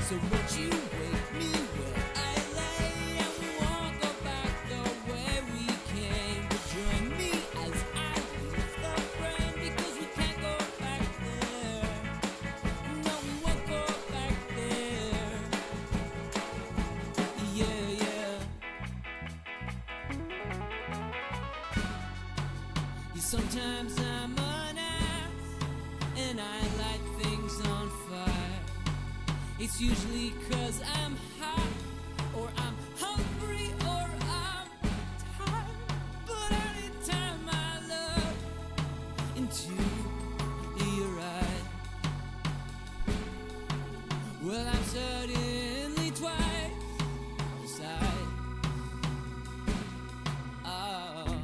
So won't you wake me where I lay, and we won't go back the way we came. But join me as I leave the frame, because we can't go back there. No, we won't go back there. Yeah, yeah. Sometimes I'm an ass, and I light things on fire. It's usually 'cause I'm hot, or I'm hungry, or I'm tired. But anytime I look into your eyes, well, I'm certainly twice the size. Oh.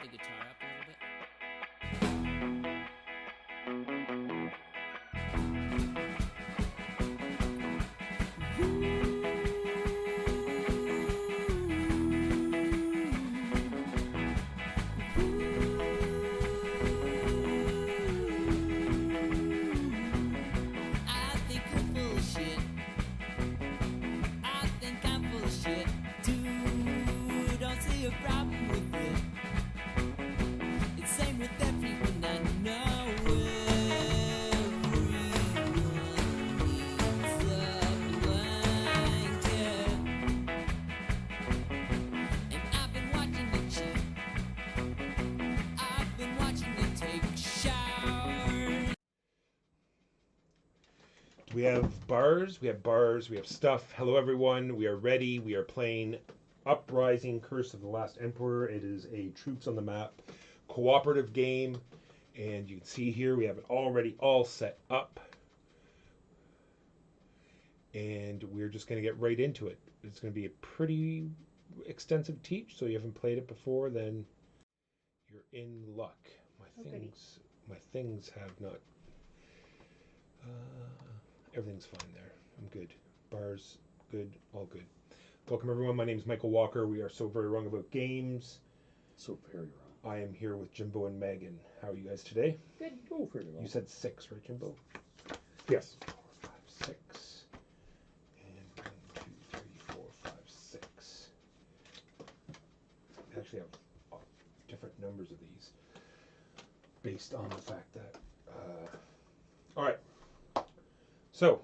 Put the guitar up a little bit. I think you're full of shit. I think I'm full of shit too. Don't see a problem with it. It's same with everyone I know. Everyone needs a blanket. And I've been watching it cheat. I've been watching it take showers. We have bars, we have stuff. Hello everyone, we are ready. We are playing Uprising, Curse of the Last Emperor. It is a troops on the map cooperative game, and you can see here we have it already all set up, and we're just going to get right into it. It's going to be a pretty extensive teach, so you haven't played it before, then you're in luck. My things have not everything's fine there. I'm good. Bars good, all good. Welcome everyone, my name is Michael Walker. We are So Very Wrong About Games. So very wrong. I am here with Jimbo and Megan. How are you guys today? Good. Oh, very well. You said 6, right, Jimbo? Yes. 4, 5, 6. And 1, 2, 3, 4, 5, 6. I actually have different numbers of these based on the fact that... Alright. So,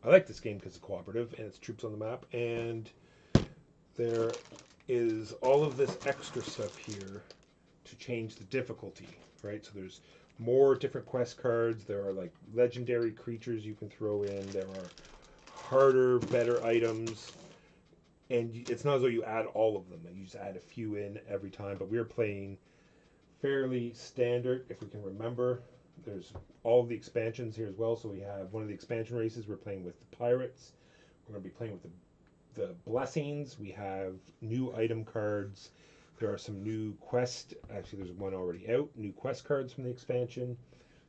I like this game because it's cooperative and it's troops on the map, and there is all of this extra stuff here to change the difficulty, right? So there's more different quest cards. There are like legendary creatures you can throw in. There are harder, better items, and it's not as though you add all of them. You just add a few in every time. But we're playing fairly standard, if we can remember. There's all of the expansions here as well. So we have one of the expansion races. We're playing with the pirates. We're going to be playing with the blessings. We have new item cards. There are some new quest, actually there's one already out, new quest cards from the expansion,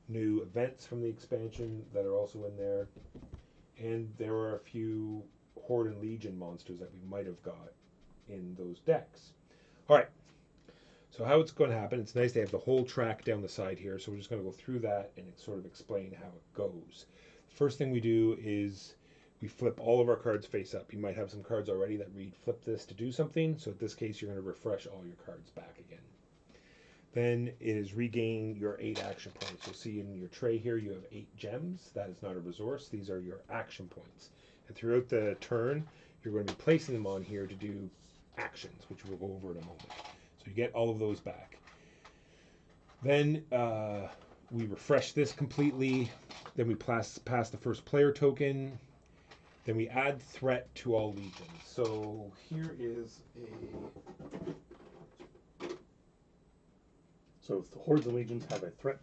new events from the expansion that are also in there, and there are a few Horde and Legion monsters that we might have got in those decks. Alright, so how it's going to happen, it's nice they have the whole track down the side here, so we're just going to go through that and sort of explain how it goes. First thing we do is we flip all of our cards face up. You might have some cards already that read flip this to do something. So in this case, you're going to refresh all your cards back again. Then it is regain your 8 action points. You'll see in your tray here, you have 8 gems. That is not a resource. These are your action points. And throughout the turn, you're going to be placing them on here to do actions, which we'll go over in a moment. So you get all of those back. Then we refresh this completely. Then we pass the first player token. Then we add threat to all legions. So here is So the hordes and legions have a threat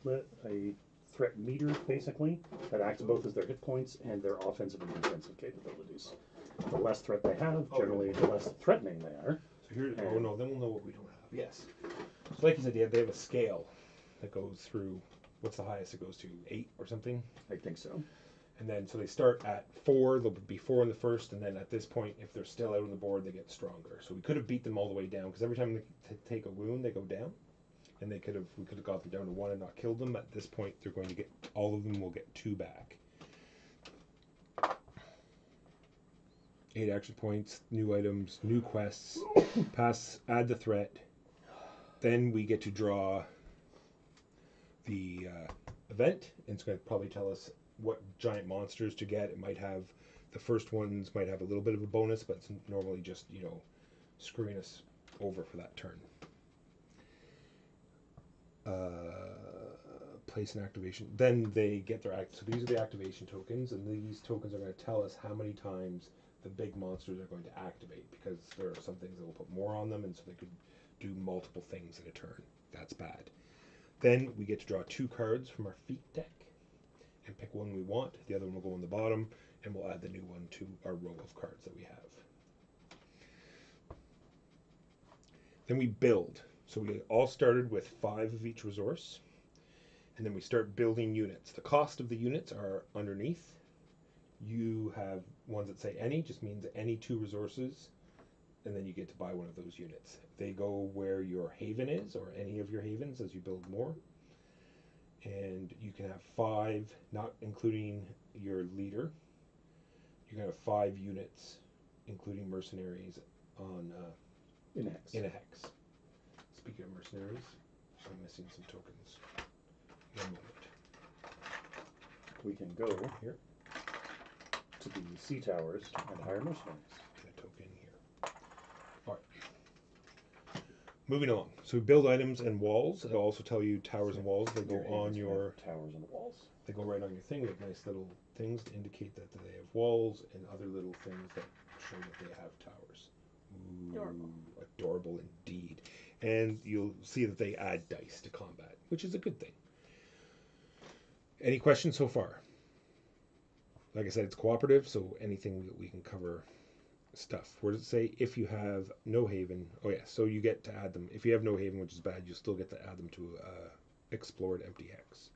meter basically that acts both as their hit points and their offensive and defensive capabilities. The less threat they have, generally, the less threatening they are. So here, oh no, then we'll know what we don't have. Yes. So like you said, they have a scale that goes through. What's the highest it goes to? 8 or something. I think so. And then so they start at 4. There'll be 4 in the first, and then at this point, if they're still out on the board, they get stronger. So we could have beat them all the way down because every time they take a wound, they go down. And we could have got them down to 1 and not killed them. At this point, they're going to get all of them will get 2 back. 8 action points, new items, new quests, add the threat. Then we get to draw the event, and it's going to probably tell us what giant monsters to get. It might have, the first ones might have a little bit of a bonus, but it's normally just, screwing us over for that turn. Place an activation. Then they get their so these are the activation tokens, and these tokens are going to tell us how many times the big monsters are going to activate, because there are some things that will put more on them, and so they could do multiple things in a turn. That's bad. Then we get to draw 2 cards from our feat deck and pick one we want. The other one will go on the bottom, and we'll add the new one to our row of cards that we have. Then we build. So we all started with 5 of each resource, and then we start building units. The cost of the units are underneath. You have ones that say any, just means any 2 resources, and then you get to buy one of those units. They go where your haven is, or any of your havens as you build more. And you can have 5, not including your leader. You can have 5 units, including mercenaries, on In hex. in a hex. Speaking of mercenaries, I'm missing some tokens. One moment. We can go Here. to the sea towers and hire mercenaries. Get a token here. Alright. Moving along. So we build items and walls. It'll also tell you towers and walls. They go on your towers and walls. They go right on your thing with nice little things to indicate that they have walls, and other little things that show that they have towers. Ooh, Adorable. Adorable indeed. And you'll see that they add dice to combat, which is a good thing. Any questions so far? Like I said, it's cooperative, so anything that we can cover stuff. Where does it say if you have no haven? Oh yeah, so you get to add them. If you have no haven, which is bad, you'll still get to add them to explored empty hex.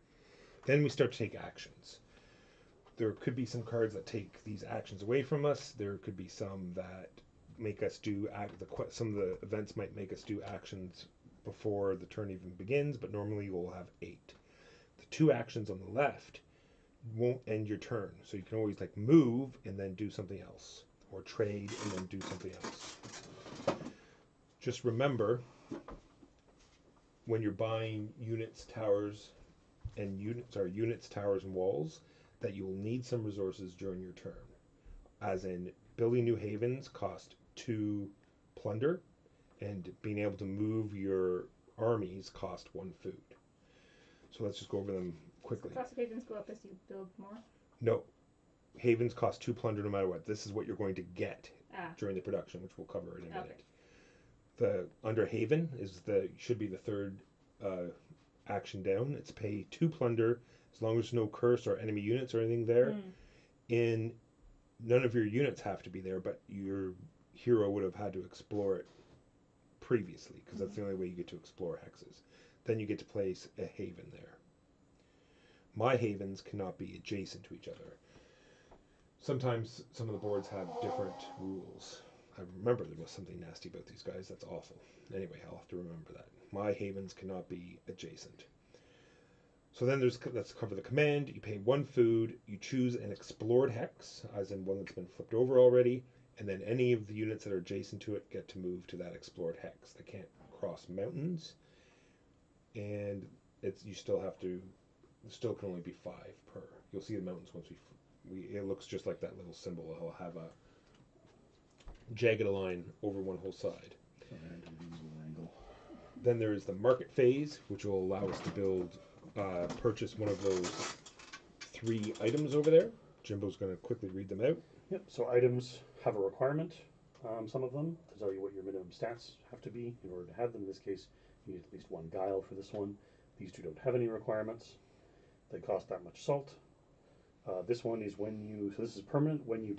Then we start to take actions. There could be some cards that take these actions away from us. There could be some that make us do some of the events might make us do actions before the turn even begins, but normally we'll have 8. The 2 actions on the left won't end your turn, so you can always move and then do something else, or trade and then do something else. Just remember, when you're buying units, towers, towers, and walls, that you will need some resources during your turn. As in, building new havens cost 2 plunder, and being able to move your armies cost 1 food. So let's just go over them quickly. Cost of havens go up as you build more? No. Havens cost 2 plunder no matter what. This is what you're going to get during the production, which we'll cover in a minute. The under haven should be the 3rd action down. It's pay 2 plunder as long as there's no curse or enemy units or anything there. In none of your units have to be there, but your hero would have had to explore it previously, because that's the only way you get to explore hexes. Then you get to place a haven there. My havens cannot be adjacent to each other. Sometimes some of the boards have different rules. I remember there was something nasty about these guys. That's awful. Anyway, I'll have to remember that. My havens cannot be adjacent. So then let's cover the command. You pay 1 food. You choose an explored hex, as in one that's been flipped over already, and then any of the units that are adjacent to it get to move to that explored hex. They can't cross mountains, and you still can only be 5 per. You'll see the mountains once it looks just like that little symbol. It'll have a jagged line over one whole side. Then there is the market phase, which will allow us to purchase one of those 3 items over there. Jimbo's going to quickly read them out. Yep. So items have a requirement. Some of them to tell you what your minimum stats have to be in order to have them. In this case, you need at least 1 guile for this one. These 2 don't have any requirements. They cost that much salt. This one is when you. So this is permanent. When you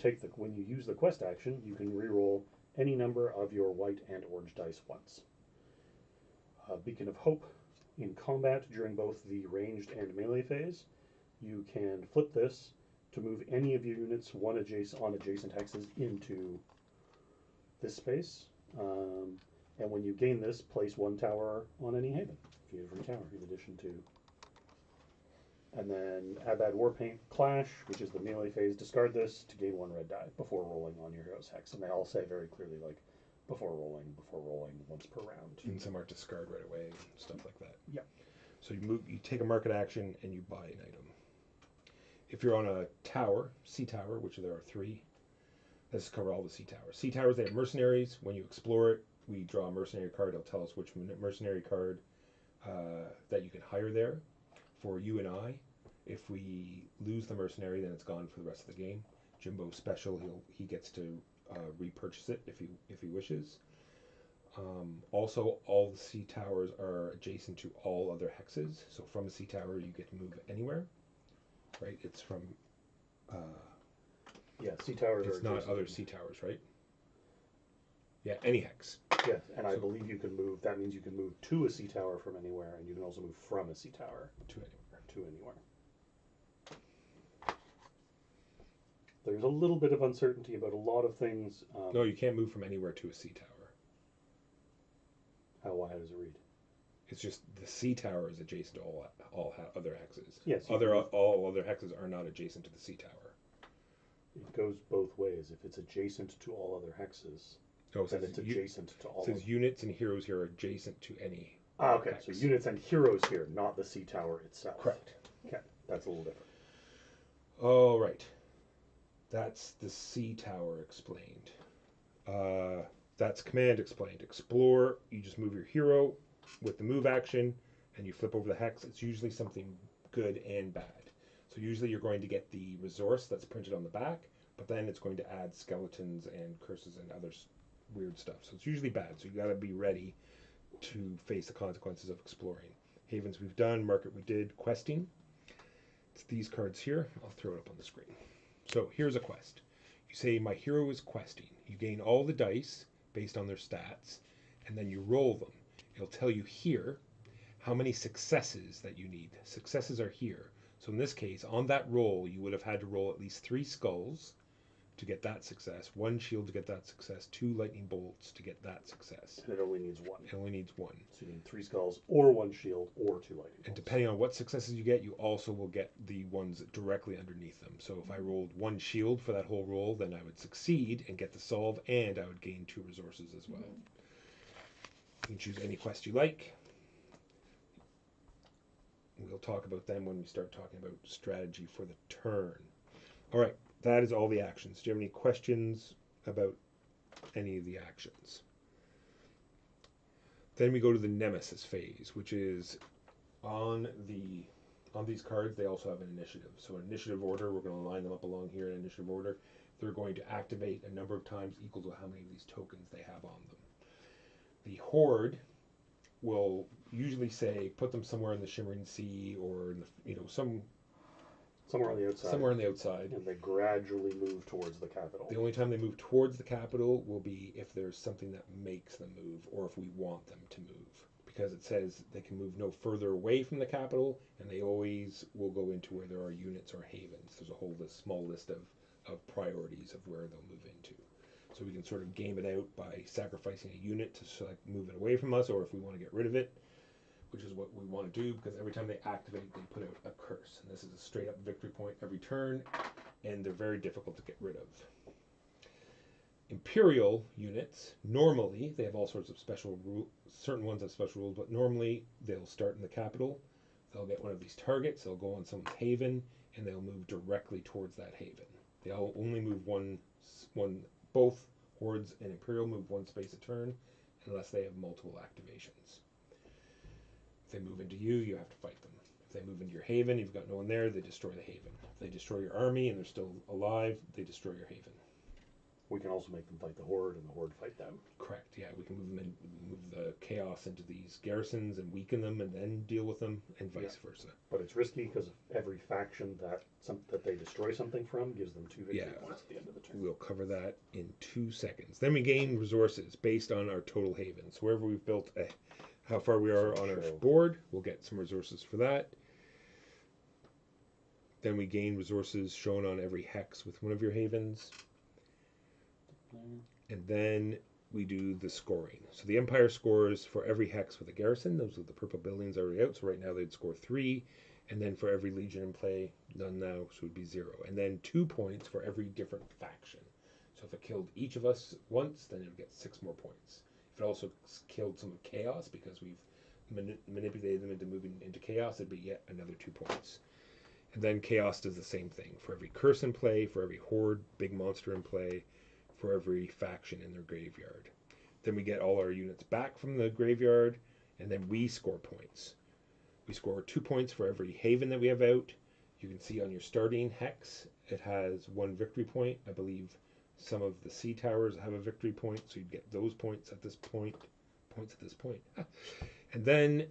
use the quest action, you can reroll any number of your white and orange dice once. Beacon of Hope. In combat during both the ranged and melee phase, you can flip this to move any of your units on adjacent hexes into this space. And when you gain this, place 1 tower on any haven. You get a free tower in addition to. And then Abad Warpaint Clash, which is the melee phase, discard this to gain 1 red die before rolling on your hero's hex. And they all say very clearly, like, before rolling, once per round. And some are discard right away, and stuff like that. Yep. So you take a market action and you buy an item. If you're on a tower, sea tower, which there are 3, let's cover all the sea towers. Sea towers, they have mercenaries. When you explore it, we draw a mercenary card. It'll tell us which mercenary card that you can hire there. For you and I, if we lose the mercenary, then it's gone for the rest of the game. Jimbo's special. He gets to repurchase it if he wishes. Also, all the sea towers are adjacent to all other hexes. So from a sea tower, you get to move anywhere. Right? It's from. Yeah, sea towers are. It's not other sea towers, right? Yeah, any hex. Yeah, and I believe you can move. That means you can move to a sea tower from anywhere, and you can also move from a sea tower to anywhere. There's a little bit of uncertainty about a lot of things. No, you can't move from anywhere to a sea tower. How does it read? It's just the sea tower is adjacent to all other hexes. Yes. All other hexes are not adjacent to the sea tower. It goes both ways. If it's adjacent to all other hexes, No, then it's adjacent to all. It says units and heroes here are adjacent to any. Okay, hex. so units and heroes here, not the sea tower itself. Correct. Okay, that's a little different. All right. That's the sea tower explained. That's command explained. Explore, you just move your hero with the move action and you flip over the hex. It's usually something good and bad. So usually you're going to get the resource that's printed on the back, but then it's going to add skeletons and curses and other weird stuff. So it's usually bad. So you got to be ready to face the consequences of exploring. Havens we've done, market we did, questing. It's these cards here. I'll throw it up on the screen. So here's a quest. You say my hero is questing. You gain all the dice based on their stats, and then you roll them. It'll tell you here how many successes that you need. Successes are here. So in this case, on that roll, you would have had to roll at least 3 skulls to get that success, 1 shield to get that success, 2 lightning bolts to get that success. And it only needs 1. It only needs 1. So you need 3 skulls or 1 shield or 2 lightning bolts. And depending on what successes you get, you also will get the ones directly underneath them. So if I rolled 1 shield for that whole roll, then I would succeed and get the solve, and I would gain 2 resources as well. You can choose any quest you like. We'll talk about them when we start talking about strategy for the turn. All right, that is all the actions. Do you have any questions about any of the actions? Then we go to the Nemesis phase, which is on these cards. They also have an initiative. So in initiative order, we're going to line them up along here in initiative order. They're going to activate a number of times equal to how many of these tokens they have on them. The Horde will usually say put them somewhere in the Shimmering Sea or in the, somewhere on the outside. Somewhere on the outside. And they gradually move towards the capital. The only time they move towards the capital will be if there's something that makes them move or if we want them to move. Because it says they can move no further away from the capital, and they always will go into where there are units or havens. There's a whole small list of priorities of where they'll move into. So we can sort of game it out by sacrificing a unit to move it away from us, or if we want to get rid of it, which is what we want to do, because every time they activate, they put out a curse. And this is a straight up victory point every turn, and they're very difficult to get rid of. Imperial units, normally, they have all sorts of special rules. Certain ones have special rules, but normally they'll start in the capital. They'll get one of these targets, they'll go on someone's haven, and they'll move directly towards that haven. They'll only move both Hordes and Imperial move 1 space a turn, unless they have multiple activations. If they move into you, you have to fight them. If they move into your haven, you've got no one there, they destroy the haven. If they destroy your army and they're still alive, they destroy your haven. We can also make them fight the Horde, and the Horde fight them. Correct. Yeah, we can move the chaos into these garrisons and weaken them, and then deal with them, and vice versa. But it's risky because every faction that they destroy something from gives them 2 victory points at the end of the turn. We'll cover that in 2 seconds. Then we gain resources based on our total havens. Wherever we've built how far we are on our board, we'll get some resources for that. Then we gain resources shown on every hex with one of your havens. And then we do the scoring. So the Empire scores for every hex with a garrison. Those are the purple buildings already out. So right now they'd score 3. And then for every legion in play, none now, so it would be 0. And then 2 points for every different faction. So if it killed each of us once, then it would get 6 more points. If it also killed some chaos, because we've manipulated them into moving into chaos, it'd be yet another 2 points. And then chaos does the same thing. For every curse in play, for every horde, big monster in play, for every faction in their graveyard. Then we get all our units back from the graveyard, and then we score points. We score 2 points for every haven that we have out. You can see on your starting hex, it has 1 victory point. I believe some of the sea towers have a victory point, so you'd get those points at this point. And then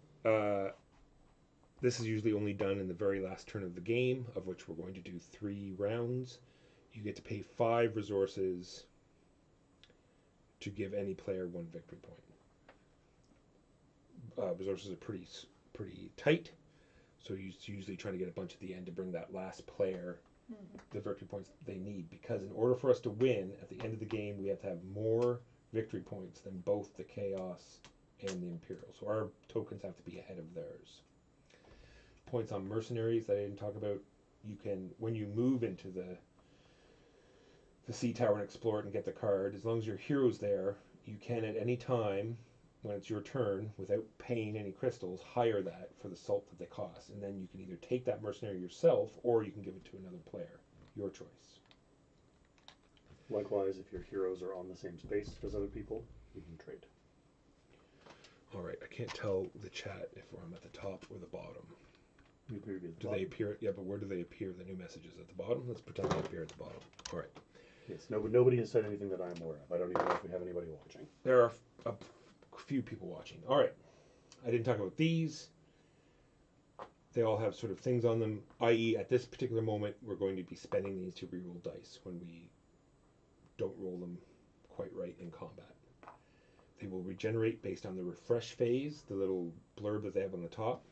this is usually only done in the very last turn of the game, of which we're going to do 3 rounds. You get to pay 5 resources to give any player 1 victory point. Resources are pretty tight, so you're usually trying to get a bunch at the end to bring that last player the victory points they need, because in order for us to win at the end of the game, we have to have more victory points than both the Chaos and the Imperial. So our tokens have to be ahead of theirs. Points on mercenaries that I didn't talk about. You can, when you move into the sea tower and explore it and get the card, as long as your hero's there, you can at any time, when it's your turn, without paying any crystals, hire that for the salt that they cost. And then you can either take that mercenary yourself, or you can give it to another player. Your choice. Likewise, if your heroes are on the same space as other people, you can trade. Alright, I can't tell the chat if I'm at the top or the bottom. You appear to be at the Do bottom. they appear? Yeah, but where do they appear? The new messages at the bottom? Let's pretend they appear at the bottom. Alright. Yes, nobody has said anything that I'm aware of. I don't even know if we have anybody watching. There are a few people watching. Alright. I didn't talk about these. They all have sort of things on them, i.e. at this particular moment we're going to be spending these to reroll dice when we don't roll them quite right in combat. They will regenerate based on the refresh phase, the little blurb that they have on the top.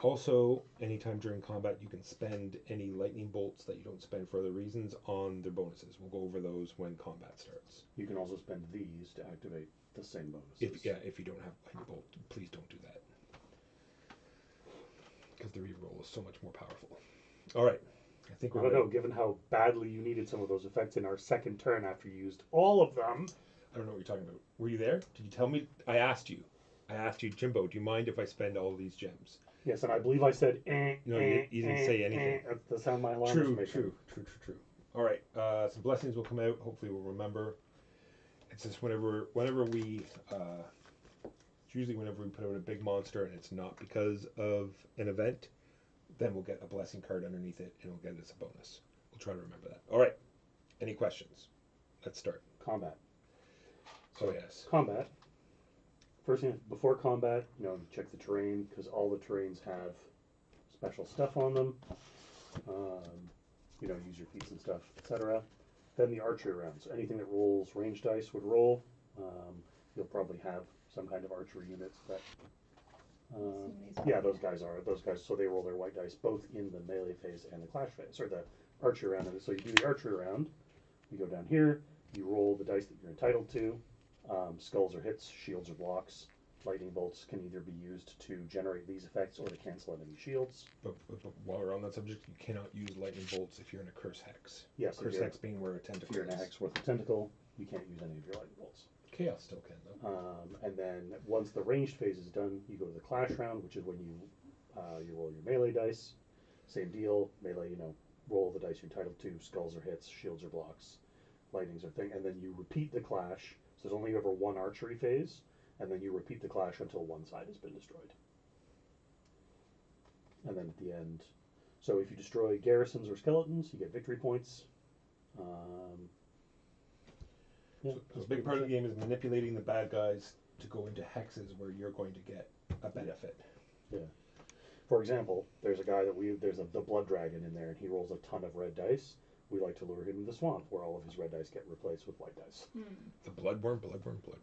Also, anytime during combat you can spend any lightning bolts that you don't spend for other reasons on their bonuses. We'll go over those when combat starts. You can also spend these to activate the same bonuses. If you don't have lightning bolt, please don't do that. Because the reroll is so much more powerful. Alright. I don't know, given how badly you needed some of those effects in our second turn after you used all of them. I don't know what you're talking about. Were you there? Did you tell me? I asked you, Jimbo, do you mind if I spend all of these gems? Yes, and I believe I said, No, you didn't say anything. That's the sound my alarm True, was making. true. All right, some blessings will come out. Hopefully we'll remember. It's just whenever we, it's usually whenever we put out a big monster and it's not because of an event, then we'll get a blessing card underneath it and we'll get it as a bonus. We'll try to remember that. All right, any questions? Let's start. Combat. So yes. Combat. First thing, before combat, you check the terrain, because all the terrains have special stuff on them. Use your feats and stuff, etc. Then the archery round. So anything that rolls range dice would roll. You'll probably have some kind of archery units that. Those guys. So they roll their white dice both in the melee phase and the clash phase, or the archery round. So you do the archery round. You go down here. You roll the dice that you're entitled to. Skulls or hits, shields or blocks. Lightning bolts can either be used to generate these effects or to cancel enemy shields. But while we're on that subject, you cannot use lightning bolts if you're in a curse hex. Yes, curse hex being where a tentacle if you're in a hex with a tentacle, you can't use any of your lightning bolts. Chaos still can though. And then once the ranged phase is done, you go to the clash round, which is when you roll your melee dice. Same deal, melee. Roll the dice you're entitled to, skulls or hits, shields or blocks, lightnings or thing, and then you repeat the clash. So there's only ever one archery phase, and then you repeat the clash until one side has been destroyed. And then at the end, so if you destroy garrisons or skeletons, you get victory points. Yeah, So that's a big pretty part of much the it. game is manipulating the bad guys to go into hexes where you're going to get a benefit. Yeah. For example, there's a guy there's the blood dragon in there, and he rolls a ton of red dice. We like to lure him into the swamp, where all of his red dice get replaced with white dice. The bloodworm.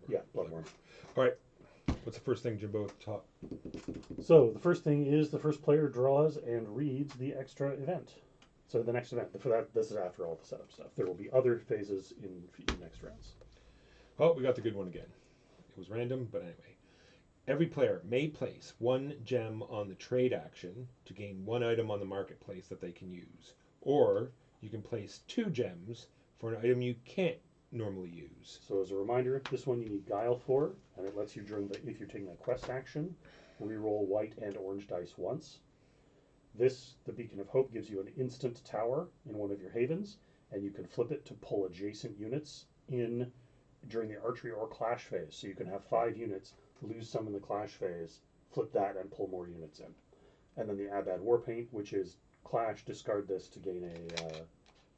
Yeah, bloodworm. All right. What's the first thing, Jimbo, at the top? So the first thing is the first player draws and reads the extra event. So the next event, for that, this is after all the setup stuff. There will be other phases in next rounds. Oh, we got the good one again. It was random, but anyway. Every player may place one gem on the trade action to gain one item on the marketplace that they can use. Or you can place 2 gems for an item you can't normally use. So as a reminder, this one you need Guile for, and it lets you during if you're taking a quest action, reroll white and orange dice once. This, the Beacon of Hope, gives you an instant tower in one of your havens, and you can flip it to pull adjacent units in during the archery or clash phase. So you can have 5 units, lose some in the clash phase, flip that, and pull more units in. And then the Abad Warpaint, which is clash, discard this to gain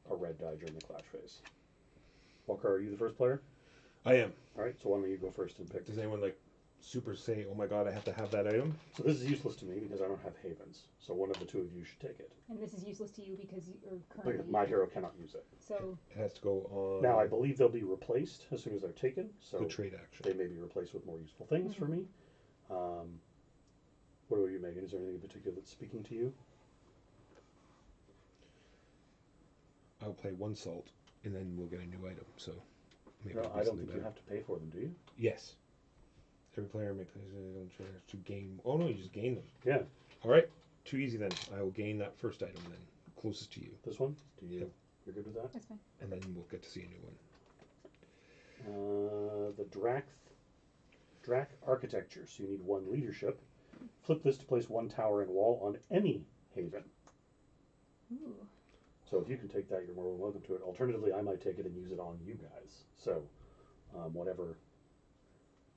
a red die during the clash phase. Walker, are you the first player? I am. All right, so why don't you go first and pick? Does anyone super say, oh my god, I have to have that item? So this is useless to me because I don't have havens. So one of the 2 of you should take it. And this is useless to you because you're Because currently. my hero cannot use it. So It has to go on Now I believe they'll be replaced as soon as they're taken. So the trade action. they may be replaced with more useful things for me. What about you, Megan? Is there anything in particular that's speaking to you? I'll play 1 salt, and then we'll get a new item. So maybe No, it'll be I don't something think you better. have to pay for them, do you? Yes. Every player may place it on trade to gain. Oh no, you just gain them. Yeah. All right. Too easy then. I will gain that first item then, closest to you, This one? Do you? Yep. You're good with that? that's fine. and then we'll get to see a new one. The Drac Architecture. So you need 1 leadership. Flip this to place 1 tower and wall on any haven. Ooh. So if you can take that, you're more than welcome to it. Alternatively, I might take it and use it on you guys. So, whatever.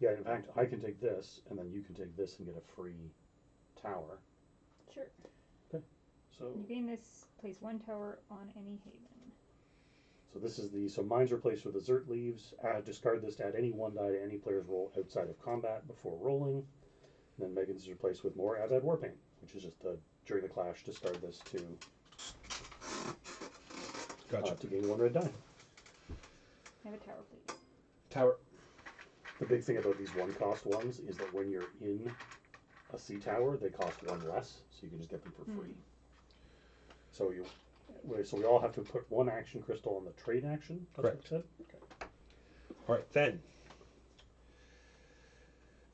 Yeah, in fact, I can take this, and then you can take this and get a free tower. Sure. So, You gain this, place 1 tower on any haven. so this is so mine's replaced with Azert Leaves. Discard this to add any 1 die to any player's roll outside of combat before rolling. And then Megan's is replaced with more Abad Warpaint, which is just during the clash, discard this Gotcha. to gain 1 red die. Have a tower, please. Tower. The big thing about these 1-cost ones is that when you're in a sea tower, they cost 1 less, so you can just get them for free. So we all have to put 1 action crystal on the trade action. That's Correct. What it said? Okay. All right, then.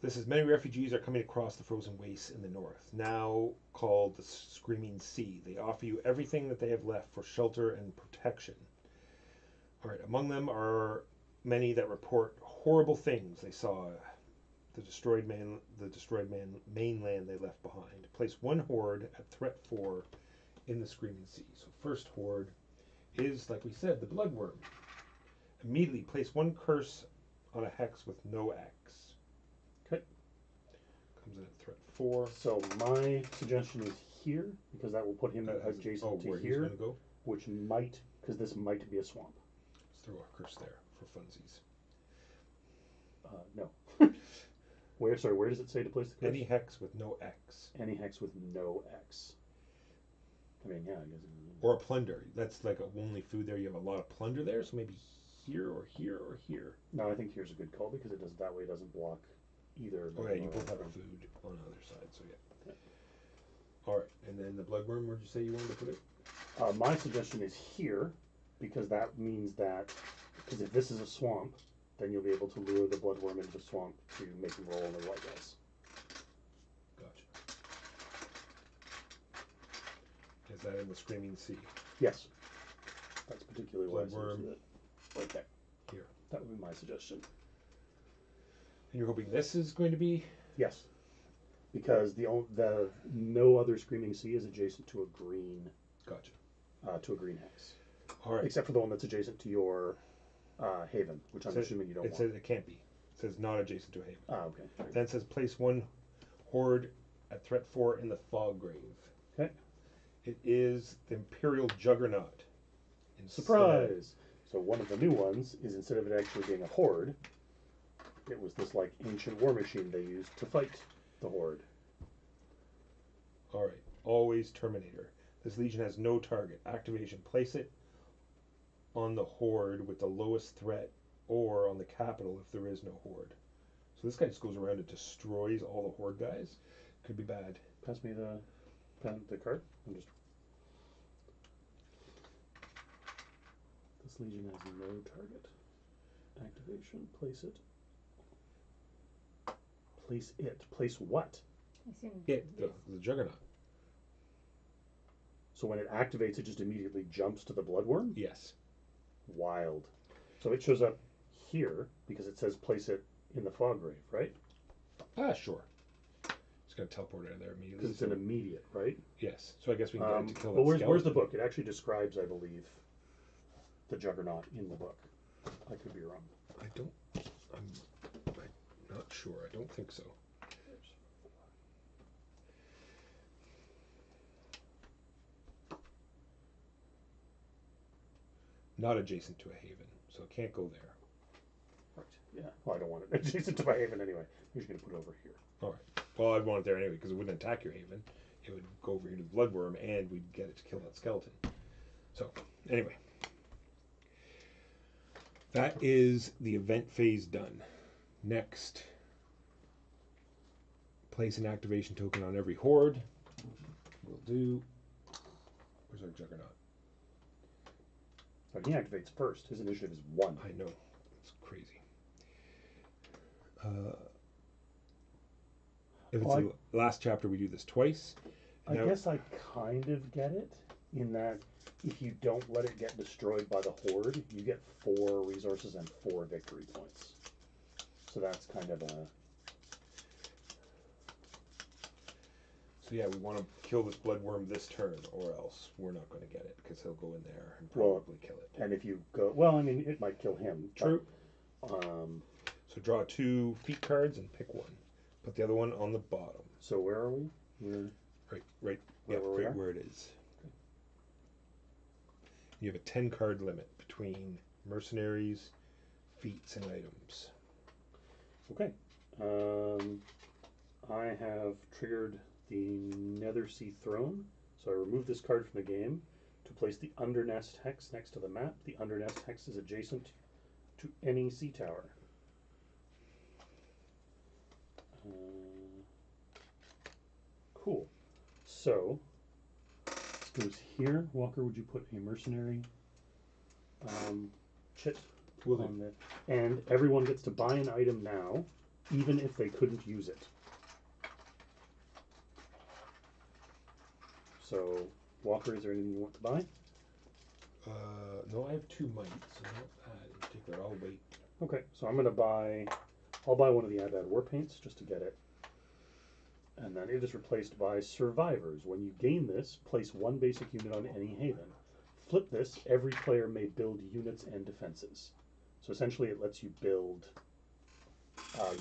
This is many refugees are coming across the frozen wastes in the north, now called the Screaming Sea. They offer you everything that they have left for shelter and protection. All right, among them are many that report horrible things they saw. The destroyed mainland they left behind. Place 1 horde at threat 4 in the Screaming Sea. So first horde is, like we said, the bloodworm. Immediately place 1 curse on a hex with no X. Okay. Comes in at threat 4. So my suggestion is here, because that will put him adjacent to where he's here, going to go? which might, because this might be a swamp. Let's throw a curse there for funsies. No. Where does it say to place the curse? Any hex with no X. Any hex with no X. I mean, yeah, I guess. Or a plunder. That's like only food there. You have a lot of plunder there, so maybe here or here or here. No, I think here's a good call because it does that way. It doesn't block either. Oh yeah, you or both have from- food on the other side, so yeah. All right, and then the bloodworm. Where'd you say you wanted to put it? My suggestion is here, because that means that, because if this is a swamp, then you'll be able to lure the bloodworm into the swamp to make him roll only white dice. Gotcha. Is that in the Screaming Sea? Yes. That's particularly why I Bloodworm. suggested it. Right there. Here. That would be my suggestion. And you're hoping this is going to be? Yes. Because the no other Screaming Sea is adjacent to a green Gotcha. hex. All right. Except for the one that's adjacent to your haven, which I'm assuming you don't It want. says it can't be. It says not adjacent to a haven. Okay. Then it says place 1 horde at threat 4 in the fog grave. It is the Imperial Juggernaut. Instead. Surprise! So one of the new ones is, instead of it actually being a horde, it was this like ancient war machine they used to fight the horde. Alright, always Terminator. This legion has no target. Activation, place it on the horde with the lowest threat or on the capital if there is no horde. So this guy just goes around and destroys all the horde guys. Could be bad. Pass me the card. I'm just. This legion has no target. Activation. Place it. Place it. Place what? I assume The Juggernaut. So when it activates, it just immediately jumps to the bloodworm? Yes. Wild. So it shows up here because it says place it in the fog grave, right? Sure. It's going to teleport out of there immediately. Because it's an immediate, right? Yes. So I guess we can get it to kill Well, that where's the skeleton. book? It actually describes, I believe, the Juggernaut in the book. I could be wrong. I'm not sure. I don't think so. Not adjacent to a haven, so it can't go there. Right. Yeah. Well, I don't want it adjacent to my haven anyway. I'm just going to put it over here. All right. Well, I'd want it there anyway because it wouldn't attack your haven. It would go over here to the bloodworm, and we'd get it to kill that skeleton. So, anyway, that is the event phase done. Next, place an activation token on every horde. We'll do. Where's our Juggernaut? But he activates first. His initiative is 1. I know. It's crazy. If it's Well, the last chapter, we do this twice. I guess I kind of get it in that if you don't let it get destroyed by the horde, you get 4 resources and 4 victory points. So that's kind of a. So yeah, we want to kill this bloodworm this turn, or else we're not going to get it because he'll go in there and Well, probably kill it. And if you go, well, I mean, it might kill him. True. But, So draw 2 feat cards and pick one. Put the other one on the bottom. so where are we? We're Right. Where Yeah, we right are? where it is. Okay. You have a 10 card limit between mercenaries, feats, and items. okay. I have triggered the Nethersea Throne, so I remove this card from the game to place the Undernest Hex next to the map. The Undernest Hex is adjacent to any sea tower. Cool. So, this goes here. Walker, would you put a mercenary chit Will do. on the, and everyone gets to buy an item now, even if they couldn't use it. So, Walker, is there anything you want to buy? No, I have 2 might, so not that in particular. I'll wait. Okay, so I'm gonna buy. I'll buy one of the Adad War Paints just to get it. And then it is replaced by Survivors. When you gain this, place 1 basic unit on any haven. Flip this, every player may build units and defenses. So essentially it lets you build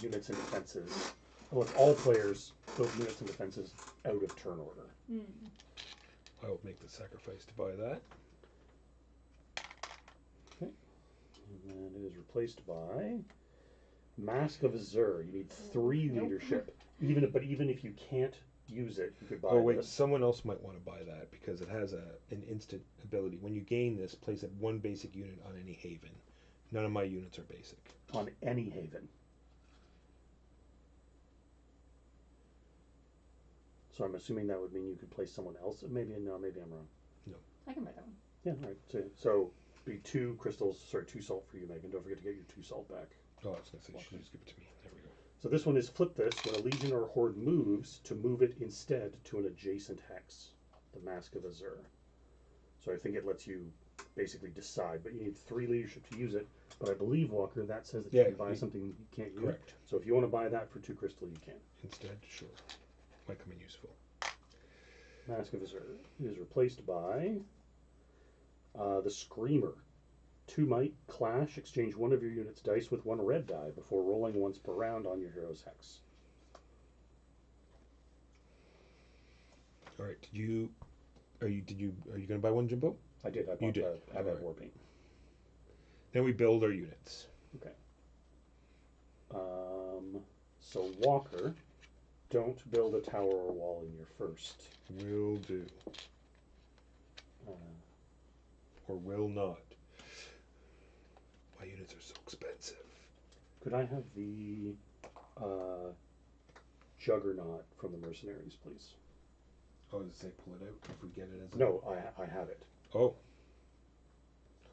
units and defenses. It lets all players build units and defenses out of turn order. I will make the sacrifice to buy that. Okay. And then it is replaced by Mask of Azur. You need 3 Nope. leadership. But even if you can't use it, you could buy Oh wait, this. someone else might want to buy that because it has an instant ability. When you gain this, place it 1 basic unit on any haven. None of my units are basic. On any haven. So I'm assuming that would mean you could place someone else. Maybe I'm wrong. I can buy that one. Yeah, all right. So be 2 crystals, 2 salt for you, Megan. Don't forget to get your 2 salt back. Oh, I was going to say, you should just give it to me. There we go. So this one is flip this. When a legion or a horde moves, to move it instead to an adjacent hex, the Mask of Azur. So I think it lets you basically decide, but you need 3 leadership to use it. But I believe, Walker, that says that you Yeah, can buy something you can't use. Correct. So if you want to buy that for 2 crystal, you can. Instead, sure. Might come in useful. Mask of Azur is replaced by the Screamer. 2 might, clash, exchange 1 of your unit's dice with 1 red die before rolling once per round on your hero's hex. All right, did you Are you going to buy one, Jimbo? I did. I bought You did. the Alright. war paint. Then we build our units. Okay. So Walker, don't build a tower or wall in your first. Will do. Uh, Or will not. My units are so expensive. could I have the Juggernaut from the Mercenaries, please? Oh, does it say pull it out if we get it as a... No, I have it. Oh.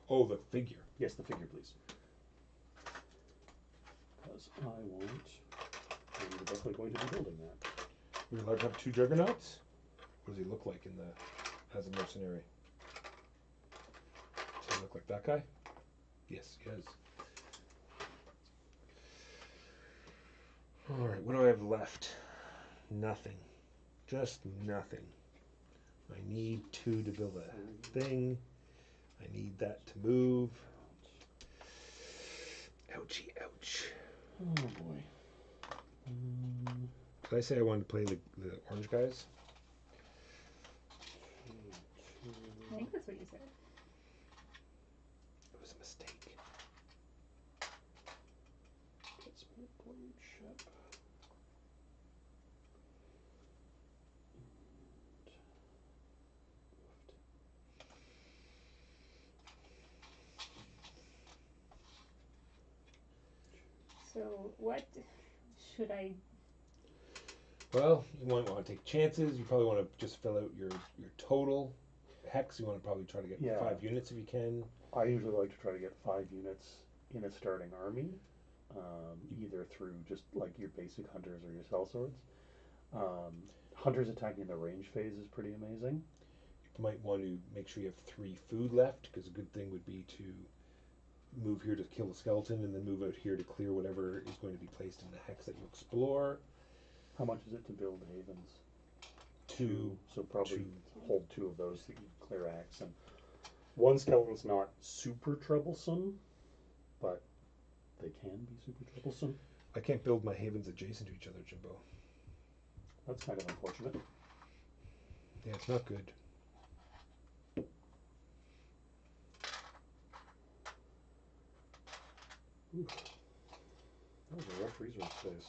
Oh, the figure. Yes, the figure, please. Because I want. I'm definitely going to be building that. We're allowed to have 2 juggernauts? What does he look like in the as a mercenary? Does he look like that guy? Yes, he does. Alright, what do I have left? Nothing. Just nothing. I need 2 to build a thing. I need that to move. Ouchie, ouch. Oh boy. Did I say I wanted to play the orange guys? I think that's what you said. It was a mistake. Let's put a blade ship. So what should I? Well, you might want to take chances. You probably want to just fill out your total hex. You want to probably try to get Yeah. 5 units if you can. I usually like to try to get 5 units in a starting army, either through just like your basic hunters or your sellswords. Hunters attacking the range phase is pretty amazing. You might want to make sure you have 3 food left, because a good thing would be to move here to kill the skeleton and then move out here to clear whatever is going to be placed in the hex that you explore. How much is it to build havens? 2. So probably 2. hold 2 of those that you clear axe, and 1 skeleton's not super troublesome, but they can be super troublesome. I can't build my havens adjacent to each other, Jimbo. That's kind of unfortunate. Yeah, it's not good. Ooh. That was a rough resource space.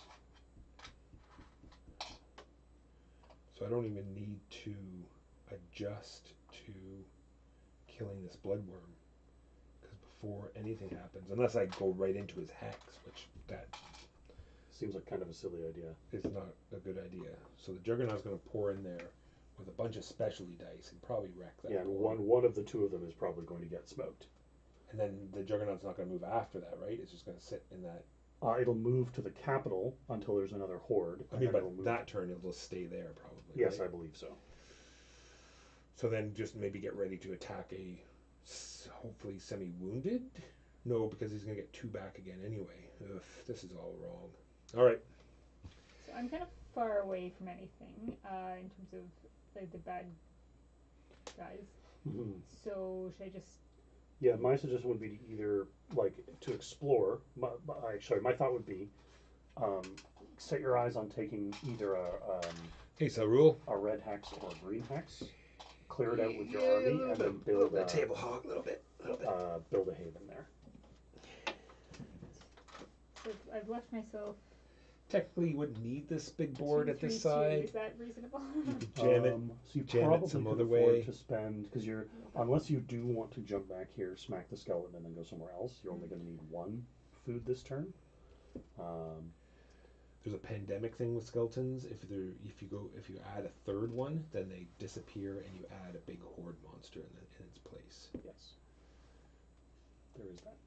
So I don't even need to adjust to killing this bloodworm, because before anything happens, unless I go right into his hex, which that Seems like kind of a silly idea. is not a good idea. So the Juggernaut's going to pour in there with a bunch of specialty dice and probably wreck that. Yeah, and board. one of the 2 of them is probably going to get smoked. And then the Juggernaut's not going to move after that, right? It's just going to sit in that. It'll move to the capital until there's another horde. I and mean, then it'll but move. that turn it'll just stay there probably. Yes, right? I believe so. So then just maybe get ready to attack a hopefully semi-wounded. No, because he's going to get 2 back again anyway. Ugh, this is all wrong. All right. So I'm kind of far away from anything in terms of like the bad guys. Mm-hmm. So should I just? Yeah, my suggestion would be to either like to explore. My thought would be set your eyes on taking either Hey, so rule. a red hex or a green hex. Clear it out with your army, and then build a table hog, a little bit. build a haven there. So I've left myself. Technically, you wouldn't need this big board 2, at this 3, 2. side. Is that reasonable? You could jam it. So you jam it probably some could other afford way. to spend because you're unless you do want to jump back here, smack the skeleton, and then go somewhere else. You're only going to need 1 food this turn. There's a pandemic thing with skeletons. If you add a 3rd one, then they disappear, and you add a big horde monster in its place. Yes, there is that.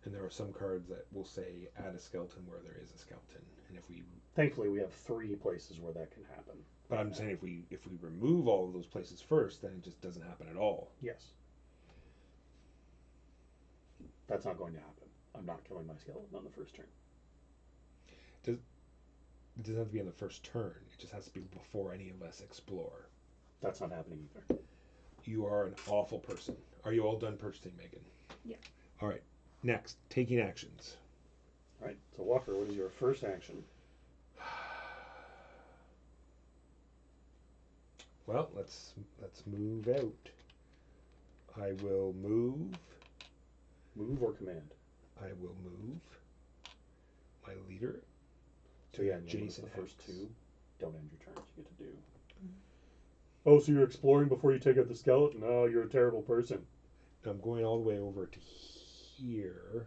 And there are some cards that will say add a skeleton where there is a skeleton, and if we. Thankfully, we have 3 places where that can happen. But I'm saying if we remove all of those places first, then it just doesn't happen at all. Yes. That's not going to happen. I'm not killing my skeleton on the first turn. It doesn't have to be on the first turn. It just has to be before any of us explore. That's not happening either. You are an awful person. Are you all done purchasing, Megan? Yeah. All right. Next, taking actions. All right. So Walker, what is your first action? Well, let's move out. I will move. Move or command. I will move my leader So to yeah, and you'll notice adjacent the first hex. two don't end your turns. You get to do. Oh, so you're exploring before you take out the skeleton? No, you're a terrible person. I'm going all the way over to here.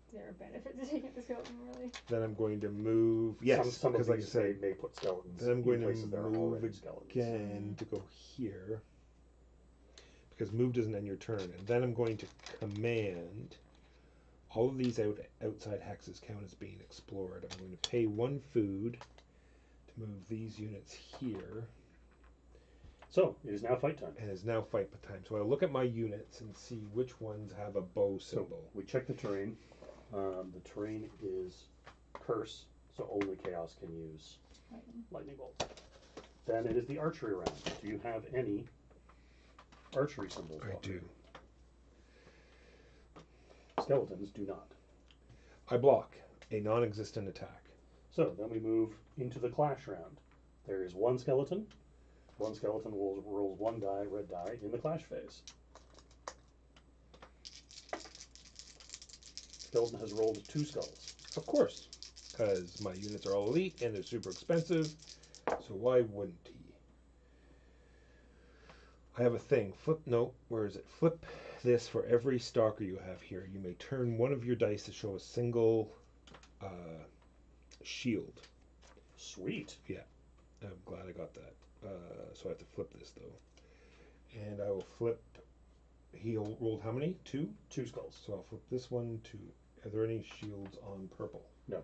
Is there a benefit to taking the skeleton, really? Then I'm going to move. Yes, some of because like I these said, may put skeletons then I'm going in to places there are move already skeletons. again to go here. Because move doesn't end your turn. And then I'm going to command. All of these outside hexes count as being explored. I'm going to pay 1 food to move these units here. So it is now fight time. And it's now fight time. So I'll look at my units and see which ones have a bow So symbol. we check the terrain. The terrain is curse, so only chaos can use lightning bolts. Then it is the archery round. Do you have any archery symbols? I do. Skeletons do not. I block a non-existent attack. So then we move into the clash round. There is one skeleton. One skeleton rolls 1 die, red die, in the clash phase. Skeleton has rolled 2 skulls. Of course, because my units are all elite and they're super expensive. So why wouldn't he? I have a thing. Where is it? Flip this for every stalker you have here. You may turn one of your dice to show a single shield. Sweet. Yeah, I'm glad I got that. So I have to flip this though. And I will flip. He rolled how many? 2? 2 skulls. So I'll flip this one to. Are there any shields on purple? No.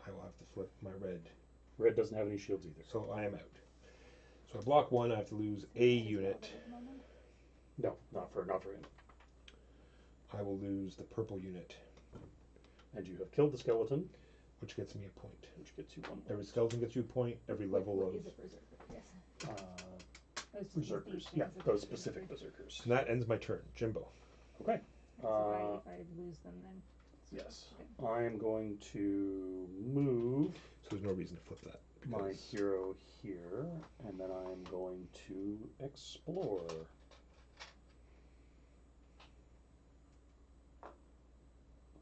I will have to flip my red. Red doesn't have any shields either. So I am out. So I block 1. I have to lose a unit. No, not for him. I will lose the purple unit, And you have killed the skeleton, which gets me a point. which gets you 1 point. Every skeleton gets you a point. Every level What of. is a berserker? Yes. Berserkers. Yeah, those specific berserkers. And that ends my turn. Jimbo. Okay. So if I lose them, then. Yes. I am going to move So there's no reason to flip that. my because- hero here, and then I'm going to explore.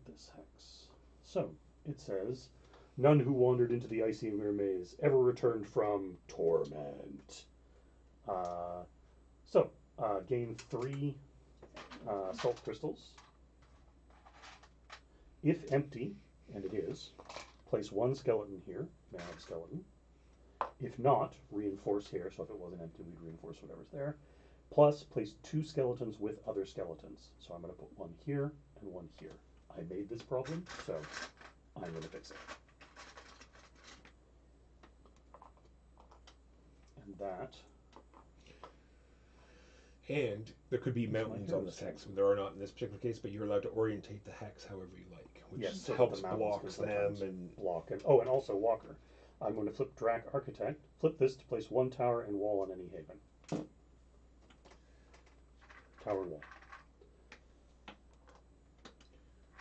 This hex. So, it says, none who wandered into the icy mirror maze ever returned from torment. Gain 3 salt crystals. If empty, and it is, place 1 skeleton here. Now I have a skeleton. If not, reinforce here. So if it wasn't empty, we'd reinforce whatever's there. Plus, place 2 skeletons with other skeletons. So I'm going to put 1 here and 1 here. I made this problem, so I'm going to fix it. And that. And there could be That's my mountains on this hero's hex. There are not in this particular case, but you're allowed to orientate the hex however you like, which Yes, so that helps the mountains blocks can them sometimes and. block and and also Walker. I'm going to flip Drac Architect. Flip this to place 1 tower and wall on any haven. Tower and wall.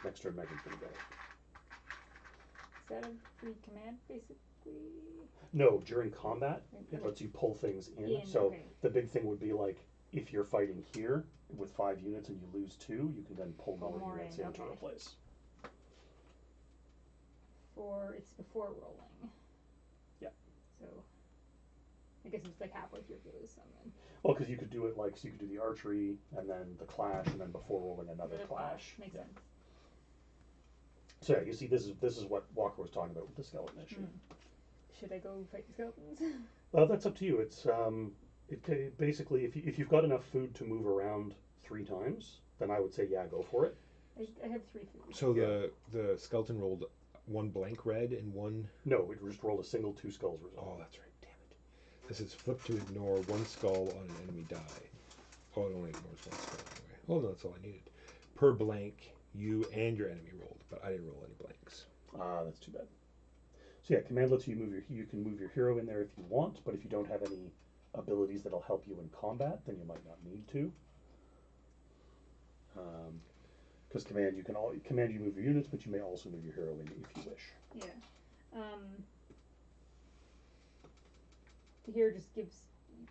Next turn, Megan's going to go. Is that a free command, basically? No, during combat, it Okay. lets you pull things in. In, So okay. the big thing would be like if you're fighting here with 5 units and you lose 2, you can then pull Pull more more units in, in to okay. replace. It's before rolling. Yeah. So I guess it's like halfway through if you lose some then. Well, because you could do it like, so you could do the archery and then the clash and then before rolling another Another clash. Makes Yeah. sense. So yeah, you see, this is what Walker was talking about with the skeleton issue. Should I go fight the skeletons? Well, that's up to you. It's basically if you've got enough food to move around 3 times, then I would say yeah, go for it. I have 3 food. So the skeleton rolled 1 blank red and 1. No, it just rolled a single 2 skulls result. Oh, that's right. Damn it. This is flip to ignore 1 skull on an enemy die. Oh, it only ignores 1 skull anyway. Oh, no, that's all I needed. Per blank, you and your enemy rolled, but I didn't roll any blanks. That's too bad. So yeah, command lets you you can move your hero in there if you want, but if you don't have any abilities that'll help you in combat, then you might not need to. Because command you move your units, but you may also move your hero in if you wish. Yeah. Here just gives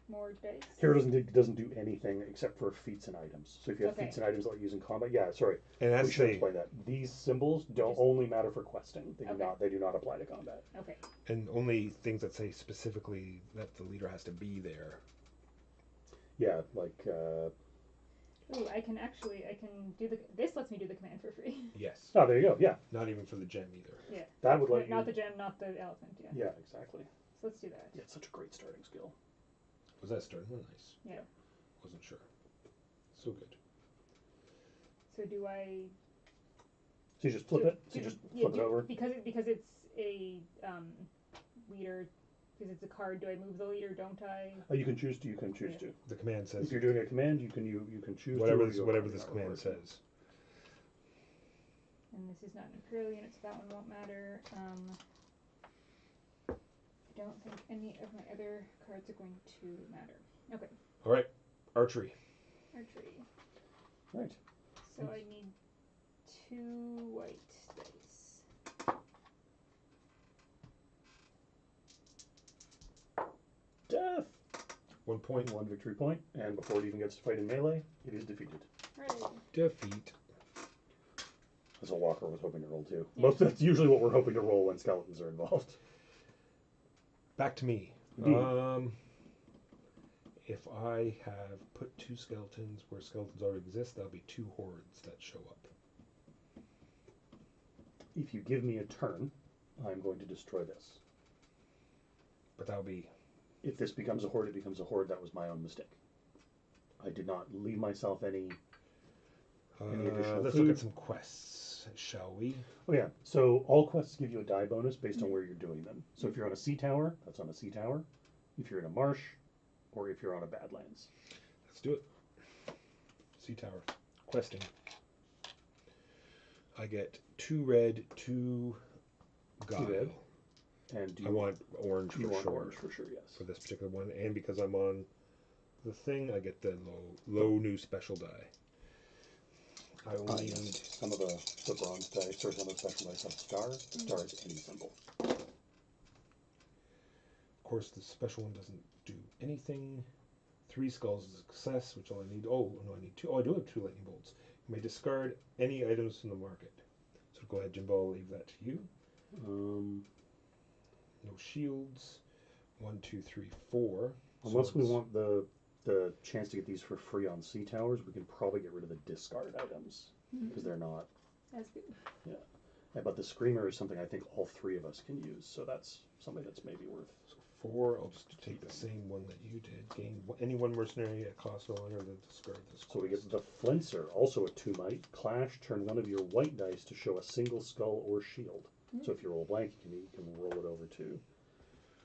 more dice. Here doesn't do anything except for feats and items. So if you have Okay. feats and items that you use in combat, yeah, sorry, And we that's should the explain that. These symbols don't Just- only matter for questing. They do Okay. not. They do not apply to combat. Okay. and only things that say specifically that the leader has to be there. Yeah, like Ooh, I can do the. This lets me do the command for free. Yes. oh, there you go. Yeah, Not even for the gem either. Yeah. that would let you. Not the gem, not the elephant. Yeah. Yeah, exactly. So let's do that. Yeah, it's such a great starting skill. Was that starting? Oh, nice. Yeah. Wasn't sure. So good. So do I? So you just flip it. So you just flip it over. Because it's a leader. Because it's a card. Do I move the leader? Don't I? You can choose to. You can choose Yeah. to. The command says If you're doing a command, you can choose whatever to. this, whatever this command says. And this is not an imperial unit, so that one won't matter. I don't think any of my other cards are going to matter. Okay, All right. Archery. archery. Right. So Nice. I need 2 white dice. Death. 1 point. One victory point, and before it even gets to fight in melee, it is defeated. Right. Defeat. That's what Walker was hoping to roll too. Yeah. That's usually what we're hoping to roll when skeletons are involved. Back to me. Indeed. If I have put 2 skeletons where skeletons already exist, that'll be 2 hordes that show up. If you give me a turn, I'm going to destroy this. But that'll be. If this becomes a horde, it becomes a horde. That was my own mistake. I did not leave myself any additional Let's food? look at some quests, shall we? Oh yeah. So all quests give you a die bonus based on where you're doing them. So if you're on a sea tower, that's on a sea tower. If you're in a marsh, or if you're on a badlands. Let's do it. Sea Tower. Questing. I get 2 red, 2 guile. red. And do I you want orange for you want sure. orange for sure? Yes. For this particular one, and because I'm on the thing, I get the low new special die. I only Yes. need. Some of the bronze dice or some of the special dice have stars. The star is any symbol. Of course, the special one doesn't do anything. 3 skulls is a success, which all I need. Oh no, I need 2. Oh, I do have 2 lightning bolts. You may discard any items from the market. So go ahead, Jimbo. I'll leave that to you. No shields. 1, 2, 3, 4. Unless we want the chance to get these for free on sea towers, we can probably get rid of the discard items because they're not. That's good. Yeah, but the screamer is something I think all 3 of us can use, so that's something that's maybe worth. So 4. I'll just take the same one that you did. Gain any 1 mercenary at cost no longer than discard this. So we get the Flincer, also a 2 might. Clash, turn one of your white dice to show a single skull or shield. So if you roll a blank, you can roll it over 2.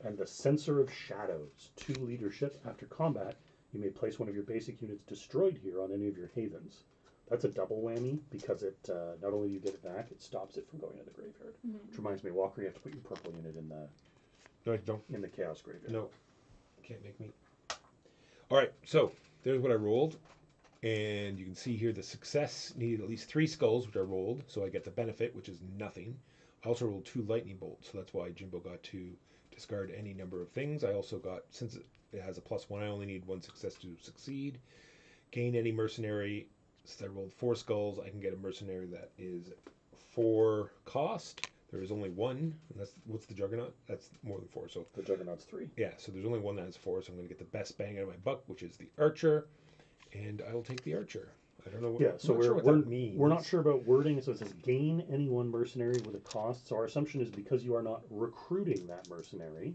And the Censor of Shadows, 2 leadership. After combat, you may place one of your basic units destroyed here on any of your havens. That's a double whammy because it not only do you get it back, it stops it from going to the graveyard. Which reminds me, Walker, you have to put your purple unit in the No, I don't. in the Chaos Graveyard. No, can't make me. All right, so there's what I rolled, and you can see here the success needed at least 3 skulls, which I rolled, so I get the benefit, which is nothing. I also rolled 2 lightning bolts, so that's why Jimbo got to discard any number of things. I also got, since it has a +1, I only need 1 success to succeed. Gain any mercenary. Since I rolled 4 skulls, I can get a mercenary that is 4 cost. There is only 1, and that's what's the Juggernaut? That's more than 4. So The Juggernaut's 3. yeah, so there's only one that has 4, so I'm going to get the best bang out of my buck, which is the Archer, and I will take the Archer. I don't know what, Yeah, so I'm not sure what that means. we're not sure about wording. So it says gain any 1 mercenary with a cost. So our assumption is because you are not recruiting that mercenary,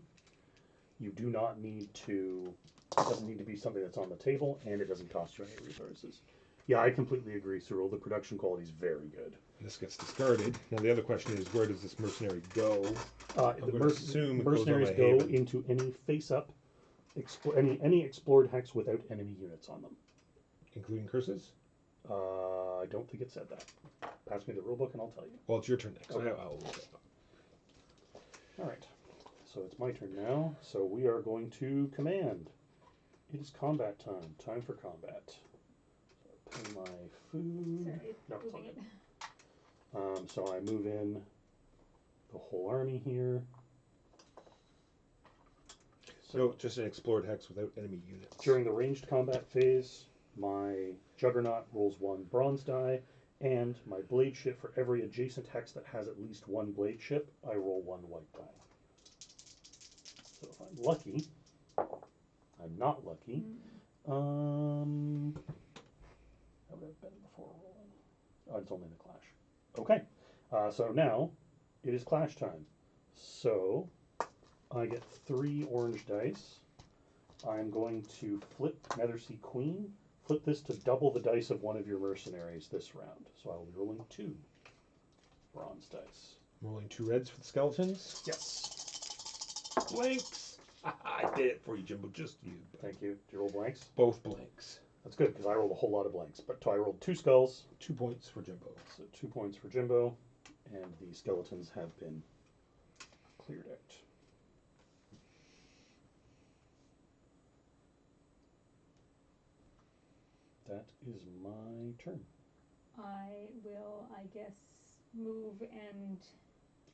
you do not need to. It doesn't need to be something that's on the table, and it doesn't cost you any resources. Yeah, I completely agree, Cyril. The production quality is very good. This gets discarded. Now the other question is, where does this mercenary go? The gonna assume it goes on mercenaries my go haven. into any face-up, any explored hex without enemy units on them. Including curses? I don't think it said that. Pass me the rulebook and I'll tell you. Well, it's your turn next. Okay. I'll look it up. All right. So it's my turn now. So we are going to command. It is combat time. Time for combat. So pay my food. Sorry, No, it's all moving good. it. So I move in the whole army here. So just an explored hex without enemy units. During the ranged combat phase, my Juggernaut rolls 1 bronze die, and my blade ship, for every adjacent hex that has at least 1 blade ship, I roll 1 white die. So if I'm lucky, I'm not lucky. How would I have been before rolling? Oh, it's only the clash. Okay, so now it is clash time. So I get 3 orange dice. I'm going to flip Nethersea Queen. Flip this to double the dice of one of your mercenaries this round. So I will be rolling 2 bronze dice. Rolling 2 reds for the skeletons. Yes. Blanks. I did it for you, Jimbo. Just you. Thank you. Do you roll blanks? Both blanks. That's good because I rolled a whole lot of blanks. But I rolled 2 skulls. 2 points for Jimbo. So 2 points for Jimbo. And the skeletons have been cleared out. That is my turn. I will, I guess, move and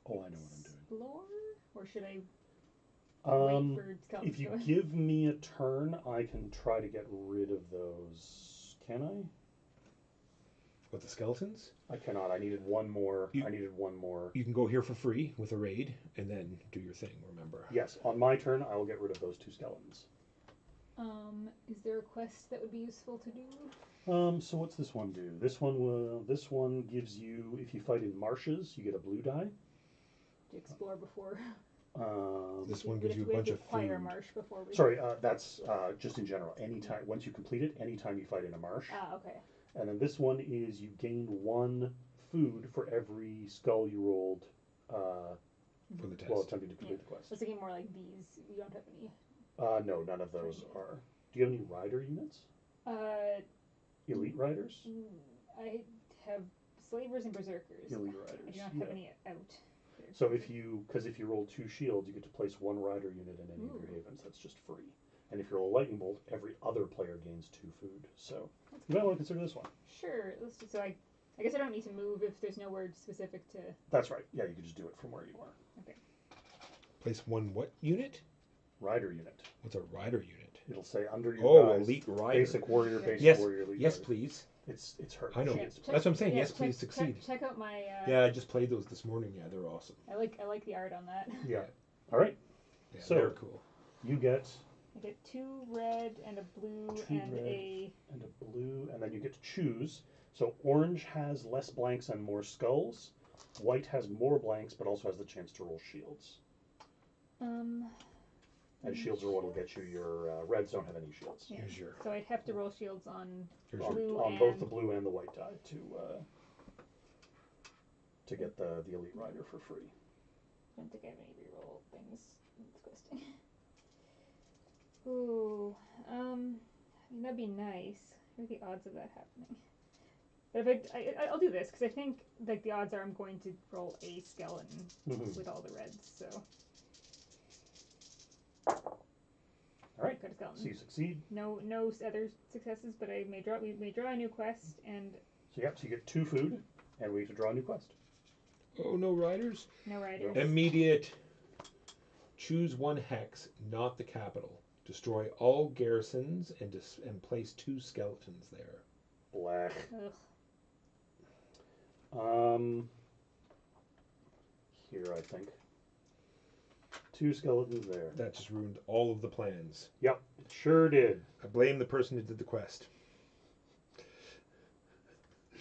Oh, I know what I'm doing. explore? Or should I wait for skeletons If you to go? give me a turn, I can try to get rid of those. Can I? With the skeletons? I cannot. I needed one more. You- I needed one more. You can go here for free with a raid and then do your thing, remember? Yes, on my turn, I will get rid of those 2 skeletons. Is there a quest that would be useful to do? So what's this one do? This one gives you, if you fight in marshes, you get a blue die. To explore before. This one gives you a bunch of acquire a food. marsh before we. Sorry, that's just in general. Anytime, once you complete it, anytime you fight in a marsh. Okay. And then this one is you gain 1 food for every skull you rolled For the test. while attempting to Yeah. complete the I quest. was thinking more like bees. We don't have any. No, none of those are. Do you have any rider units? Elite riders? I have slavers and berserkers. Elite I riders. do not Yeah. have any out. So if you roll 2 shields, you get to place 1 rider unit in any of your Ooh. havens. That's just free. And if you roll a lightning bolt, every other player gains 2 food. So you might want to consider this one. Sure. Let's do, so I guess I don't need to move if there's no word specific to. That's right. Yeah, you can just do it from where you are. Place 1 what unit? Rider unit. What's a rider unit? It'll say under your Oh, guys, elite rider. basic warrior, Yeah. basic Yes, warrior, elite yes, rider. please. It's her. I know. She Yeah, gets- That's what I'm saying. yeah, Yes, please succeed. Check out my. Yeah, I just played those this morning. Yeah, they're awesome. I like the art on that. Yeah. All right. Yeah, So- they're cool. You get I get 2 red and a blue 2 and red. a. and a blue, and then you get to choose. So orange has less blanks and more skulls. White has more blanks, but also has the chance to roll shields. And shields are what will get you your reds don't have any shields. Yeah. Here's your. So I'd have to roll shields on. Here's On, your. Blue on both and- the blue and the white die to get the elite rider for free. I don't think I have any reroll things in this questing. Ooh, I mean that'd be nice. What are the odds of that happening? But if I'll do this because I think like the odds are I'm going to roll a skeleton Mhm. with all the reds. So All right. got a skeleton. So you succeed. No other successes, but we may draw a new quest and So so you get 2 food, and we have to draw a new quest. Oh, no riders? no riders. Immediate. Choose 1 hex, not the capital. Destroy all garrisons and place 2 skeletons there. Black. Ugh. Here I think. 2 skeletons there. That just ruined all of the plans. Yep, it sure did. I blame the person who did the quest.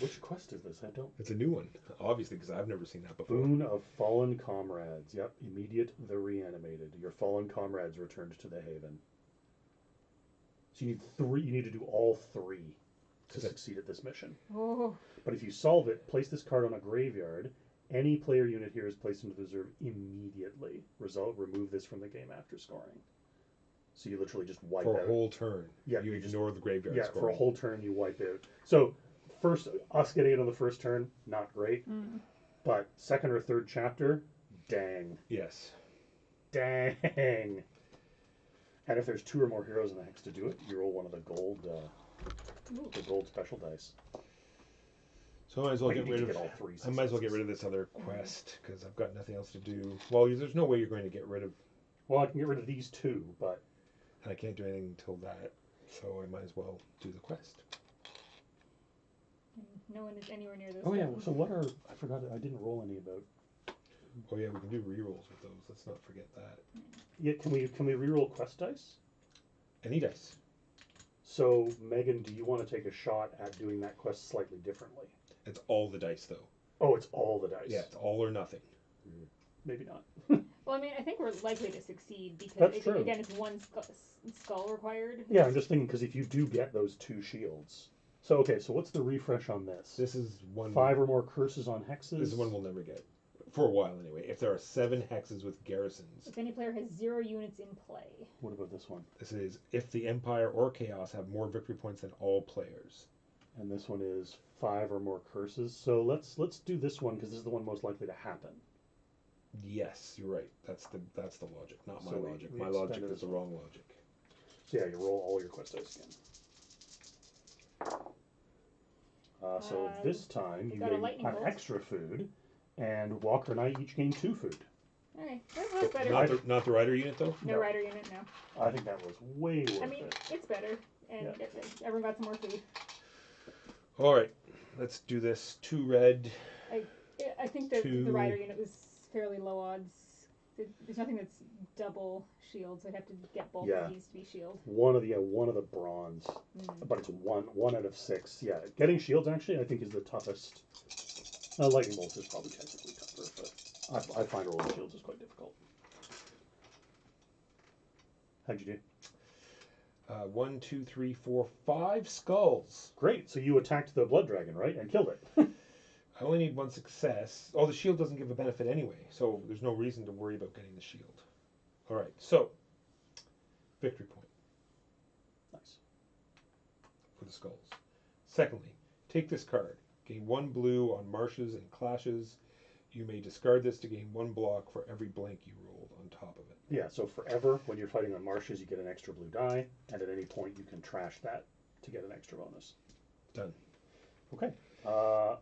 Which quest is this? I don't. It's a new one, obviously, because I've never seen that before. Boon of fallen comrades. Yep, immediate the reanimated. Your fallen comrades returned to the haven. So you need 3. You need to do all 3 to Okay. succeed at this mission. Oh. But if you solve it, place this card on a graveyard. Any player unit here is placed into the reserve immediately. Remove this from the game after scoring. So you literally just wipe For out. a whole turn. Yeah, You you just- ignore the graveyard Yeah, score. for a whole turn you wipe out. So first, us getting it on the first turn, not great. Mm. But second or third chapter, dang. Yes. Dang. And if there's 2 or more heroes in the hex to do it, you roll one of the gold special dice. So I might as well But you get need rid to of. get all 3 I might as well get rid of this other quest because I've got nothing else to do. Well, there's no way you're going to get rid of Well, I can get rid of these two, but And I can't do anything until that, so I might as well do the quest. And no one is anywhere near those. oh yeah. buttons. So what are I forgot? I didn't roll any about. Oh yeah, we can do rerolls with those. Let's not forget that. Yeah, can we reroll quest dice? Any dice. So Megan, do you want to take a shot at doing that quest slightly differently? It's all the dice though. Oh, it's all the dice. Yeah, it's all or nothing. Maybe not. Well, I mean, I think we're likely to succeed because That's true. again, it's one skull required. Yeah, I'm just thinking because if you do get those 2 shields. So okay, so what's the refresh on this? This is one. 5 or more curses on hexes. This is one we'll never get. For a while anyway. If there are 7 hexes with garrisons. If any player has 0 units in play. What about this one? This is if the Empire or Chaos have more victory points than all players. And this one is 5 or more curses. So let's do this one because this is the one most likely to happen. Yes, you're right. That's the logic, not my So we logic. My expended logic is this the one. wrong logic. So yeah, you roll all your quest dice again. So this time you got a gain lightning an bolt. extra food, and Walker and I each gain 2 food. Okay, that's better. Not the rider unit though. No No. rider unit, no. I think that was way worth I mean, it. it's better, and everyone got some more food. All right, let's do this. 2 red. I think that Two. the rider unit was fairly low odds. There's nothing that's double shield, so I have to get both Yeah. of these to be shield. One of the bronze, but it's one out of 6. Yeah, getting shields actually I think is the toughest. Lightning bolts is probably technically tougher, but I find rolling shields is quite difficult. How'd you do? 1, 2, 3, 4, 5 skulls. Great. So you attacked the blood dragon, right, and killed it. I only need 1 success. Oh, the shield doesn't give a benefit anyway, so there's no reason to worry about getting the shield. All right, so victory point Nice. for the skulls. Secondly, take this card. Gain 1 blue on marshes and clashes. You may discard this to gain 1 block for every blank you rolled on top of it. Yeah. So forever, when you're fighting on marshes, you get an extra blue die, and at any point you can trash that to get an extra bonus. Done. Okay.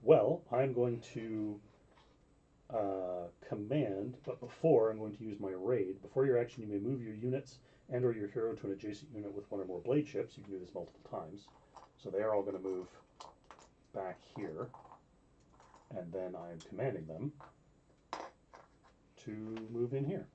Well, I'm going to command, but before I'm going to use my raid. Before your action, you may move your units and or your hero to an adjacent unit with 1 or more blade chips. You can do this multiple times. So they are all going to move back here, and then I am commanding them to move in here.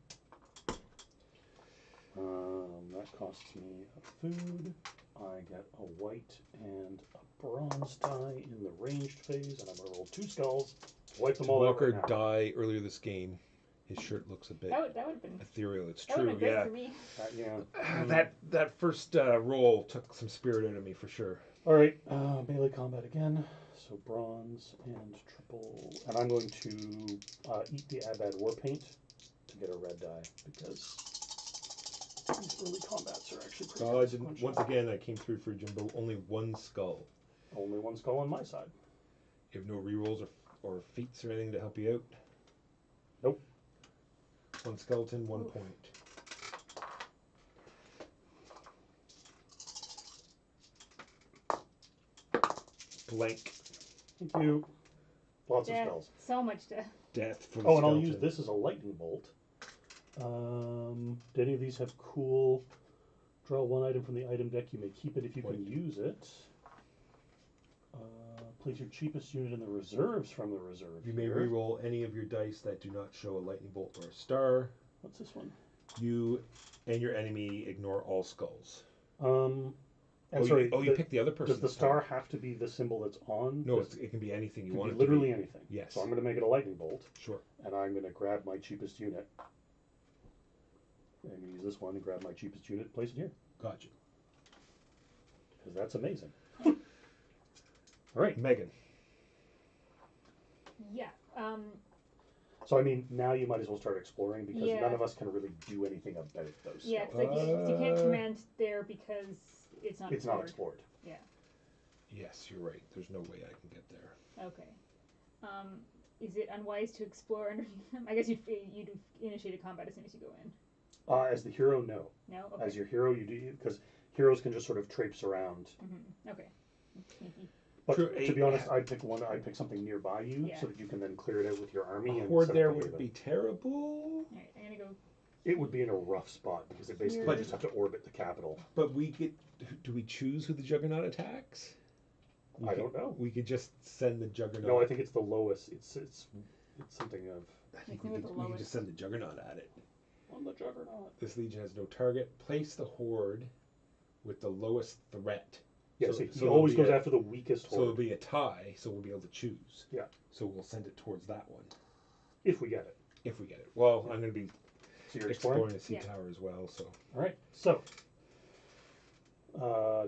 That costs me a food. I get a white and a bronze die in the ranged phase, and I'm going to roll 2 skulls, wipe them all out Walker right now. died earlier this game. His shirt looks a bit That would have been. ethereal. It's That would true, have been great yeah. for me. Yeah. That first roll took some spirit out of me for sure. All right, melee combat again. So bronze and triple, and I'm going to eat the Abad War Paint to get a red die because these early combats are actually pretty Oh, I didn't. consequential. Once again, I came through for Jimbo. Only 1 skull. Only 1 skull on my side. You have no rerolls or feats or anything to help you out. Nope. 1 skeleton, 1 point. Blank. Thank you. Lots of Death. spells. So much death. Death for the Oh, and skeleton. I'll use this as a lightning bolt. Do any of these have cool? Draw 1 item from the item deck. You may keep it if you can use it. Place your cheapest unit in the reserves from the reserve. You may here. reroll any of your dice that do not show a lightning bolt or a star. What's this one? You and your enemy ignore all skulls. And You the- picked the other person. Does the star have to be the symbol that's on? No, Does- it can be anything you Could want be it literally to be. anything. Yes. So I'm going to make it a lightning bolt, Sure. and I'm going to grab my cheapest unit. I'm going to use this one and grab my cheapest unit, place it here, Gotcha. because that's amazing. All right. Megan. Yeah. So I mean, now you might as well start exploring because Yeah. none of us can really do anything about those. Yeah, spells. it's like you can't command there because it's not It's not explored. explored. Yes, you're right. There's no way I can get there. Okay. Is it unwise to explore underneath them? I guess you'd initiate a combat as soon as you go in. As the hero, no. No? Okay. As your hero, you do because heroes can just sort of traipse around. Okay. Sneaky. But True, to be honest, I'd pick something nearby you Yeah. so that you can then clear it out with your army. A and horde set up there a would haven. be terrible. Alright, I'm gonna go It would be in a rough spot because they basically Here. just have to orbit the capital. But we get. Do we choose who the Juggernaut attacks? I don't know. We could just send the Juggernaut. No, I think it's the lowest. It's something of I think Anything we with could, the we could just lowest. send the Juggernaut at it. on the Juggernaut. This Legion has no target. Place the Horde with the lowest threat. Yeah, So- so he so always it'll be goes a- after the weakest So it'll horde be a tie, so we'll be able to choose. Yeah. So we'll send it towards that one. if we get it. If we get it. Well, I'm going to be So you're exploring exploring. the sea Yeah. tower as well, so. All right. So,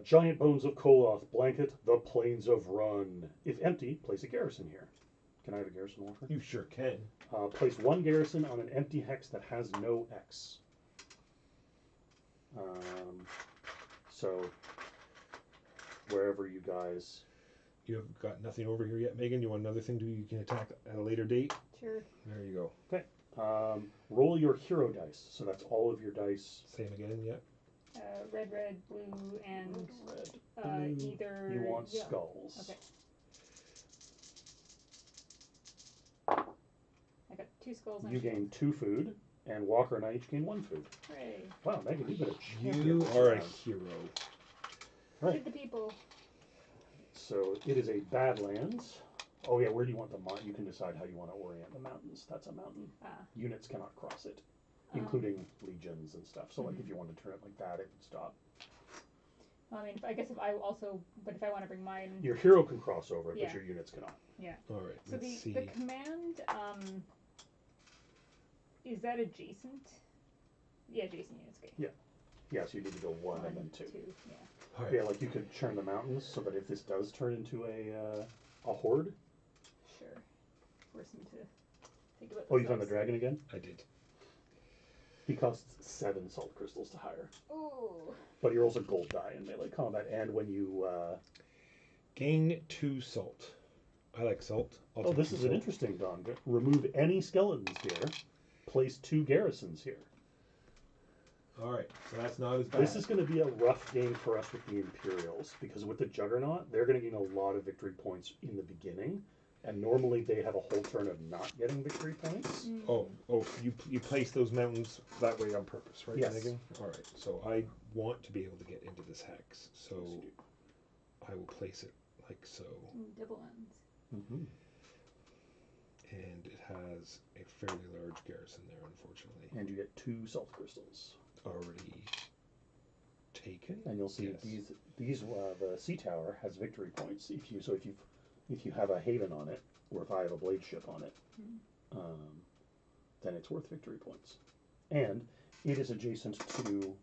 giant bones of Koloth blanket the plains of Run. If empty, place a garrison here. Can I have a garrison, Walker? You sure can. Place one garrison on an empty hex that has no X. So, wherever you guys. You have got nothing over here yet, Megan. You want another thing you can attack at a later date? Sure. There you go. Okay. Roll your hero dice. So that's all of your dice. Same again, yeah. Red, blue, and Red, blue. either. You want yeah. skulls. Okay. I got 2 skulls and You a shield. gain 2 food, and Walker and I each gain 1 food. Hooray. Wow, Megan, you've been a champion You this are a round. hero. Right. Feed the people. So it is a Badlands. Oh yeah, where do you want the mount? You can decide how you want to orient the mountains. That's a mountain. Units cannot cross it, including legions and stuff. So like if you want to turn it like that, it would stop. I mean, I guess if I also, but if I want to bring mine. Your hero can cross over it, Yeah. but your units cannot. Yeah. All right, So let's see. the command, is that adjacent? Yeah, adjacent units. Okay. Yes, you need to go 1 and then 2. Yeah. All right. Yeah, like you could turn the mountains so that if this does turn into a horde. Sure. Force him to think about. Oh, you found the dragon again? I did. He costs 7 salt crystals to hire. Oh. But he rolls a gold die in melee combat, and when you Gain 2 salt. I like salt. I'll oh, take this 2 is an salt. interesting, Don. Remove any skeletons here. Place 2 garrisons here. All right, so that's not as bad. This is going to be a rough game for us with the Imperials, because with the Juggernaut, they're going to gain a lot of victory points in the beginning, and normally they have a whole turn of not getting victory points. Oh, you place those mountains that way on purpose, right, Yes. Megan? All right, so I want to be able to get into this hex, so I will place it like so. Double ends. Mm-hmm. And it has a fairly large garrison there, unfortunately. And you get 2 salt crystals. Already taken. And you'll see Yes. these the sea tower has victory points if you have a haven on it, or if I have a blade ship on it, then it's worth victory points. And it is adjacent to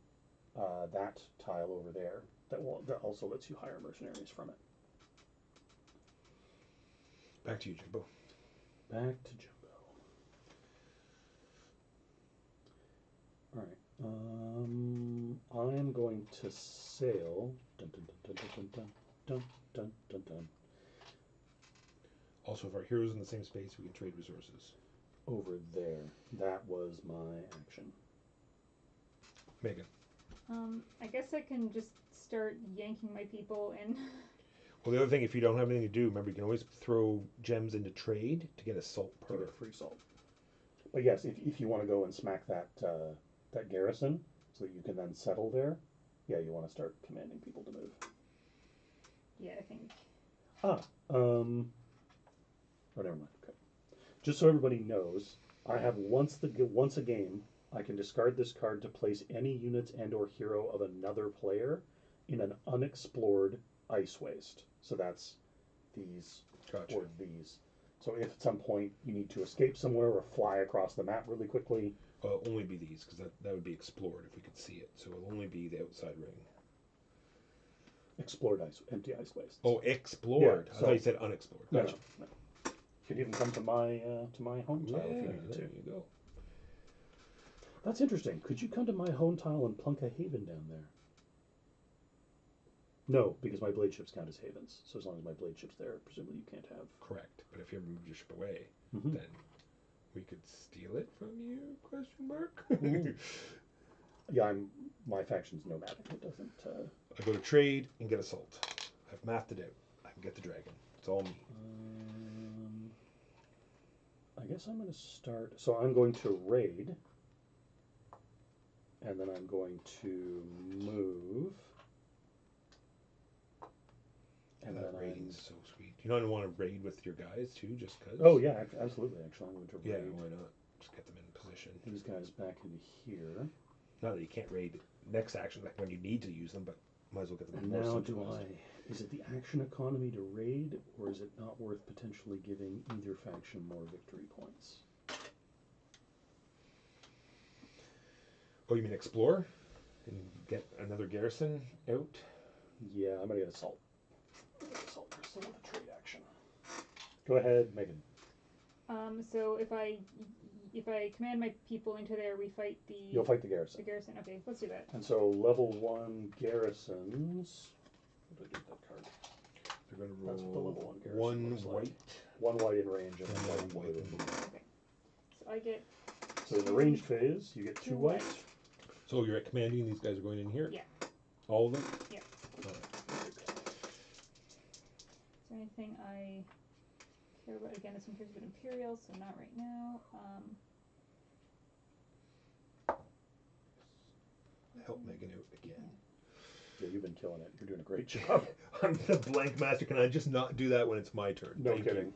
that tile over there that also lets you hire mercenaries from it. Back to you, Jimbo. Back to Jumbo. All right. I'm going to sail. Dun, dun, dun, dun, dun, dun, dun, dun, dun, dun, Also, if our heroes in the same space, we can trade resources. over there. That was my action. Megan. I guess I can just start yanking my people in. Well, the other thing, if you don't have anything to do, remember, you can always throw gems into trade to get a salt To per. get free salt. But yes, if you want to go and smack that that garrison so that you can then settle there, yeah, you want to start commanding people to move. Yeah, I think. Oh, never mind. Okay. Just so everybody knows, I have once a game, I can discard this card to place any units and/or hero of another player in an unexplored ice waste. So that's these Gotcha. or these. So if at some point you need to escape somewhere or fly across the map really quickly, Well, it'll only be these, because that would be explored if we could see it. So it'll only be the outside ring. explored empty ice wastes. Oh, explored. Yeah, I so- thought you said unexplored. No, Gotcha. no. You could even come to my home tile if you Yeah, needed there to. you go. That's interesting. Could you come to my home tile and plunk a haven down there? No, because my blade ships count as havens. So as long as my blade ship's there, presumably you can't have. Correct. But if you ever moved your ship away, Mhm. then we could steal it from you? Question mark. Yeah, my faction's nomadic. It doesn't. I go to trade and get a salt. I've mathed it out. I can get the dragon. It's all me. I guess I'm going to start. So I'm going to raid And then I'm going to move. And That then raiding's so sweet. You don't want to raid with your guys too, just cause? Oh yeah, absolutely. Actually, I'm going to Yeah, raid why not? Just get them in position. these guys back into here. Not that you can't raid next action, like when you need to use them, but might as well get them And more now do centralized. is it the action economy to raid, or is it not worth potentially giving either faction more victory points? Oh, you mean explore? And get another garrison out? Yeah, I'm going to get assault. Assault pursuit with a trade action. Go ahead, Megan. So if I command my people into there, we fight the. You'll fight the garrison. The garrison. Okay, let's do that. And so level 1 garrisons. What did I get that card? They're going to That's what the roll level 1 garrison one looks like. white. 1 white in range and And 1 one white in white. blue. Okay. So I get. So in the ranged phase, you get 2 Two white. white. So you're at commanding, these guys are going in here? Yeah. All of them? Yeah. Alright. Is there anything I care about? Again, this one cares about Imperial, so not right now. Help Megan out again. Yeah, you've been killing it. You're doing a great job. I'm the blank master. Can I just not do that when it's my turn? No Thank kidding. you.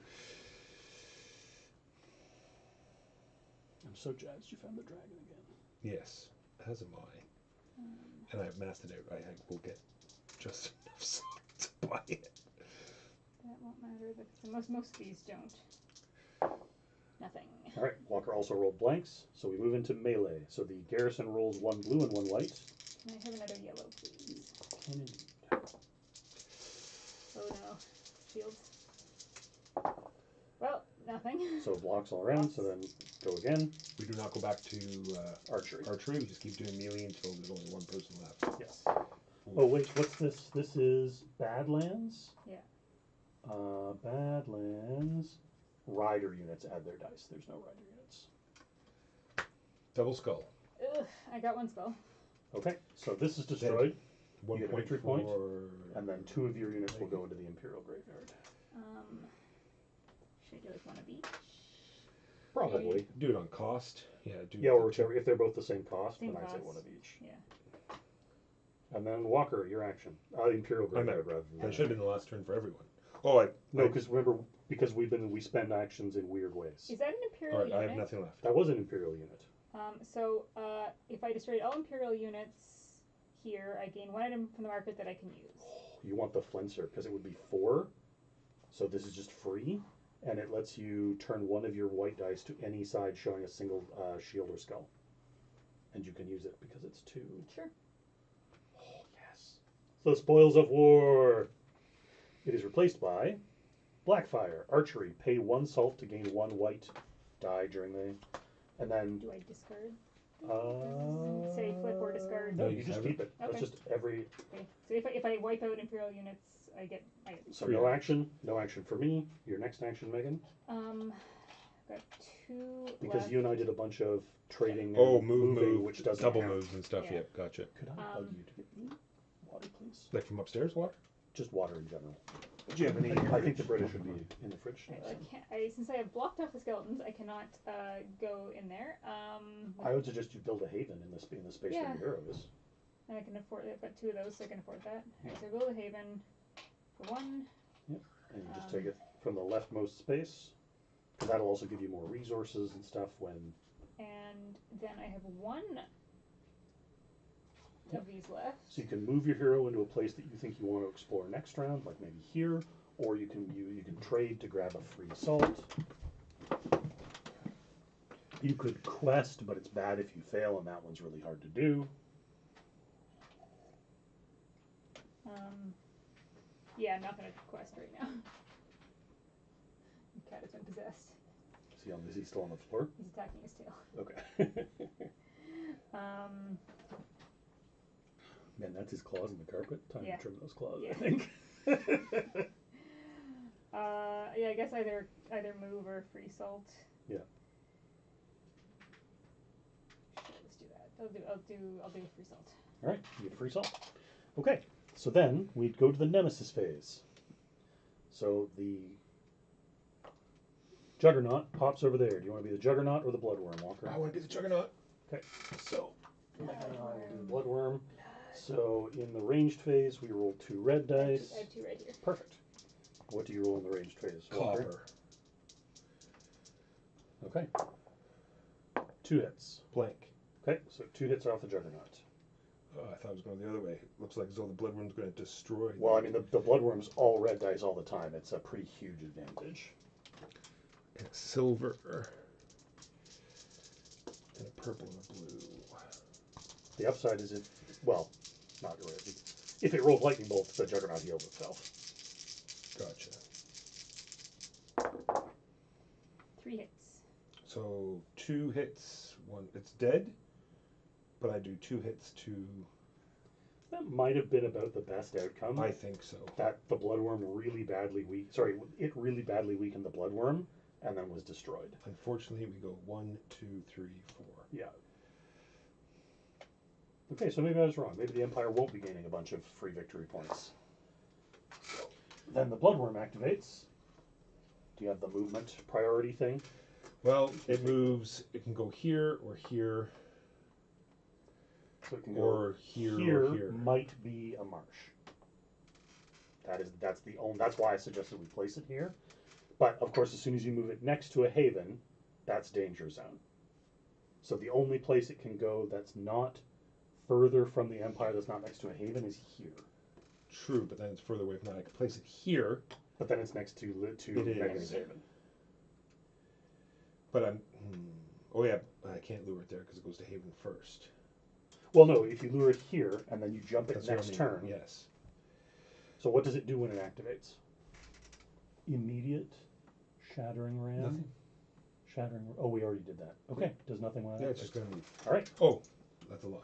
I'm so jazzed you found the dragon again. Yes, as am I. And I've masked it out. I will get just enough salt to buy it. That won't matter because most of these don't. Nothing. All right, Walker also rolled blanks, so we move into melee. So the garrison rolls 1 blue and 1 white. Can I have another yellow, please? Can indeed. Oh no, shields. Well, nothing. So blocks all around, so then go again. We do not go back to Archery. archery. We just keep doing melee until there's only one person left. Yes. Oh wait, what's this? This is Badlands? Yeah. Badlands. Rider units add their dice. There's no rider units. Double skull. Ugh, I got 1 spell. Okay, so this is destroyed, One You get a point victory point, for... and then 2 of your units will go into the Imperial Graveyard. Should I do like 1 of each? Probably. Do it on cost. Yeah, do Yeah, or whichever. If they're both the same cost, Same then I'd say cost. 1 of each. Yeah. And then Walker, your action. Imperial I'm Graveyard out. rather than. That should have been the last turn for everyone. Oh, No, because remember, because we spend actions in weird ways. Is that an Imperial Alright, I unit? have nothing left. That was an Imperial unit. So if I destroyed all Imperial units here, I gain 1 item from the market that I can use. You want the Flenser, because it would be 4. So this is just free, and it lets you turn 1 of your white dice to any side showing a single shield or skull. And you can use it because it's 2. Sure. Oh, yes. The Spoils of War. It is replaced by Blackfire, Archery. Pay 1 salt to gain 1 white die during the... And then... Do I discard? Say flip or discard? No, No, you you just have it. keep it. That's Okay. just every... Okay. So if I wipe out Imperial units, I get So no action. No action for me. Your next action, Megan. got 2 Because left. you and I did a bunch of trading Oh, and move, moving, which doesn't double count. moves and stuff. Yeah. Yep, gotcha. Could I bug you to get me water, please? Like from upstairs, water? Just water in general. Do you have any? I think the British would be in the fridge. I can't. Since I have blocked off the skeletons, I cannot go in there. I would suggest you build a haven in the space Yeah. where your hero is. And I can afford. I've got 2 of those, so I can afford that. Alright, so build a haven for 1. And you just take it from the leftmost space. That'll also give you more resources and stuff when... And then I have 1 of these left. So you can move your hero into a place that you think you want to explore next round, like maybe here, or you can trade to grab a free salt. You could quest, but it's bad if you fail, and that one's really hard to do. Yeah, I'm not gonna quest right now. The cat has been possessed. Is he still on the floor? He's attacking his tail. Okay. Man, that's his claws in the carpet. Time Yeah. to trim those claws, Yeah. I think. Yeah, I guess either move or free salt. Yeah. Sure, let's do that. I'll do free salt. All right, you get free salt. Okay, so then we'd go to the Nemesis phase. So the Juggernaut pops over there. Do you want to be the Juggernaut or the Bloodworm, Walker? I want to be the Juggernaut. Okay, so Megan and I will do Bloodworm. So in the ranged phase, we roll 2 red I have dice. two- I have two right here. Perfect. What do you roll in the ranged phase? Walker? Copper. Okay. 2 hits. Blank. Okay, so 2 hits are off the Juggernaut. Oh, I thought it was going the other way. Looks like as though the Bloodworm's going to destroy. Well, I mean, the Bloodworm's all red dice all the time. It's a pretty huge advantage. And a silver. And a purple and a blue. The upside is well, not really. If it rolls lightning bolts, the Juggernaut heals itself. Gotcha. 3 hits. So 2 hits, 1. It's dead, but I do 2 hits to. That might have been about the best outcome. I think so. That the Bloodworm really badly it really badly weakened the Bloodworm and then was destroyed. Unfortunately, we go 1, 2, 3, 4. Yeah. Okay, so maybe I was wrong. Maybe the Empire won't be gaining a bunch of free victory points. Then the Bloodworm activates. Do you have the movement priority thing? Well, it moves. It can go here or here. So it can Or go here or here. Might be a marsh. That's why I suggested we place it here. But of course, as soon as you move it next to a haven, that's danger zone. So the only place it can go that's not further from the Empire, that's not next to a haven, is here. True, but then it's further away from that. I could place it here, But then it's next to It Megan's is. haven. but I'm. Oh yeah, I can't lure it there because it goes to Haven first. Well, no, if you lure it here and then you jump it That's what I next mean. turn. Yes. So what does it do when it activates? Immediate shattering ram. Nothing. Shattering. Oh, we already did that. Okay, does nothing when it Yeah, activates. it's just gonna move. All right. Oh, that's a lie.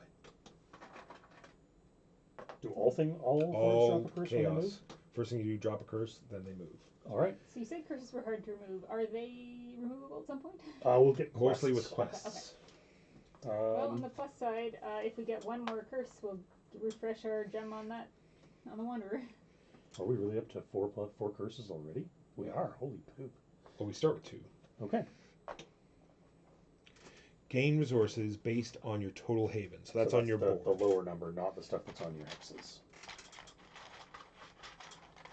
Do all cards All drop a curse when they move? chaos. First thing you do, drop a curse, then they move. All right. So you said curses were hard to remove. Are they removable at some point? We'll get Mostly with quests. quests. Well, on the plus side, if we get one more curse, we'll refresh our gem on that, on the Wanderer. Are we really up to 4 curses already? We are. Holy poop. Well, we start with 2. Okay. Gain resources based on your total haven. So that's on your the board. lower number, not the stuff that's on your hexes.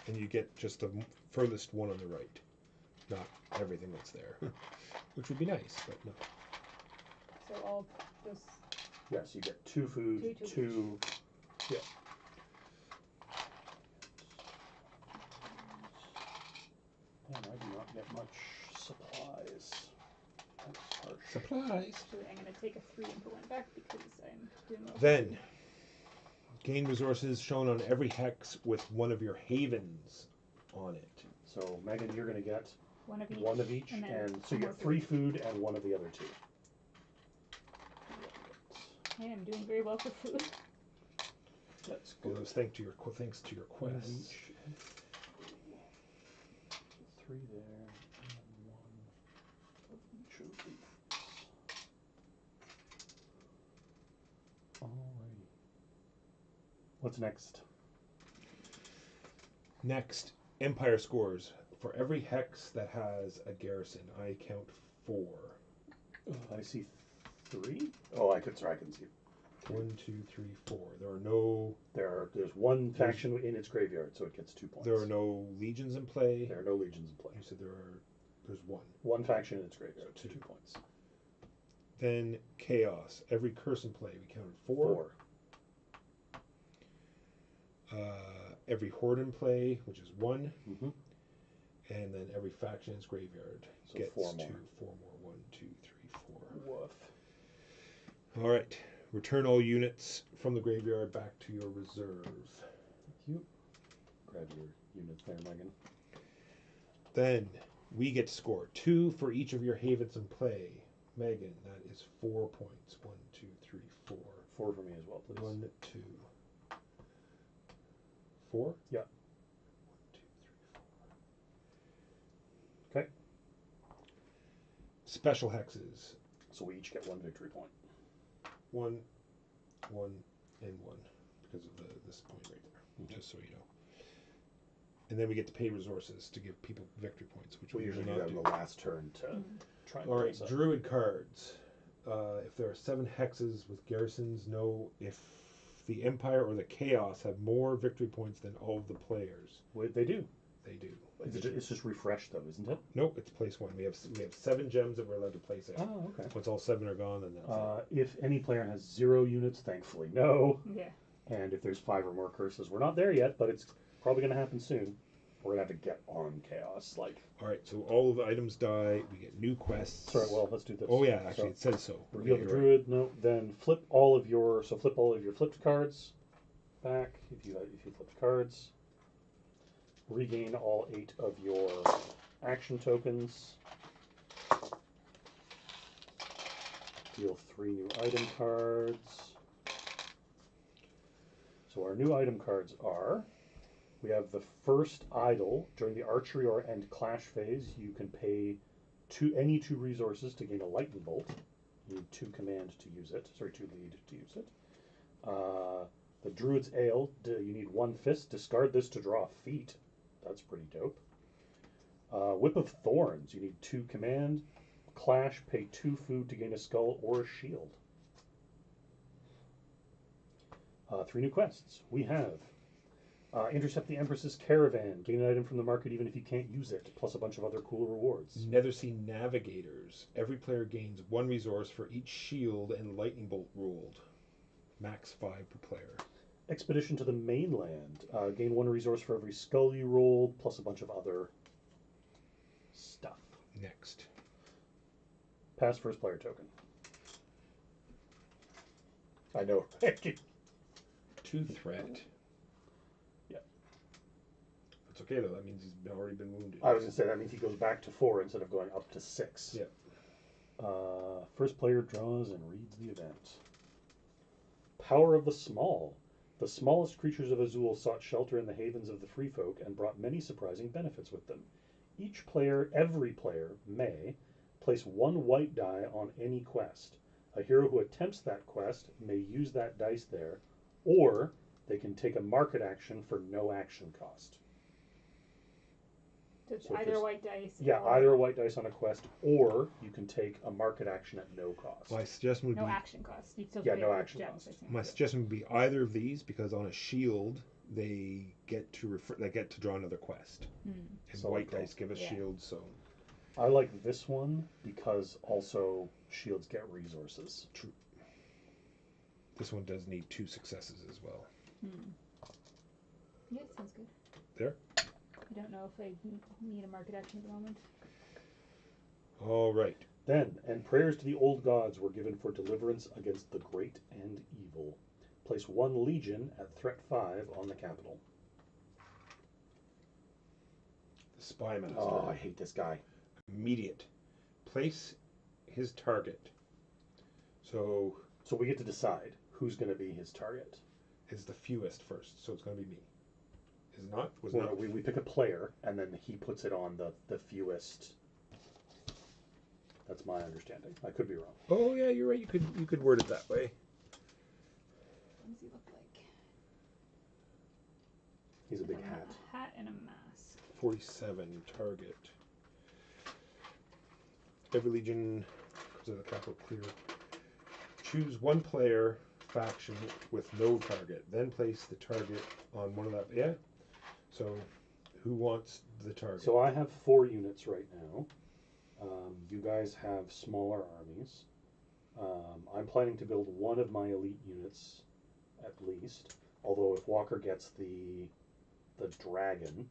And you get just the furthest one on the right. Not everything that's there. Which would be nice, but no. So all those. Yes, you get 2 food, Two 2. Yeah. Man, I do not get much supplies. That's harsh. Supplies. Actually, I'm going to take a 3 and put 1 back because I'm doing well. Then, gain resources shown on every hex with one of your havens on it. So, Megan, you're going to get One of each. one of each, and then and so you more get 3 food and one of the other 2. I am doing very well for food. That's Well, good. those thanks to your One of quests. each and 3 there, and 1 of each of these. Alrighty. What's next? Next, Empire scores. For every hex that has a garrison, I count 4. I see 3. Oh, I couldn't see. 1, 2, 3, 4. There are no. There's one faction in its graveyard, so it gets 2 points. There are no legions in play. There are no legions in play. You said there's 1. One faction in its graveyard, so 2 2. points. Then chaos. Every curse in play, we counted 4. 4. Every horde in play, which is 1. Mm-hmm. And then every faction in its graveyard So gets 4 2. more. 4 more. 1, 2, 3, 4. Woof. All right. Return all units from the graveyard back to your reserve. Thank you. Grab your units there, Megan. Then we get to score 2 for each of your havens in play. Megan, that is 4 points. 1, 2, 3, 4. 4 for me as well, please. 1, 2, 4? Yeah. 1, 2, 3, 4. Okay. Special hexes. So we each get 1 victory point. 1, 1, and 1. Because of this point right there. Mhm. Just so you know. And then we get to pay resources to give people victory points, which We we usually do do not that do. in the last turn to try and All build right, us up. druid cards. if there are 7 hexes with garrisons, know if the Empire or the Chaos have more victory points than all of the players. Wait, they do. They do. It's just refreshed though, isn't it? Nope, it's place 1. We have 7 gems that we're allowed to place there. Oh, okay. Once all 7 are gone, then that's it. If any player has 0 units, thankfully no. Yeah. And if there's 5 or more curses, we're not there yet, but it's probably going to happen soon. We're going to have to get on chaos. All right, so all of the items die. We get new quests. Sorry, well, let's do this. Oh yeah, actually, it says so. Reveal the you're right. druid. No, then flip all of your flipped cards back. If you flipped cards, regain all 8 of your action tokens. Deal 3 new item cards. So our new item cards are, we have the first idol. During the archery or end clash phase, you can pay any 2 resources to gain a lightning bolt. You need 2 command to use it. Sorry, 2 lead to use it. The Druid's Ale, you need 1 fist. Discard this to draw a feat. That's pretty dope. Whip of Thorns, you need 2 command. Clash, pay 2 food to gain a skull or a shield. 3 new quests. We have intercept the Empress's caravan. Gain an item from the market even if you can't use it, plus a bunch of other cool rewards. Nethersea Navigators. Every player gains 1 resource for each shield and lightning bolt ruled. Max 5 per player. Expedition to the mainland. Gain 1 resource for every skull you roll, plus a bunch of other stuff. Next. Pass first player token. I know. 2 threat. Yeah. That's okay though. That means he's already been wounded. I was going to say that means he goes back to 4 instead of going up to 6. Yeah. First player draws and reads the event. Power of the Small. The smallest creatures of Azul sought shelter in the havens of the free folk and brought many surprising benefits with them. Every player may place 1 white die on any quest. A hero who attempts that quest may use that dice there, or they can take a market action for no action cost. So it's So if either there's- white dice. Yeah, or either a white dice on a quest, or you can take a market action at no cost. My suggestion would no be action cost. You'd still Yeah, pay no the action gems, cost. I think. my suggestion would be either of these because on a shield they get to draw another quest. And So white cool. dice give a Yeah. shield, so I like this one because also shields get resources. this one does need 2 successes as well. Yeah, sounds good. There. I don't know if I need a market action at the moment. All right. Then, and prayers to the old gods were given for deliverance against the great and evil. Place 1 legion at threat 5 on the capital. The Spy Master. Oh, I hate this guy. Immediate. Place his target. So So we get to decide who's going to be his target. is the fewest first, so it's going to be me. Is it not? Was Well, not? we pick a player, and then he puts it on the fewest. That's my understanding. I could be wrong. Oh yeah, you're right. You could word it that way. What does he look like? He's a big hat. A hat and a mask. 47 target. Every legion comes to the capital clear. Choose 1 player faction with no target. Then place the target on one of that. Yeah. So, who wants the target? So I have 4 units right now. You guys have smaller armies. I'm planning to build 1 of my elite units at least. Although if Walker gets the dragon,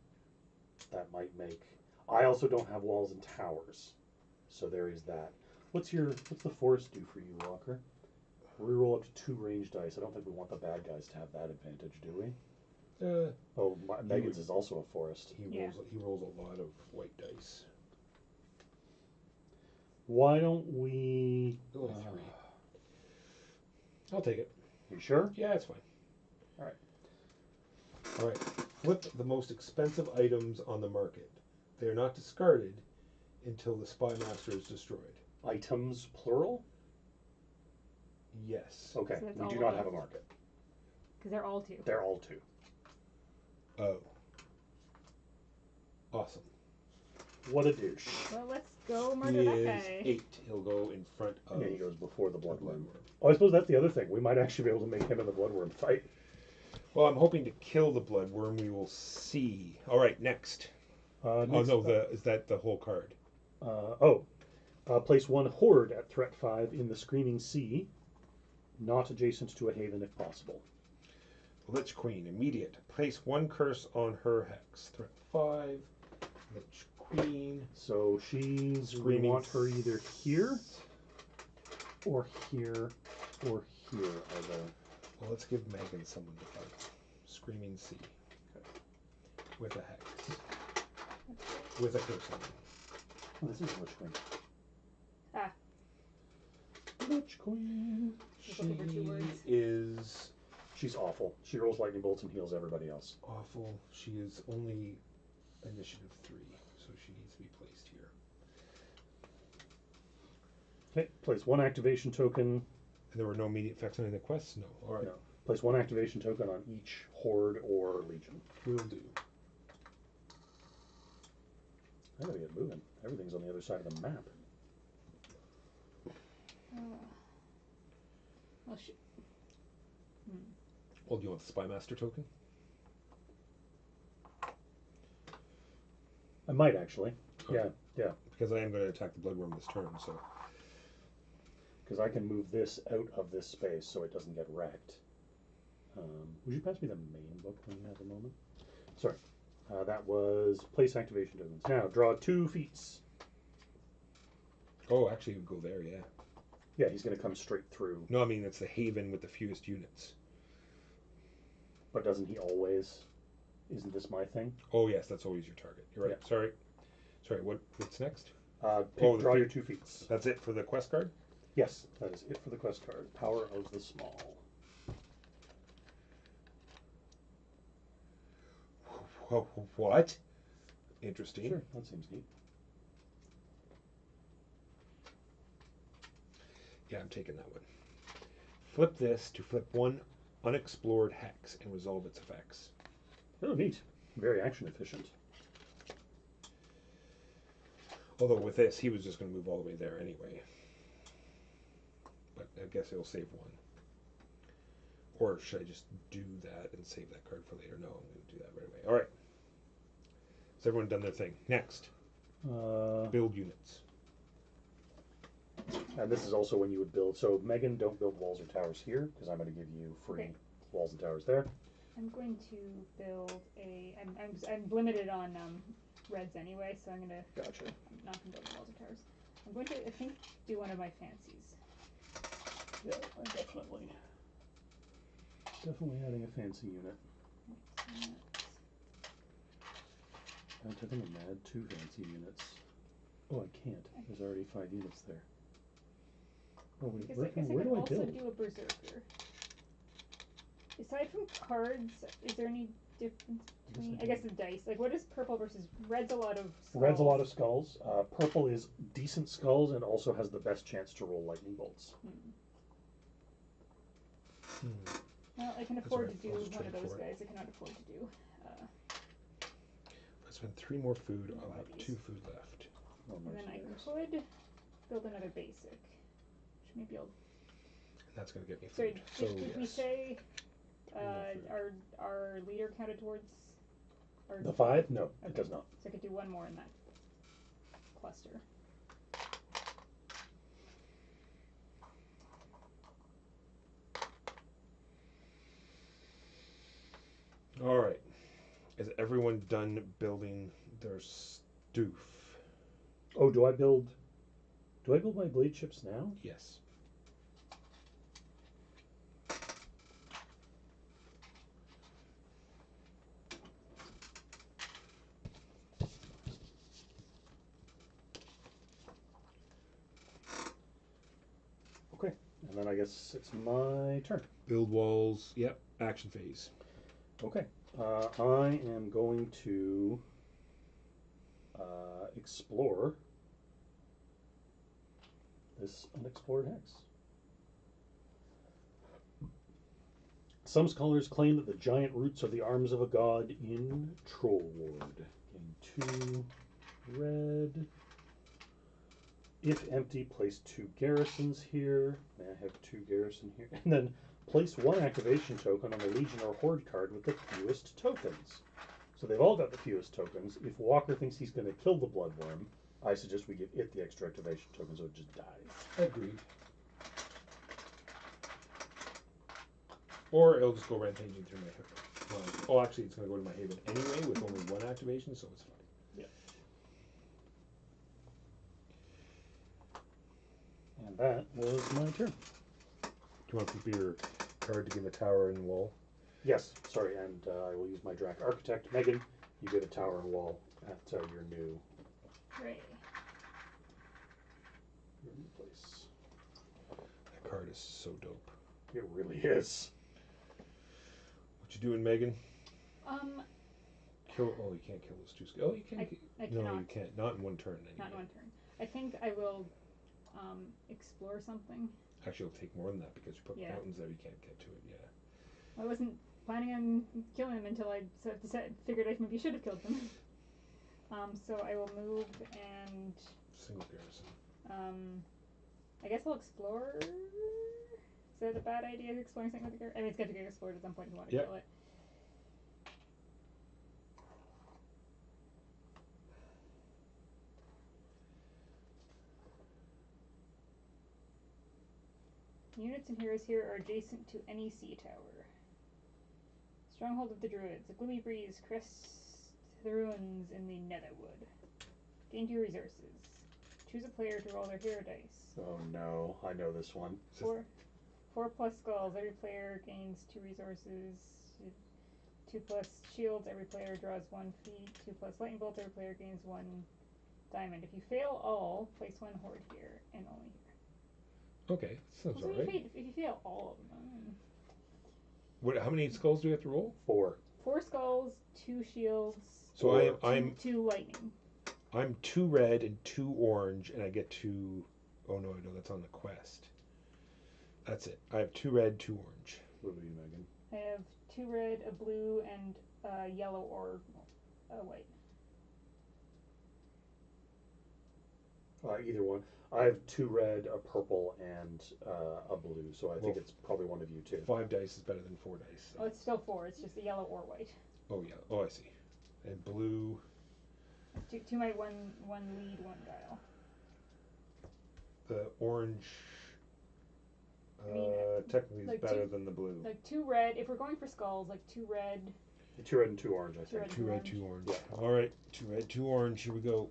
that might make. I also don't have walls and towers, so there is that. What's the forest do for you, Walker? Reroll up to 2 ranged dice. I don't think we want the bad guys to have that advantage, do we? Oh, Megan's is also a forest. He rolls a lot of white dice. Why don't we? Only 3. I'll take it. You sure? Yeah, it's fine. All right. All right. Flip the most expensive items on the market. They are not discarded until the Spy Master is destroyed. Items plural? Yes. Okay. So that's We do all not of have a them. market. Because they're all 2. They're all 2. Oh. Awesome. What a douche. Well, let's go He murder that is guy. 8. He'll go in front of Yeah, he goes before the the bloodworm. bloodworm. Oh, I suppose that's the other thing. We might actually be able to make him and the bloodworm fight. Well, I'm hoping to kill the bloodworm. We will see. All right, next. Next Oh up- no, is that the whole card? Place one horde at threat 5 in the Screaming Sea, not adjacent to a haven if possible. Lich Queen, immediate. Place one curse on her hex. Threat 5. Lich Queen. So we Screaming want her either here or here or here are the. Well, let's give Megan someone to fight. Screaming Sea. With a hex. With a curse on it. Oh, this is Lich Queen. Ah. Lich Queen. Just looking for 2 words. Is She's awful. She rolls lightning bolts and heals everybody else. awful. She is only initiative 3, so she needs to be placed here. Okay, place one activation token. And there were no immediate effects on any of the quests? No. Alright. No. Place one activation token on each horde or legion. Will do. I gotta get moving. Everything's on the other side of the map. Well, shoot. Well, do you want the Spy Master token? I might actually. Okay. Yeah. Because I am going to attack the bloodworm this turn, so. Because I can move this out of this space so it doesn't get wrecked. Would you pass me the main book when you have a moment? Sorry. That was place activation tokens. Now, draw 2 feats. Oh, actually, we go there, yeah. Yeah, he's going to come straight through. No, I mean, it's the haven with the fewest units. But doesn't he always? Isn't this my thing? Oh, yes, that's always your target. You're right. Yeah. Sorry, what's next? Draw the your feat. 2 feats. That's it for the quest card? Yes, that is it for the quest card. Power of the Small. What? Interesting. Sure, that seems neat. Yeah, I'm taking that one. Flip this to flip one unexplored hex and resolve its effects. Oh, neat. Very action efficient. Although with this, he was just going to move all the way there anyway. But I guess it'll save one. Or should I just do that and save that card for later? No, I'm going to do that right away. All right. Has everyone done their thing? Next, build units. And this is also when you would build. So, Megan, don't build walls or towers here, because I'm going to give you free Okay. walls and towers there. I'm going to build a. I'm limited on reds anyway, so I'm gonna. Gotcha. I'm not gonna build walls or towers. I'm going to, I think, do one of my fancies. Yeah, I'm definitely adding a fancy unit. I took him and add 2 fancy units. Oh, I can't. There's already 5 units there. Oh wait, Because where, I guess I where could do I also build? do a berserker. Aside from cards, is there any difference between? I guess the dice. Like, what is purple versus red's? A lot of skulls. Red's a lot of skulls. Purple is decent skulls and also has the best chance to roll lightning bolts. Well, I can That's afford alright, to do I'll just one of trade those for it. guys. I cannot afford to do. If I spend 3 more food, I'll have 2 food left. Oh, And then I mercenaries. could build another basic, which maybe I'll. And that's going to get me Sorry, food. So, did we yes. say 3 more food. our leader counted towards? Our The 5? No, Okay. it does not. So I could do one more in that cluster. All right. Is everyone done building their stoof? Oh, do I build my blade ships now? Yes. Okay, and then I guess it's my turn. Build walls. Yep. Action phase. Okay, I am going to explore this unexplored hex. Some scholars claim that the giant roots are the arms of a god in Troll Ward. Gain 2 red. If empty, place 2 garrisons here. May I have 2 garrison here? And then place 1 activation token on the Legion or Horde card with the fewest tokens. So they've all got the fewest tokens. If Walker thinks he's going to kill the Bloodworm, I suggest we give it the extra activation token so it just dies. Agreed. Or it'll just go rampaging through my Haven. Oh, actually, it's going to go to my Haven anyway with only 1 activation, so it's fine. Yeah. And that was my turn. Do you want to keep your card to give a tower and wall? Yes, sorry, and I will use my Drac Architect. Megan, you get a tower and wall at your new Great. place. That card is so dope. It really is. What you doing, Megan? Kill. Oh, you can't kill those 2 skills. Oh, you can. I No, cannot. you can't. Not in 1 turn. Anyway. Not in 1 turn. I think I will explore something. Actually, it'll take more than that because you put Yeah. mountains there. You can't get to it. Yeah. I wasn't planning on killing them until I figured I maybe should have killed them. So I will move and Single garrison. I guess I'll explore. Is that a bad idea, exploring something with the garrison? I mean, it's got to get explored at some point if you want to Yep. kill it. Units and heroes here are adjacent to any sea tower. Stronghold of the Druids. A gloomy breeze crests the ruins in the Netherwood. Gain 2 resources. Choose a player to roll their hero dice. Oh no, I know this one. 4 plus skulls. Every player gains 2 resources. 2 plus shields. Every player draws 1 feat. 2 plus lightning bolts. Every player gains 1 diamond. If you fail all, place 1 horde here and only here. Okay, sounds So alright. if you fail all of them. What? How many skulls do we have to roll? 4. 4 skulls, 2 shields. So I'm 2 lightning. I'm 2 red and 2 orange, and I get 2. Oh no, that's on the quest. That's it. I have 2 red, 2 orange. What about you, Megan? I have 2 red, a blue, and a yellow or a white. Either one. I have 2 red, a purple, and a blue. So I think it's probably one of you too. 5 dice is better than 4 dice. So. Oh, it's still 4. It's just a yellow or white. Oh yeah. Oh, I see. And blue. 2 might, one lead, 1 guile. The orange. I mean, technically like is better 2 than the blue. Like 2 red. If we're going for skulls, like 2 red. 2 red and 2 orange, I 2 think. red, 2 red, orange. 2 orange. Yeah. All right. 2 red, 2 orange. Here we go.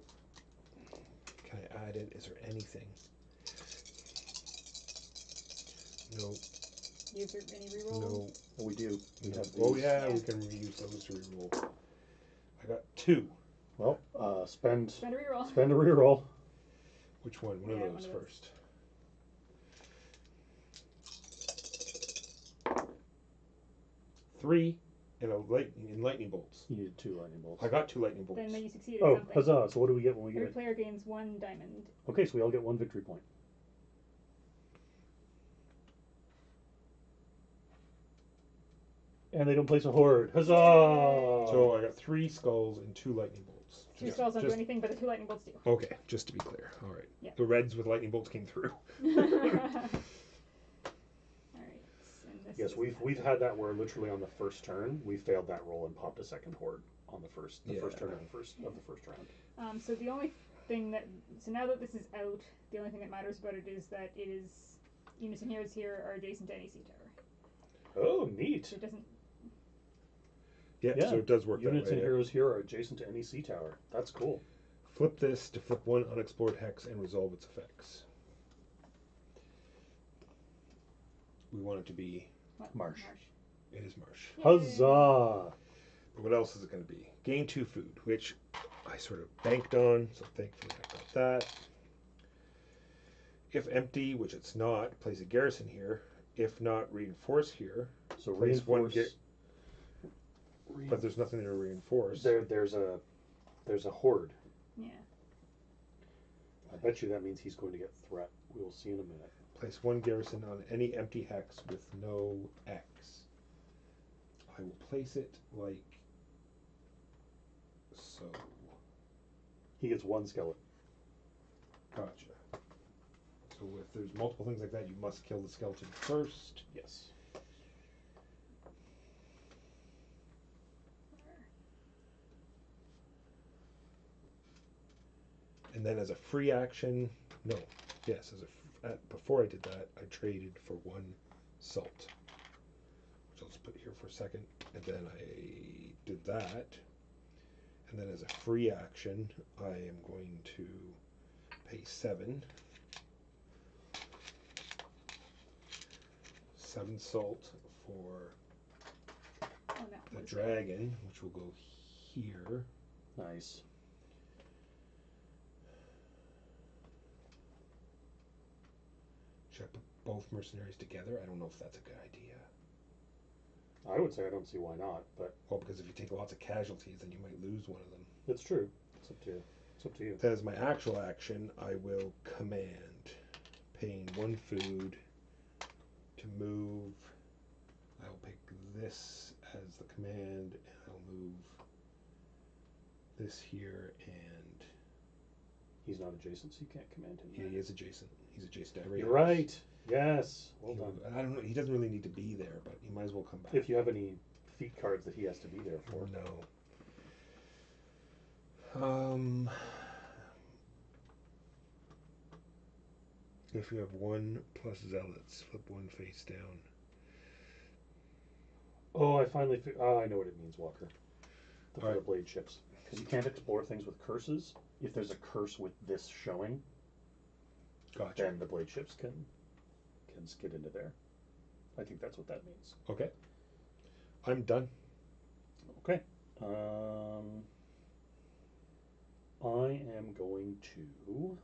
Can I add it? Is there anything? No. Is there any rerolls? No. Oh, we do. We have Oh these. yeah, Yeah. we can reuse those to reroll. I got 2. Well, spend Spend a reroll. spend a reroll. Which one? One Yeah, of one those of those. first. 3 and lightning bolts. You needed 2 lightning bolts. I got 2 lightning bolts. Then you succeeded Oh, something. huzzah! So what do we get when we get Every it? player gains 1 diamond. Okay, so we all get 1 victory point. And they don't place a horde. Huzzah! So I got 3 skulls and 2 lightning bolts. 2 Just- skulls don't do just- anything, but the 2 lightning bolts do. Okay, just to be clear. All right. Yeah. The reds with lightning bolts came through. Alright. Yes, we've had that where literally on the first turn we failed that roll and popped a second horde on the first Yeah. turn of the first round. So the only thing so now that this is out, the only thing that matters about it is that it is units and heroes here are adjacent to any sea tower. Oh, neat. So it doesn't. Yeah, Yeah, so it does work Units that way. and heroes here are adjacent to any sea tower. That's cool. Flip this to flip 1 unexplored hex and resolve its effects. We want it to be. What? Marsh. It is marsh. Yay. Huzzah! But what else is it going to be? Gain 2 food, which I sort of banked on, so thankfully I got that. If empty, which it's not, place a garrison here. If not, reinforce here. So Place reinforce. But there's nothing to reinforce. There's a horde. Yeah. I bet you that means he's going to get threat. We will see in a minute. Place 1 garrison on any empty hex with no X. I will place it like so. He gets one skeleton. Gotcha. So if there's multiple things like that, you must kill the skeleton first. Yes. And then as a free action, no, yes, before I did that, I traded for 1 salt, which I'll just put here for a second. And then I did that. And then as a free action, I am going to pay 7 salt for Oh no. the what is it? dragon, which will go here. Nice. Should I put both mercenaries together? I don't know if that's a good idea. I would say I don't see why not, but Well, because if you take lots of casualties, then you might lose one of them. it's true. It's up to you. It's up to you. As my actual action, I will command, paying 1 food to move. I'll pick this as the command, and I'll move this here, and He's not adjacent, so you can't command him. he is adjacent. He's adjacent to every You're house. right. Yes. Well done. I don't know. He doesn't really need to be there, but he might as well come back. If you have any feat cards that he has to be there for. No. If you have 1 plus zealots, flip 1 face down. Oh, I finally. I know what it means, Walker. For the Alright. blade ships, because you can't explore things with curses. If there's a curse with this showing, Gotcha. then the blade ships can skid into there. I think that's what that means. Okay. I'm done. Okay. I am going to.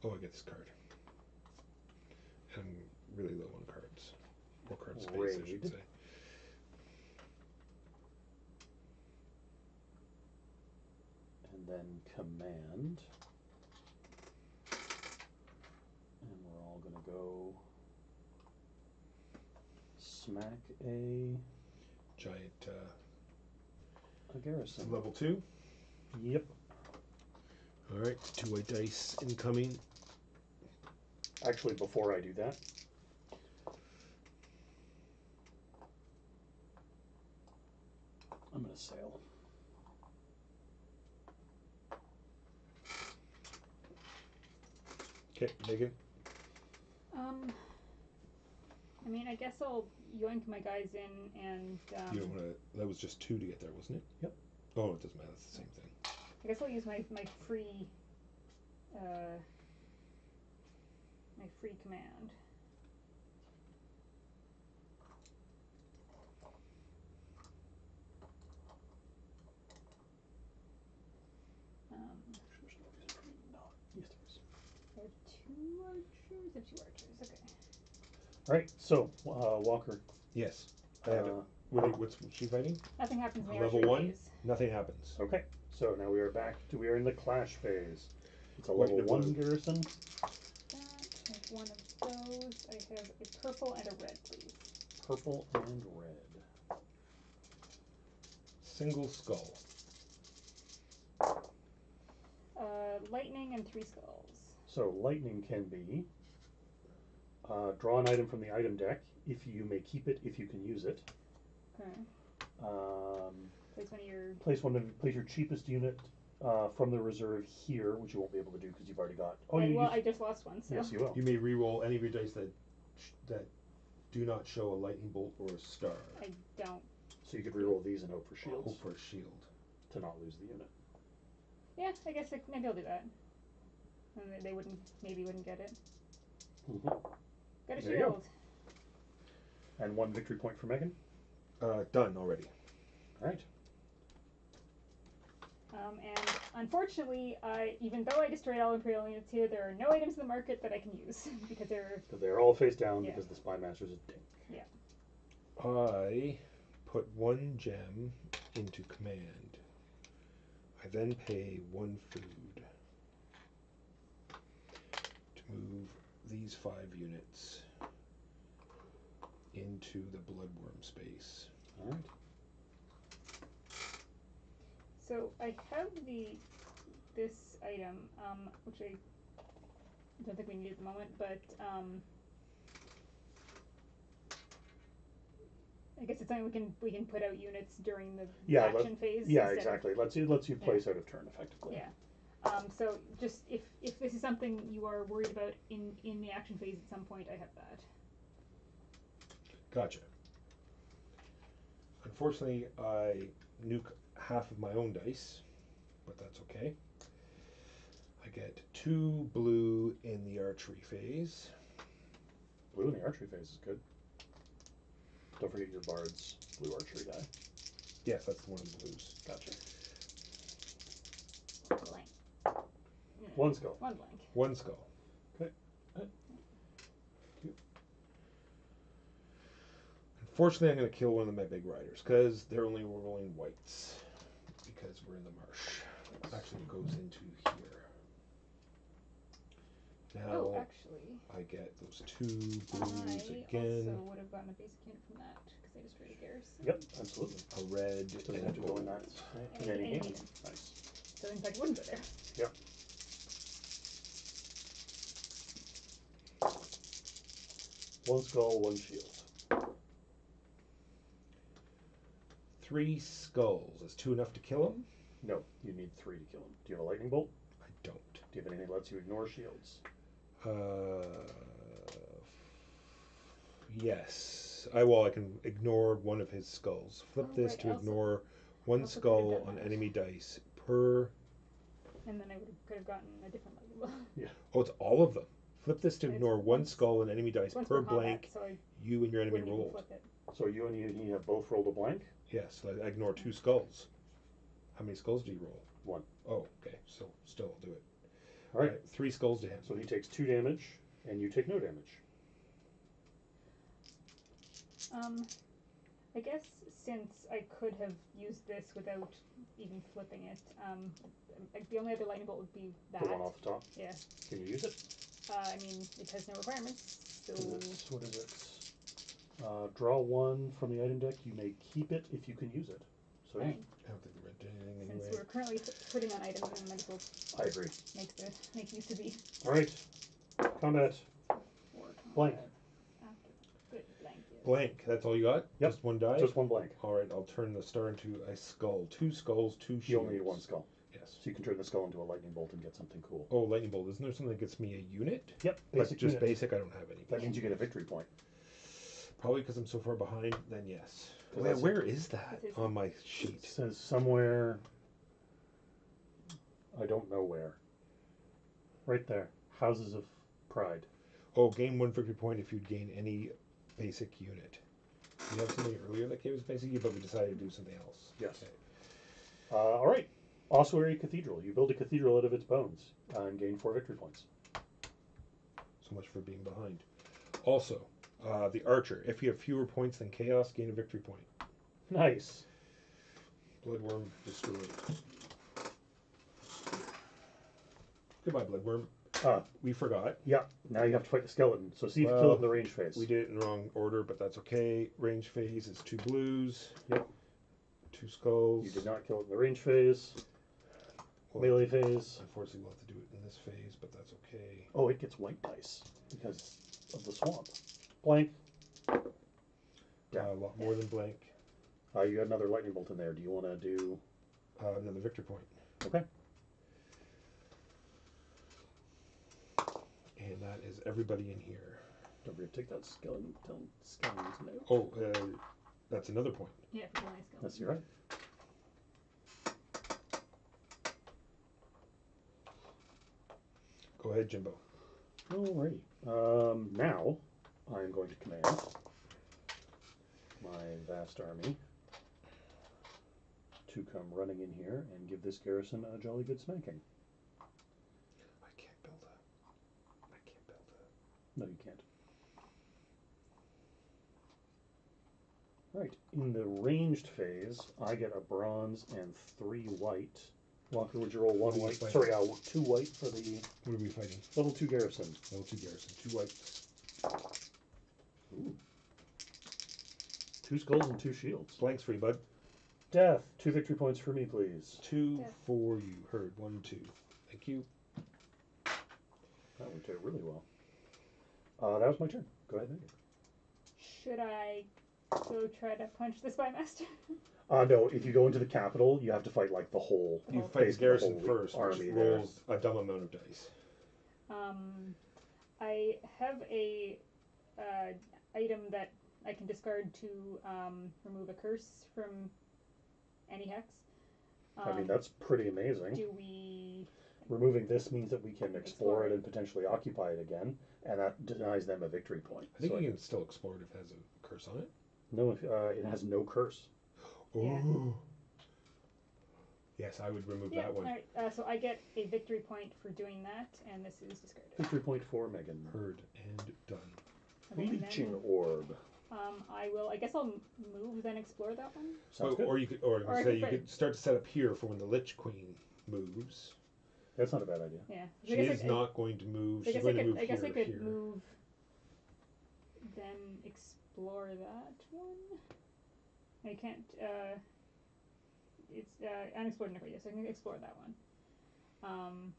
Oh, I get this card. I'm really low on cards. Or card space, I should Raid. say. And then command. And we're all going to go smack a Giant garrison. level 2. Yep. Alright, 2 white dice incoming. Actually, before I do that, I'm going to sail. Okay, Megan. I mean, I guess I'll yoink my guys in and You don't want to. That was just 2 to get there, wasn't it? Yep. Oh, it doesn't matter. It's the same thing. I guess I'll use my free command. Yes, there is. I have 2 archers. I have 2 archers. Okay. All right. So, Walker. Yes, I have it. What's she fighting? Nothing happens in the Level archery 1? phase. Nothing happens. Okay. So now we are back. We are in the clash phase. It's a White level and 1 blue. garrison. That, I have 1 of those. I have a purple and a red, please. Purple and red. Single skull. Lightning and 3 skulls. So lightning can be draw an item from the item deck. If you may keep it, if you can use it. Okay. Place place your cheapest unit from the reserve here, which you won't be able to do because you've already got. I just lost 1. So. Yes, you will. You may re-roll any of your dice that do not show a lightning bolt or a star. I don't. So you could re-roll these and hope for shields. Hope for a shield. To not lose the unit. Yeah, I guess maybe I'll do that. And they maybe wouldn't get it. Mm-hmm. Got a There you shield. go. And 1 victory point for Megan. Done already. All right. And unfortunately, even though I destroyed all Imperial units here, there are no items in the market that I can use because they're all face down Yeah. because the spy master's a dink. Yeah. I put 1 gem into command. I then pay 1 food to move these 5 units into the bloodworm space. All right. So I have this item, which I don't think we need at the moment, but I guess it's something we can put out units during the action phase. Yeah, instead exactly. Lets you place out of turn effectively. Yeah. So just if this is something you are worried about in the action phase at some point, I have that. Gotcha. Unfortunately, I nuke half of my own dice, but that's okay. I get 2 blue in the archery phase. Blue in the archery phase is good. Don't forget your bard's blue archery die. Yes, that's the one in blues. Gotcha. Blank. One skull. One blank. 1 skull. Okay. Unfortunately, I'm going to kill one of my big riders because they're only rolling whites because we're in the marsh. Actually, it goes into here. Now actually, I get those 2 blues I again. also would have gotten a basic unit from that because I destroyed a garrison. Yep, absolutely. A red Doesn't and have to go in gold. that. Any Any game. game. Nice. So in fact, it wouldn't go there. Yep. One skull, one shield. 3 skulls. Is 2 enough to kill him? No, you need 3 to kill him. Do you have a lightning bolt? I don't. Do you have anything that lets you ignore shields? Yes. I can ignore one of his skulls. Flip Oh, this right, to also- ignore 1 also could've skull done on that. enemy dice per. And then I could have gotten a different lightning bolt. Oh, it's all of them. Flip this to It's ignore 1 once- skull on enemy dice Once per per combat, blank so I you and your enemy wouldn't even rolled. flip it. So you and he have both rolled a blank? Yes, I ignore 2 skulls. How many skulls do you roll? 1. Oh, okay. So still, I'll do it. Alright. 3 skulls to him. So he takes 2 damage, and you take no damage. I guess since I could have used this without even flipping it, the only other lightning bolt would be that. The one off the top. Yeah. Can you use it? I mean, it has no requirements, so. What is it? Draw 1 from the item deck. You may keep it if you can use it. So Fine. I don't think the red did anything Since anyway. we're currently putting on items, then might as well I agree. make use of the Alright. Combat. 4 Blank. after. Good, blank. Yes. Blank. That's all you got? Yep. Just 1 die? Just 1 blank. Alright, I'll turn the star into a skull. 2 skulls, 2 shields. You only need 1 skull. Yes. So you can turn the skull into a lightning bolt and get something cool. Oh, lightning bolt. Isn't there something that gets me a unit? Yep. Like Basic just unit. basic, I don't have any. That means you get a victory point. Probably because I'm so far behind, then yes. Well, Wait, that's where is that It is- on my It sheet? says somewhere. I don't know where. Right there. Houses of Pride. Oh, gain 1 victory point if you gain any basic unit. You have something earlier that gave us basic unit, but we decided to do something else. Yes. Okay. Alright. Ossuary Cathedral. You build a cathedral out of its bones and gain 4 victory points. So much for being behind. Also, the archer. If you have fewer points than chaos, gain a victory point. Nice. Bloodworm destroyed. Goodbye, Bloodworm. We forgot. Yeah, now you have to fight the skeleton. So see if you kill it in the range phase. We did it in the wrong order, but that's okay. Range phase is 2 blues. Yep. 2 skulls. You did not kill it in the range phase. Melee phase. Unfortunately, we'll have to do it in this phase, but that's okay. Oh, it gets white dice because of the swamp. Blank. A lot more than blank. You got another lightning bolt in there. Do you want to do... Another victory point. Okay. And that is everybody in here. Don't forget to take that skeleton's note. Oh, that's another point. Yeah, for killing a skeleton. That's right. Go ahead, Jimbo. Alrighty. Now, I'm going to command my vast army to come running in here and give this garrison a jolly good smacking. I can't build No, you can't. Right, in the ranged phase, I get a bronze and 3 white. Walker, would you roll 1 What are you white? fighting? Sorry, 2 white for the What are we fighting? level 2 garrison. Level 2 garrison. 2 whites. Ooh. 2 skulls and 2 shields. Blanks for you, bud. Death. 2 victory points for me, please. 2 Death. for you. Heard. 1, 2. Thank you. That worked out really well. That was my turn. Go ahead, Megan. Should I go try to punch the spymaster? No, if you go into the capital, you have to fight like the whole. You Oh. fight the basically garrison whole first, which army there. rolls a dumb amount of dice. I have a item that I can discard to remove a curse from any hex. I mean, that's pretty amazing. Do we? Removing this means that we can explore Explore it it. and potentially occupy it again, and that denies them a victory point. I think So you can still explore it if it has a curse on it. No, it has no curse. Yeah. Oh. Yes, I would remove Yeah. that one. All right. So I get a victory point for doing that, and this is discarded. Victory point for Megan. Heard and done. Okay, and Leeching then, orb. I will. I guess I'll move then explore that one. Sounds good. Or you could, or I Or I say could you put- could start to set up here for when the Lich Queen moves. That's not a bad idea. Yeah. She is not going to move. I She's guess going I to could. move I guess I here. could Here. move. Then explore that one. I can't. It's unexplored enough yet, so I can explore that one.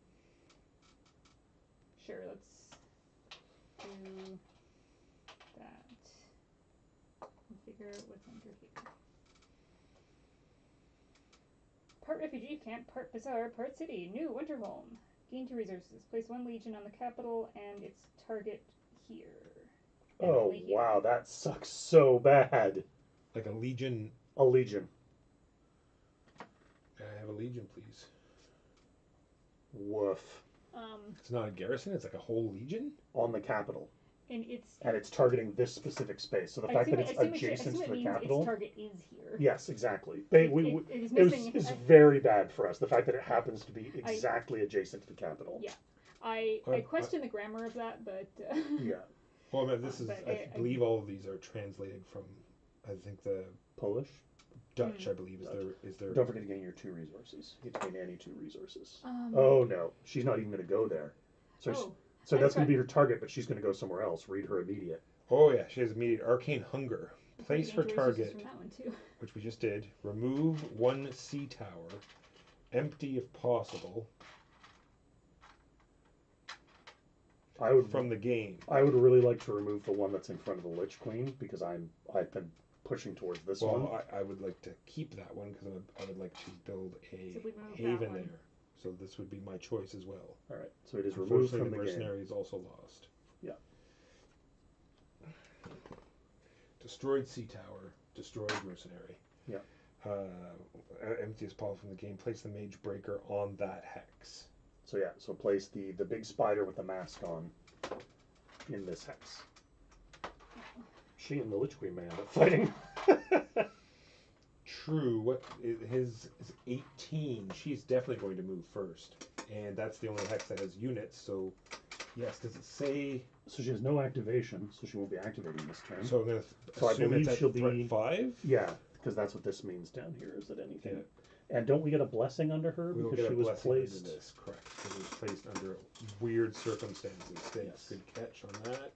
Sure. Let's do that. And figure out what's under here. Part refugee camp, part bazaar, part city. New Winterholm. Gain 2 resources. Place 1 legion on the capital and its target here. And Oh only here. wow, that sucks so bad. Like a legion. A legion. I have a legion, please. Woof. It's not a garrison. It's like a whole legion. On the capital, And it's. and it's targeting this specific space. So the fact that it's adjacent to the means capital. its target is here. Yes, exactly. It is missing. It's very bad for us. The fact that it happens to be exactly adjacent to the capital. Yeah. I question the grammar of that, but. Yeah. Well, I mean, this is. But I believe all of these are translated from. I think the Polish. Dutch. I believe is their. Don't forget to gain your 2 resources. You get to gain any 2 resources. Um, Oh no, she's not even going to go there. So Oh, so I that's going thought- to be her target, but she's going to go somewhere else. Read her immediate. Oh yeah, she has immediate arcane hunger. I Place gained her 2 resources target, From that one too. which we just did. Remove 1 sea tower, empty if possible, I would from the game. I would really like to remove the one that's in front of the Lich Queen because I've been pushing towards this one. Well, I would like to keep that one because I would like to build a So if we remove that haven one. there. So this would be my choice as well. All right, so it is removed Unfortunately, from the the game. mercenary is also lost. Yeah. Destroyed sea tower, destroyed mercenary. Yeah. Empty as possible from the game. Place the mage breaker on that hex. So yeah, so place the big spider with the mask on in this hex. She and the Lich Queen may end up fighting. True. What his is 18. She's definitely going to move first, and that's the only hex that has units. So, yes. Does it say? So she has no activation, so she won't be activating this turn. So I'm gonna So I assume believe it's at she'll threat be- 5. Yeah, because that's what this means down here. Is that anything? Yeah. And don't we get a blessing under her We will because get she a was blessing under placed? this. Correct. It was placed under weird circumstances. Thanks. Yes. Good catch on that.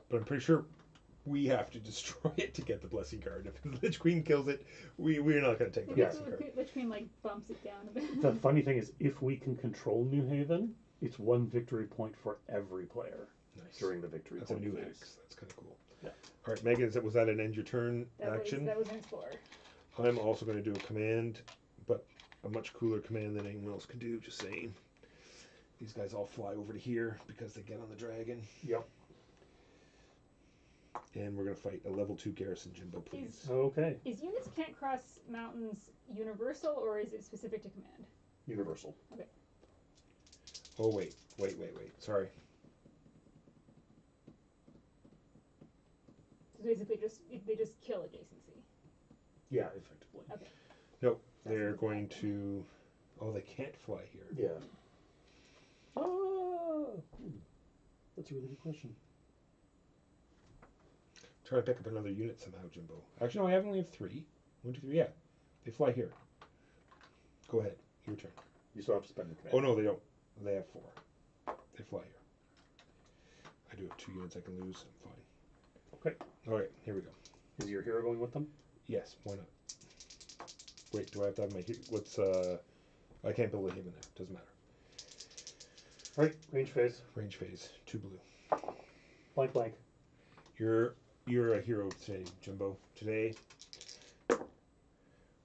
But I'm pretty sure we have to destroy it to get the blessing card. If the Lich Queen kills it, we're not going to take the Maybe blessing card. Lich Queen like bumps it down a bit. The funny thing is, if we can control New Haven, it's 1 victory point for every player Nice. during the victory That's a point new phase. hex. That's kind of cool. Yeah. All right, Megan, was that an end your turn That action? was an explorer. I'm also going to do a command, but a much cooler command than anyone else can do. Just saying. These guys all fly over to here because they get on the dragon. Yep. And we're going to fight a level 2 garrison, Jimbo, please. Okay. Is units can't cross mountains universal or is it specific to command? Universal. Oh, wait. Sorry. So basically, they just kill adjacency. Yeah, effectively. Okay. Nope. That's They're what going that to... Oh, they can't fly here. Yeah. Oh, that's a really good question. Try to pick up another unit somehow, Jimbo. Actually, no, I only have 3. 1, 2, 3. Yeah. They fly here. Go ahead. Your turn. You still have to spend the command. Oh, no, they don't. They have 4. They fly here. I do have 2 units I can lose. I'm fine. Okay. All right, here we go. Is your hero going with them? Yes, why not? Wait, do I have to have my what's I can't build a haven there. Doesn't matter. Right, range phase. Range phase, 2 blue. Blank blank. You're a hero today, Jimbo. Today,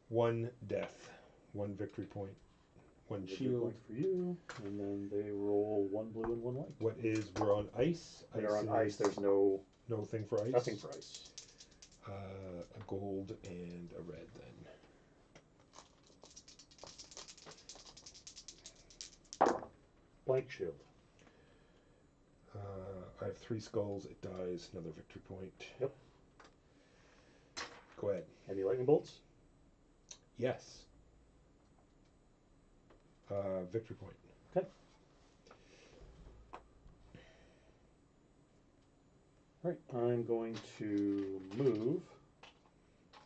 1 death, 1 victory point, 1 Victory shield. point for you, and then they roll 1 blue and 1 white. What is we're on ice? They're on ice. is There's no thing for ice. nothing for ice. A gold and a red then. Blank shield. I have 3 skulls. It dies. Another victory point. Yep. Go ahead. Any lightning bolts? Yes. Victory point. Okay. Alright, I'm going to move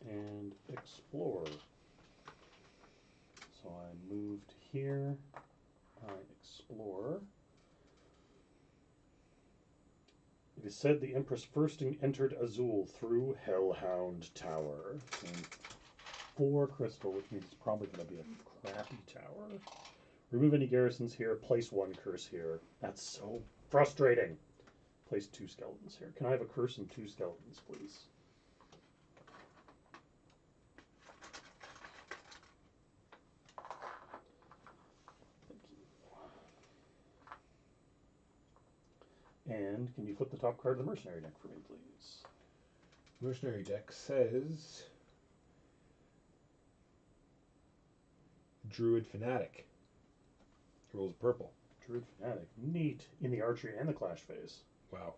and explore. So I moved here. I explore. It is said the Empress first entered Azul through Hellhound Tower. And 4 crystal, which means it's probably going to be a crappy tower. Remove any garrisons here. Place 1 curse here. That's so frustrating. Place 2 skeletons here. Can I have a curse and 2 skeletons, please? And can you flip the top card of the mercenary deck for me, please? Mercenary deck says Druid Fanatic. Rolls purple. Druid Fanatic. Neat. In the archery and the clash phase. Wow.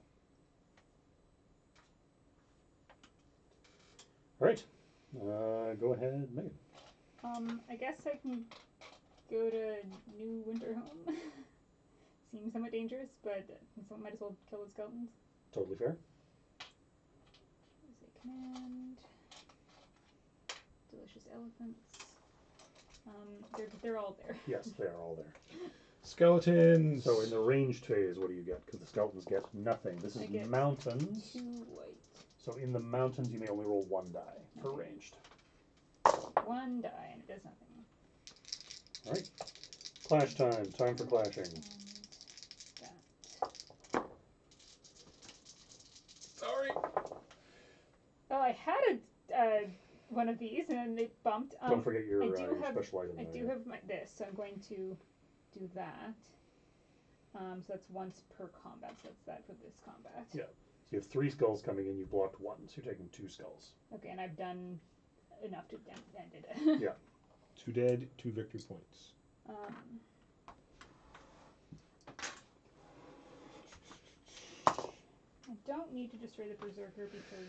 Alright. Go ahead, Megan. I guess I can go to New Winter Home. Seems somewhat dangerous, but someone might as well kill the skeletons. Totally fair. There's a command. Delicious elephants. They're all there. Yes, they are all there. Skeletons. So in the ranged phase, what do you get? Because the skeletons get nothing. This is I get mountains. 2 white. So in the mountains, you may only roll 1 die for Okay. ranged. 1 die and it does nothing. Alright. Clash time. Time for clashing. And that. Sorry. Oh, I had a one of these and it bumped. Don't forget your, I do your have, special item. I though, do yeah. have this, so I'm going to do that. So that's once per combat, so that's that for this combat. Yeah. So you have 3 skulls coming in, you blocked 1, so you're taking 2 skulls. Okay, and I've done enough to end it. Yeah. 2 dead, 2 victory points. I don't need to destroy the Berserker because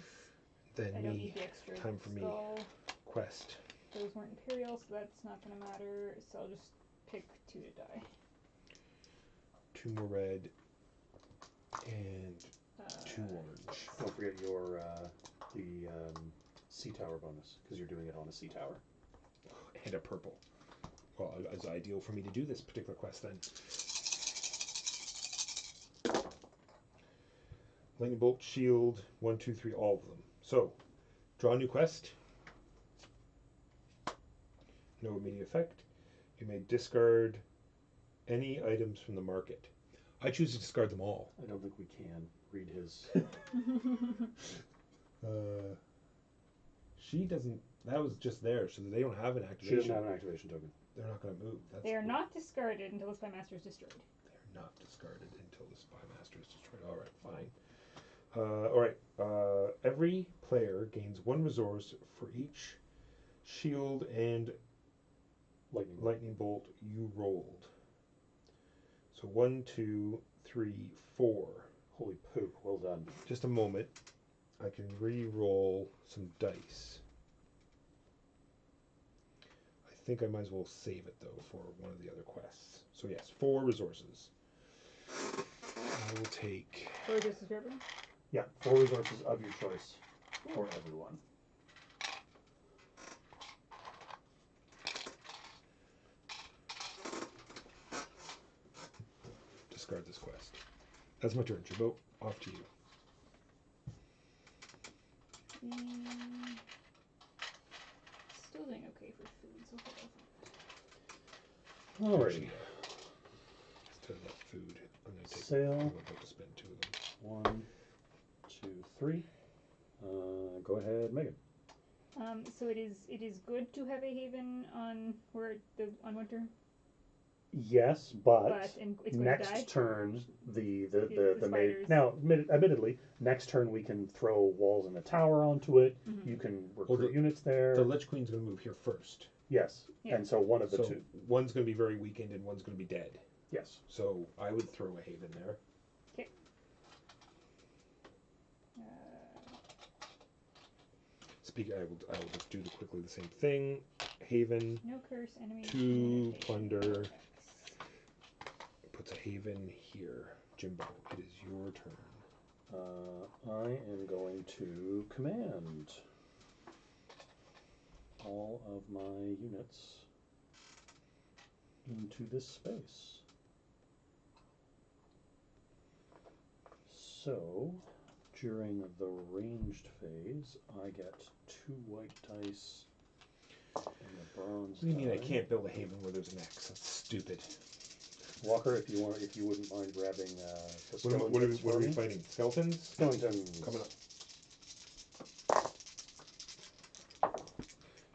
Then I don't need the extra time for me. skull. Quest. Those weren't Imperial, so that's not going to matter. So I'll just pick 2 to die. 2 more red and 2 orange. Don't forget your the sea tower bonus, because you're doing it on a sea tower. And a purple. Well, it's ideal for me to do this particular quest then. Lightning bolt, shield, 1, 2, 3, all of them. So, draw a new quest. No immediate effect. You may discard any items from the market. I choose to discard them all. I don't think we can read his. She doesn't. That was just there, so they don't have an activation. She doesn't have an activation token. They're not going to move. That's They are not discarded until the Spy Master is destroyed. They're not discarded until the Spy Master is destroyed. All right, fine. All right. Every player gains 1 resource for each shield and lightning bolt you rolled. So 1, 2, 3, 4. Holy poop! Well done. Just a moment. I can re-roll some dice. I think I might as well save it though for one of the other quests. So yes, 4 resources. I will take. 4 resources for everyone? Yeah, 4 resources of your choice for everyone. Discard this quest. That's my turn. Chabot, off to you. Alrighty. Instead of that food, I'm going to take. Sail. I'm about to spend 2 of them. 1, 2, 3. Go ahead, Megan. So it is good to have a haven on winter, Yes, but and it's going to die. next turn the The maid. spiders. Now, admittedly, next turn we can throw walls in a tower onto it. Mhm. You can recruit the- units there. The Lich Queen's going to move here first. Yes, Yeah. and so one of the So two. one's going to be very weakened and one's going to be dead. Yes. So I would throw a haven there. Okay. I will just do quickly the same thing. Haven No curse, enemy. 2 limitation, plunder. X. puts a haven here. Jimbo, it is your turn. I am going to command all of my units into this space. So, during the ranged phase, I get 2 white dice and a bronze. What do you mean I die. can't build a haven where there's an X? That's stupid. Walker, if you wouldn't mind grabbing the What skeletons are for we me. fighting? Skeletons? Skeletons. Coming up.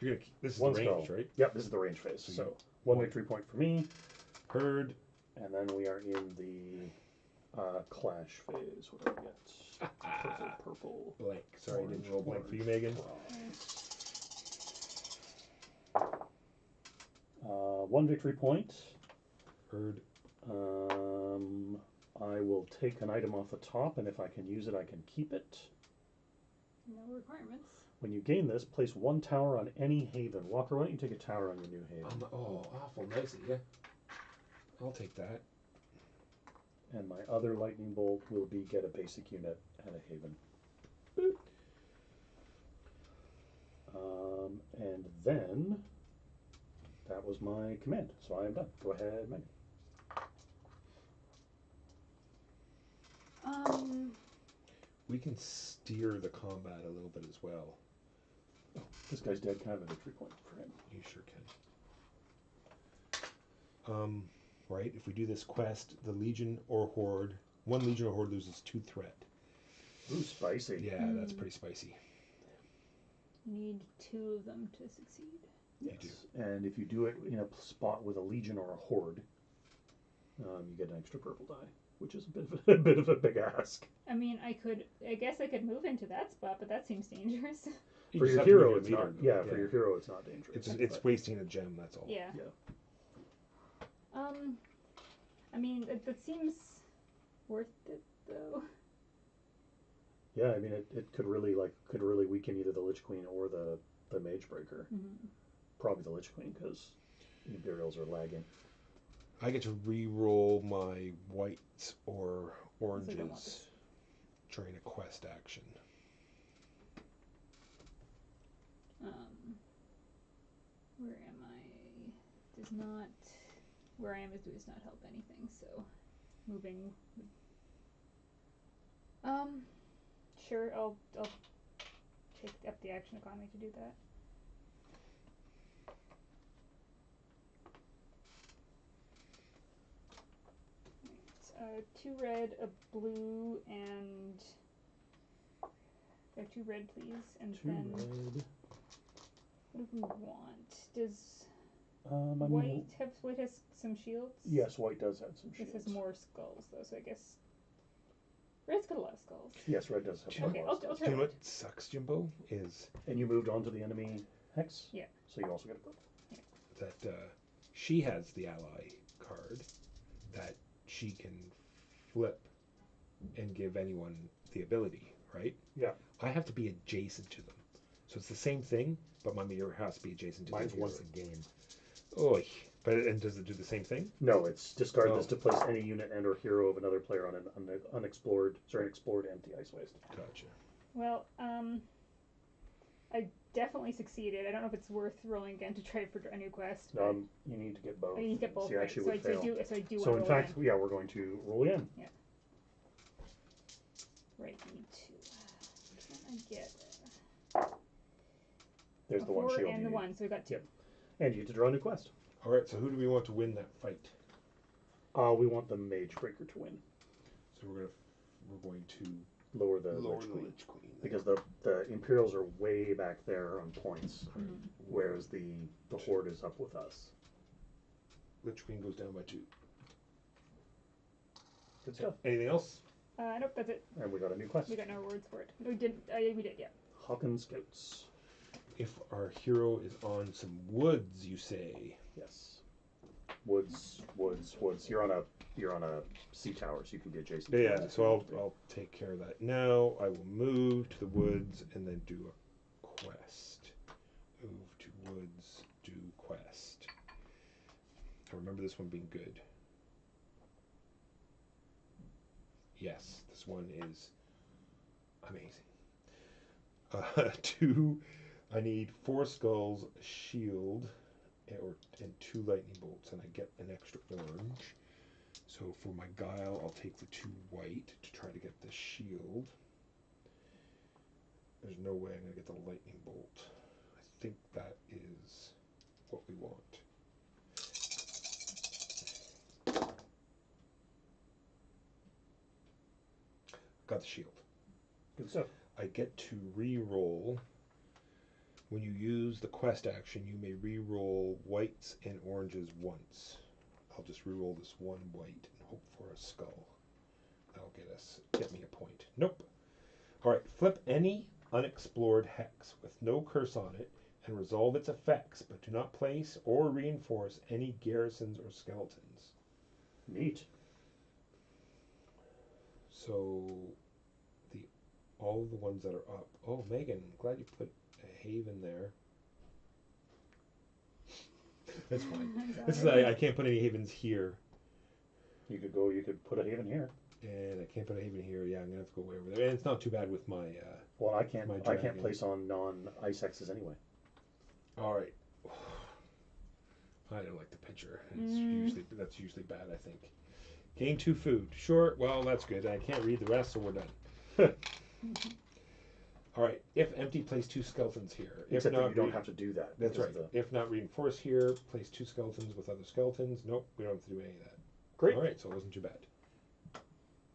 You're gonna keep, this is One the range, skull. right? Yep, this is the range phase. So So, you- 1 victory point for me. Herd. And then we are in the clash phase. What do I get? Purple. Blank. Sorry, I didn't Orange, roll blank for you, orange, Megan. bronze. 1 victory point. Herd. I will take an item off the top, and if I can use it, I can keep it. No requirements. When you gain this, place 1 tower on any haven. Walker, why don't you take a tower on your new haven? Oh, awful nice of you. I'll take that. And my other lightning bolt will be get a basic unit at a haven. And then that was my command, so I am done. Go ahead, Megan. We can steer the combat a little bit as well. This guy's dead. Can I have a victory point for him? You sure can. Right, if we do this quest, the Legion or Horde, 1 Legion or Horde loses 2 threat. Ooh, spicy. Yeah, that's pretty spicy. You need 2 of them to succeed. Yes. You And if you do it in a spot with a legion or a horde, you get an extra purple die, which is a bit of a big ask. I mean, I guess I could move into that spot, but that seems dangerous. You For just your have to move hero, your it's meter, not. though. Yeah, for your hero, it's not dangerous. It's but- wasting a gem, that's all. Yeah. Yeah. I mean, that seems worth it though. Yeah, I mean, it could really weaken either the Lich Queen or the Mage Breaker. Mm-hmm. Probably the Lich Queen because Imperials are lagging. I get to re-roll my whites or I don't want oranges this. during a quest action. Where am I? Does not. Where I am does not help anything. So, moving. Sure. I'll take up the action economy to do that. Right, 2 red, a blue, and 2 red, please, and 2 then red. what do we want? Does I mean, white has some shields? yes, white does have some shields. This has more skulls though, so I guess red's got a lot of skulls. Yes, red does have some Okay, skulls. I'll Do try you know red. what sucks, Jimbo, is And you moved on to the enemy hex? Yeah. So you also get a purple. that she has the ally card that she can flip and give anyone the ability, right? Yeah. I have to be adjacent to them. So it's the same thing, but my meter has to be adjacent to Mine's the once a game. Oy. And does it do the same thing? No, it's discard Oh. this to place any unit and or hero of another player on an explored empty ice waste. Gotcha. Well, I definitely succeeded. I don't know if it's worth rolling again to try for a new quest. But You need to get both. I need to get both So you right. actually So would I fail. do So want in to roll fact, in. yeah, we're going to roll in. Right, need to. Can I get There's a the one 4 shield. and you the need. 1, so we got 2. Yep. And you get to draw a new quest. All right. So who do we want to win that fight? We want the Mage Breaker to win. So we're going to Lower the lower Lich the Queen. Lich Queen. Because the Imperials are way back there on points, whereas the Horde is up with us. Lich Queen goes down by 2. Good stuff. Anything else? Nope, that's it. And we got a new quest. We got no rewards for it. We did, yeah. Hawken Scouts. If our hero is on some woods, you say. Yes. Woods. You're on a sea tower, so you can be adjacent. to Yeah. woods if you So want to be. I'll take care of that now. I will move to the woods and then do a quest. Move to woods. Do quest. I remember this one being good. Yes, this one is amazing. 2, I need 4 skulls, a shield, and 2 lightning bolts, and I get an extra orange. So for my guile, I'll take the 2 white to try to get the shield. There's no way I'm going to get the lightning bolt. I think that is what we want. Got the shield. Good stuff. I get to re-roll. When you use the quest action, you may re-roll whites and oranges once. I'll just re-roll this 1 white and hope for a skull. That'll get me a point. Nope. Alright, flip any unexplored hex with no curse on it and resolve its effects, but do not place or reinforce any garrisons or skeletons. Neat. So all of the ones that are up. Oh, Megan, glad you put a haven there. That's fine. This is I can't put any havens here, You could put a haven here. and I can't put a haven here. Yeah, I'm gonna have to go way over there. And it's not too bad with my. Well, I can't dragon. place on non-ice hexes anyway. All right. I don't like the picture. That's usually bad. I think. Gain 2 food. Sure. Well, that's good. I can't read the rest, so we're done. All right. If empty, place 2 skeletons here. Except if not, that you don't have to do that. That's right. because If not reinforce here, place 2 skeletons with other skeletons. Nope, we don't have to do any of that. Great. All right, so it wasn't too bad.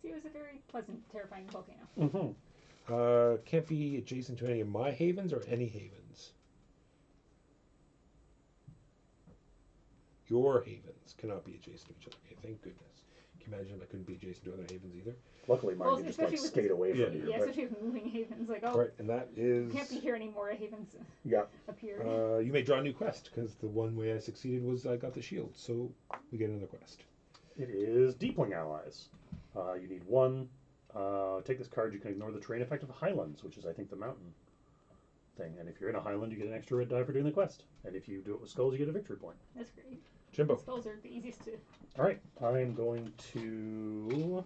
See, it was a very pleasant, terrifying volcano. Mm-hmm. Can't be adjacent to any of my havens or any havens. Your havens cannot be adjacent to each other. Okay, thank goodness. Can you imagine if I couldn't be adjacent to other havens either? Luckily, mine Well, can just especially with skate away from yeah. you. Yeah, but especially with moving havens. Like, All right, and that is. can't be here anymore. Havens yeah. appear. You may draw a new quest because the one way I succeeded was I got the shield, so we get another quest. It is Deepling Allies. You need 1. Take this card. You can ignore the terrain effect of Highlands, which is I think the mountain thing. And if you're in a Highland, you get an extra red die for doing the quest. And if you do it with skulls, you get a victory point. That's great. Jimbo. Skulls are the easiest to. All right, I'm going to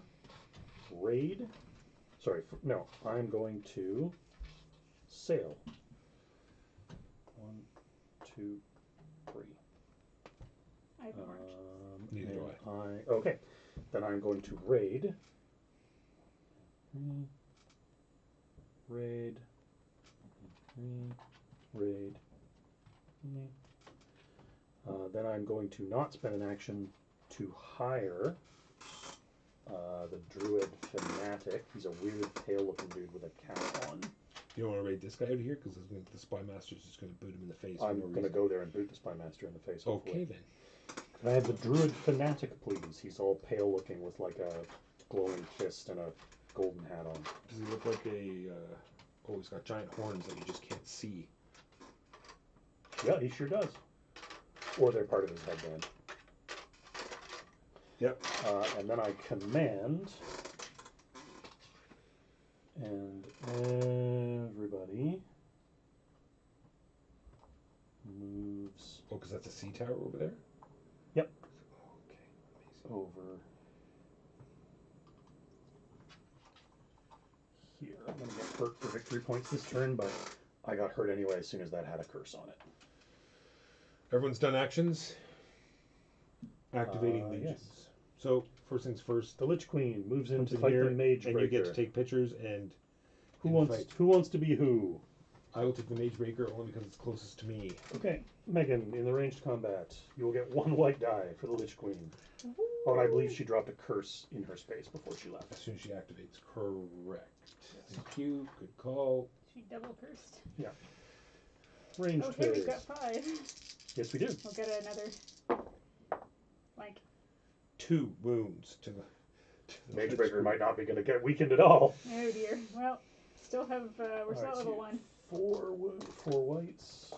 raid. I'm going to sail. 1, 2, 3. I have an orange. Neither do and okay, then I'm going to raid. Raid. Raid. Then I'm going to not spend an action to hire the Druid Fanatic. He's a weird pale-looking dude with a cap on. You don't want to raid this guy out of here because the Spy Master's just going to boot him in the face. I'm for no going to reason. go there and boot the Spy Master in the face. Okay hopefully. then. Can I have the Druid Fanatic, please? He's all pale-looking with like a glowing fist and a golden hat on. Does he look like a? He's got giant horns that you just can't see. Yeah, he sure does. Or they're part of his headband. Yep. And then I command, and everybody moves Oh, because that's a sea tower over there. Yep. Okay. Amazing. over here. I'm going to get hurt for victory points this turn, but I got hurt anyway as soon as that had a curse on it. Everyone's done actions. Activating legions. Yes. So first things first. The Lich Queen moves in Comes to in fight here, the Mage and Breaker. you get to take pictures and Who wants fight. to be who? I will take the Mage Breaker only because it's closest to me. Okay, Megan, in the ranged combat, you will get 1 white die for the Lich Queen. Oh, and I believe she dropped a curse in her space before she left. As soon as she activates. Correct. Thank you. Good call. She double cursed. Ranged Okay, we've phase. got 5. Yes, we do. We'll get another blank. 2 wounds to the Mage Lich Breaker Queen. might not be going to get weakened at all. Oh dear. Well, still have we're still Alright, at so level 1. 4 whites.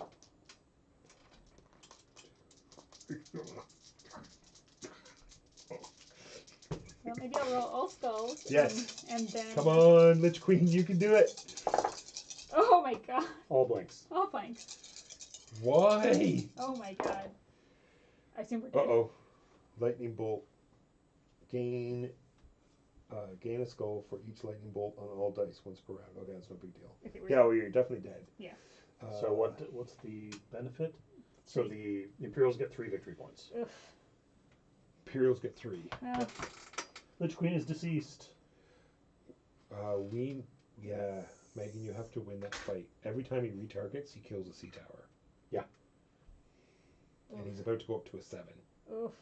Well, maybe I'll roll all skulls. Yes. And then. Come on, Lich Queen, you can do it. Oh my god. All blanks. All blanks. Why? Oh my god. I assume we're good. Uh-oh. Lightning bolt. Gain a skull for each lightning bolt on all dice once per round. Okay, that's no big deal. Okay, we're Yeah, well, you're definitely dead. Yeah. So what's the benefit? So the Imperials get 3 victory points. Ugh. Imperials get 3. Well, Lich Queen is deceased. Megan, you have to win that fight. Every time he retargets, he kills a sea tower. Yeah. And he's about to go up to a 7. oof.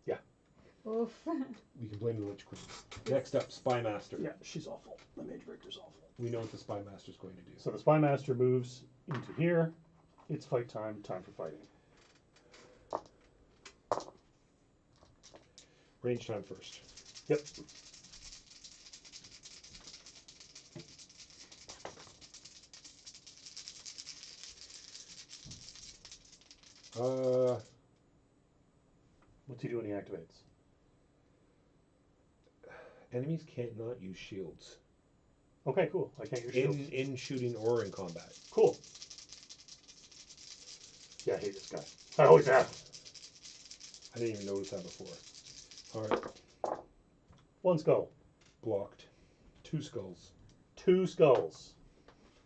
Yeah. Oof. We can blame the Lich Queen. Next up, Spy Master. Yeah, she's awful. The Mage Breaker's awful. We know what the Spy Master's going to do. So the Spy Master moves into here. It's fight time. Time for fighting. Range time first. Yep. What's he do when he activates? Enemies can't not use shields. Okay, cool. I can't use shields. In shooting or in combat. Cool. Yeah, I hate this guy. I always have. I didn't even notice that before. Alright. 1 skull. Blocked. 2 skulls. 2 skulls.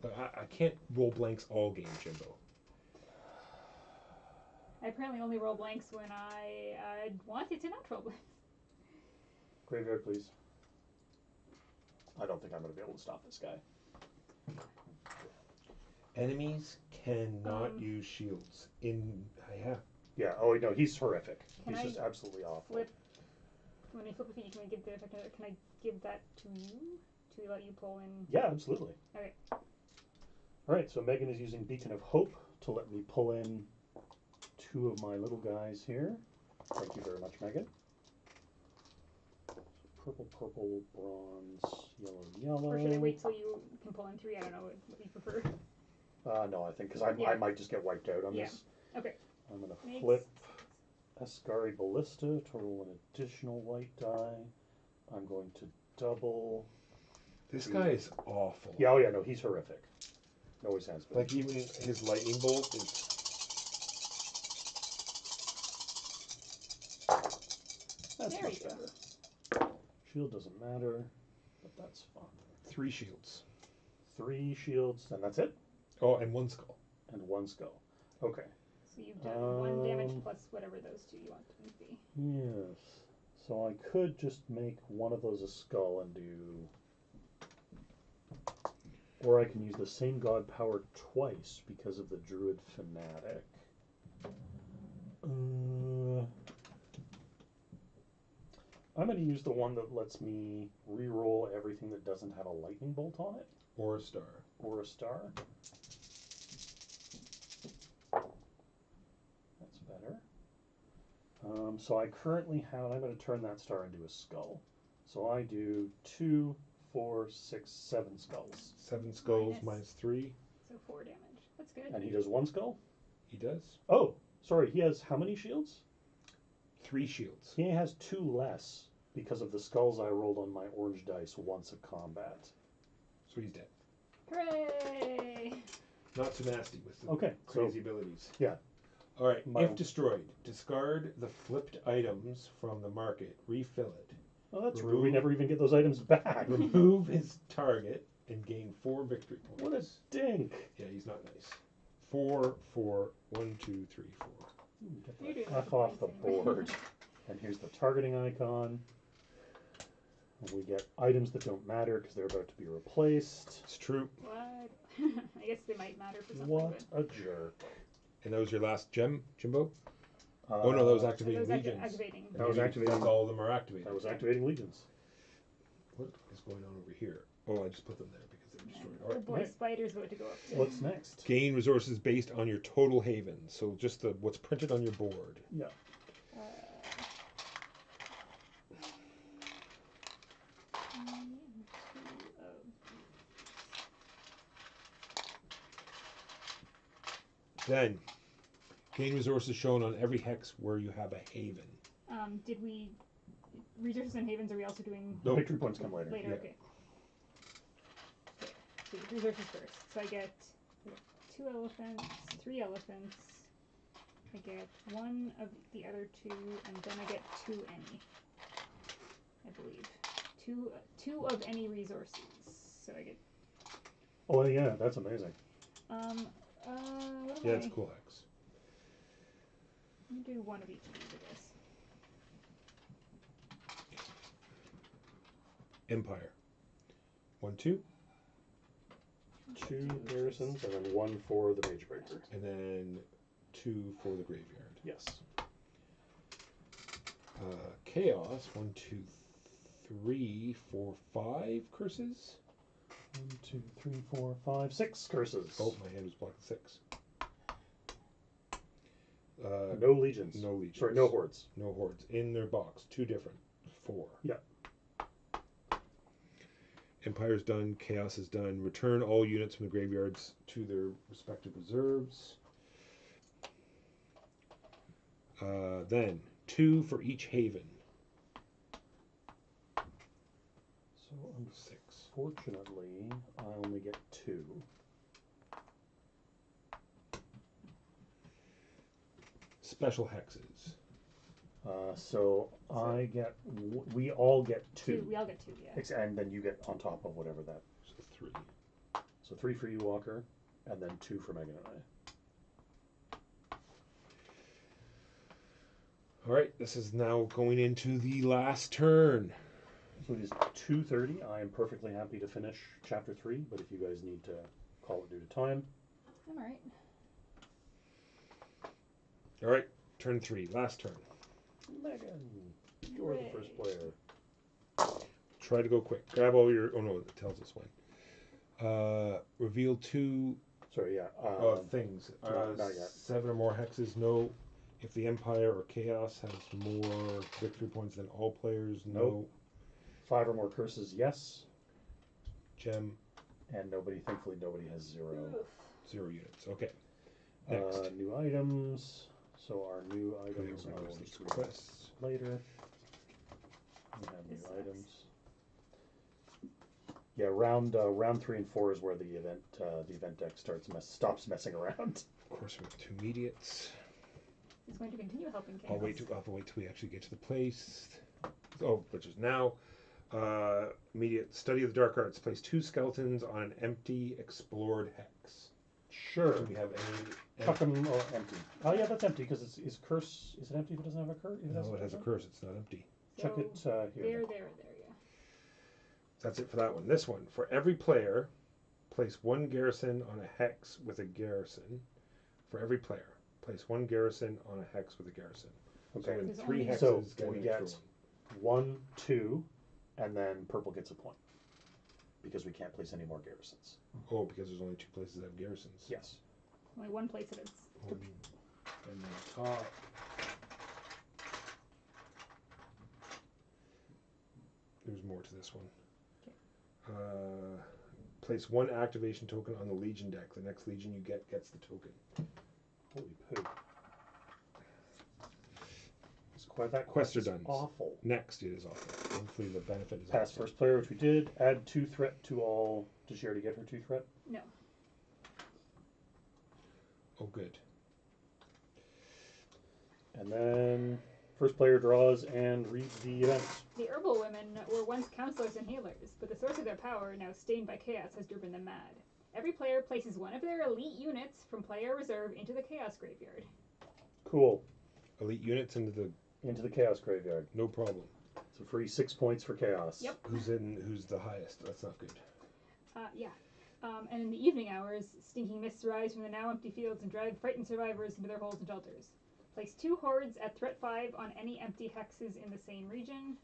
I can't roll blanks all game, Jimbo. I apparently only roll blanks when I wanted to not roll blanks. Graveyard, please. I don't think I'm going to be able to stop this guy. Enemies cannot use shields. Yeah, oh no, he's horrific. Can He's I just absolutely awful. Flip. When I flip a feat, can I give can I give that to you to let you pull in? Yeah, absolutely. Okay. Alright, so Megan is using Beacon of Hope to let me pull in 2 of my little guys here. Thank you very much, Megan. Purple, purple, bronze, yellow, yellow. Or should I wait till you can pull in 3? I don't know what you prefer. No, I think, because I might just get wiped out on this. Okay. I'm going to flip Ascari Ballista to roll an additional white die. I'm going to double. This guy is awful. Yeah, oh yeah, no, he's horrific. Always has been. Like even his lightning bolt is... That's There much you go. better. Shield doesn't matter, but that's fine. 3 shields. 3 shields, and that's it? Oh, and 1 skull. And 1 skull. Okay. So you've done 1 damage plus whatever those 2 you want them to be. Yes. So I could just make one of those a skull and do... Or I can use the same god power twice because of the Druid Fanatic. I'm going to use the one that lets me re-roll everything that doesn't have a lightning bolt on it. Or a star. Or a star. That's better. So I currently have, I'm going to turn that star into a skull. So I do 2, 4, 6, 7 skulls. 7 skulls minus 3. So 4 damage. That's good. And he does 1 skull? He does. Oh, sorry, he has how many shields? 3 shields. He has 2 less because of the skulls I rolled on my orange dice once a combat. So he's dead. Hooray! Not so nasty with the crazy abilities. Yeah. Alright, if destroyed, discard the flipped items from the market, refill it. Oh, that's rude. We never even get those items back. Remove his target and gain 4 victory points. What a dink. Yeah, he's not nice. 4, 4, 1, 2, 3, 4. Get the F off the board. And here's the targeting icon. We get items that don't matter because they're about to be replaced. It's true. What? I guess they might matter for something. What a jerk. And that was your last gem, Jimbo? Oh no, that was But activating those legions. activating. That was activating. That's all of them are activated. That was activating legions. What is going on over here? Oh, I just put them there because they were destroyed. All Oh right. boy, Right. spider's about to go up too. What's next? Gain resources based on your total haven. So just what's printed on your board. Yeah. Uh, and 2 of Then, gain resources shown on every hex where you have a haven. Did we resources and havens? Are we also doing Nope. Victory points come later. later? Yeah. Okay. So resources first. So I get 2 elephants, 3 elephants. I get 1 of the other 2, and then I get 2 any. I believe 2 of any resources. So I get Oh yeah, that's amazing. what am Yeah, I? it's a cool hex. Let me do 1 of each of these, I guess. Empire. 1, 2, 2 garrisons and then 1 for the mage breaker. and then 2 for the graveyard. Yes. Chaos. 1, 2, 3, 4, 5 curses. 1, 2, 3, 4, 5, 6 curses. Oh, my hand was blocking 6. No legions. No legions. Sorry, no hordes. No hordes. In their box. 2 different. 4. Yeah. Empire's done. Chaos is done. Return all units from the graveyards to their respective reserves. Then 2 for each haven. So 6. unfortunately, I only get 2. Special hexes. So I get. We all get 2. We all get 2, yeah. And then you get on top of whatever that. So 3. So 3 for you, Walker, and then 2 for Megan and I. Alright, this is now going into the last turn. So it is 2:30. I am perfectly happy to finish chapter 3, but if you guys need to call it due to time. I'm alright. Alright, turn 3. Last turn. Megan, you're the first player. Try to go quick. Grab all your... Oh no, it tells us when. Reveal 2 Sorry, yeah. things. not yet. 7 or more hexes, no. If the Empire or Chaos has more victory points than all players, no. Nope. 5 or more curses, yes. Gem, And thankfully nobody has 0. 0 units. Okay. Next. New items. So our new Okay, items we're I gonna will go just to read quests. later. We have This new sucks. items. Yeah, round 3 and 4 is where the event deck stops messing around. Of course, we have 2 immediates. He's going to continue helping Chaos. I'll have to wait till we actually get to the place. Oh, which is now. Immediate study of the dark arts. Place 2 skeletons on an empty explored hex. Sure. Do we have any? Chuck them empty. Oh yeah, that's empty because it's curse. Is it empty if it doesn't have a curse? No, it has a curse. It's not empty. Chuck So, it here. there, yeah. That's it for that one. This one. For every player, place 1 garrison on a hex with a garrison. For every player, place 1 garrison on a hex with a garrison. Okay. So in There's 3 only- hexes, So get we an get extra one. 1, 2, and then purple gets a point because we can't place any more garrisons. Oh, because there's only 2 places that have garrisons. Yes. Only 1 place that it's. And then top. There's more to this one. Place 1 activation token on the Legion deck. The next Legion you get gets the token. Holy poo. It's quite that Quests are is done. awful. Next, it is awful. Hopefully, the benefit is Pass awesome. first player, which we did. Add 2 threat to all. Did she already get her 2 threat? No. Oh, good. And then first player draws and reads the events. The herbal women were once counselors and healers, but the source of their power, now stained by chaos, has driven them mad. Every player places 1 of their elite units from player reserve into the chaos graveyard. Cool. Elite units into the... Into the chaos graveyard. No problem. So free 6 points for chaos. Yep. Who's the highest? That's not good. Yeah. And in the evening hours, stinking mists rise from the now empty fields and drive frightened survivors into their holes and shelters. Place 2 hordes at threat 5 on any empty hexes in the same region.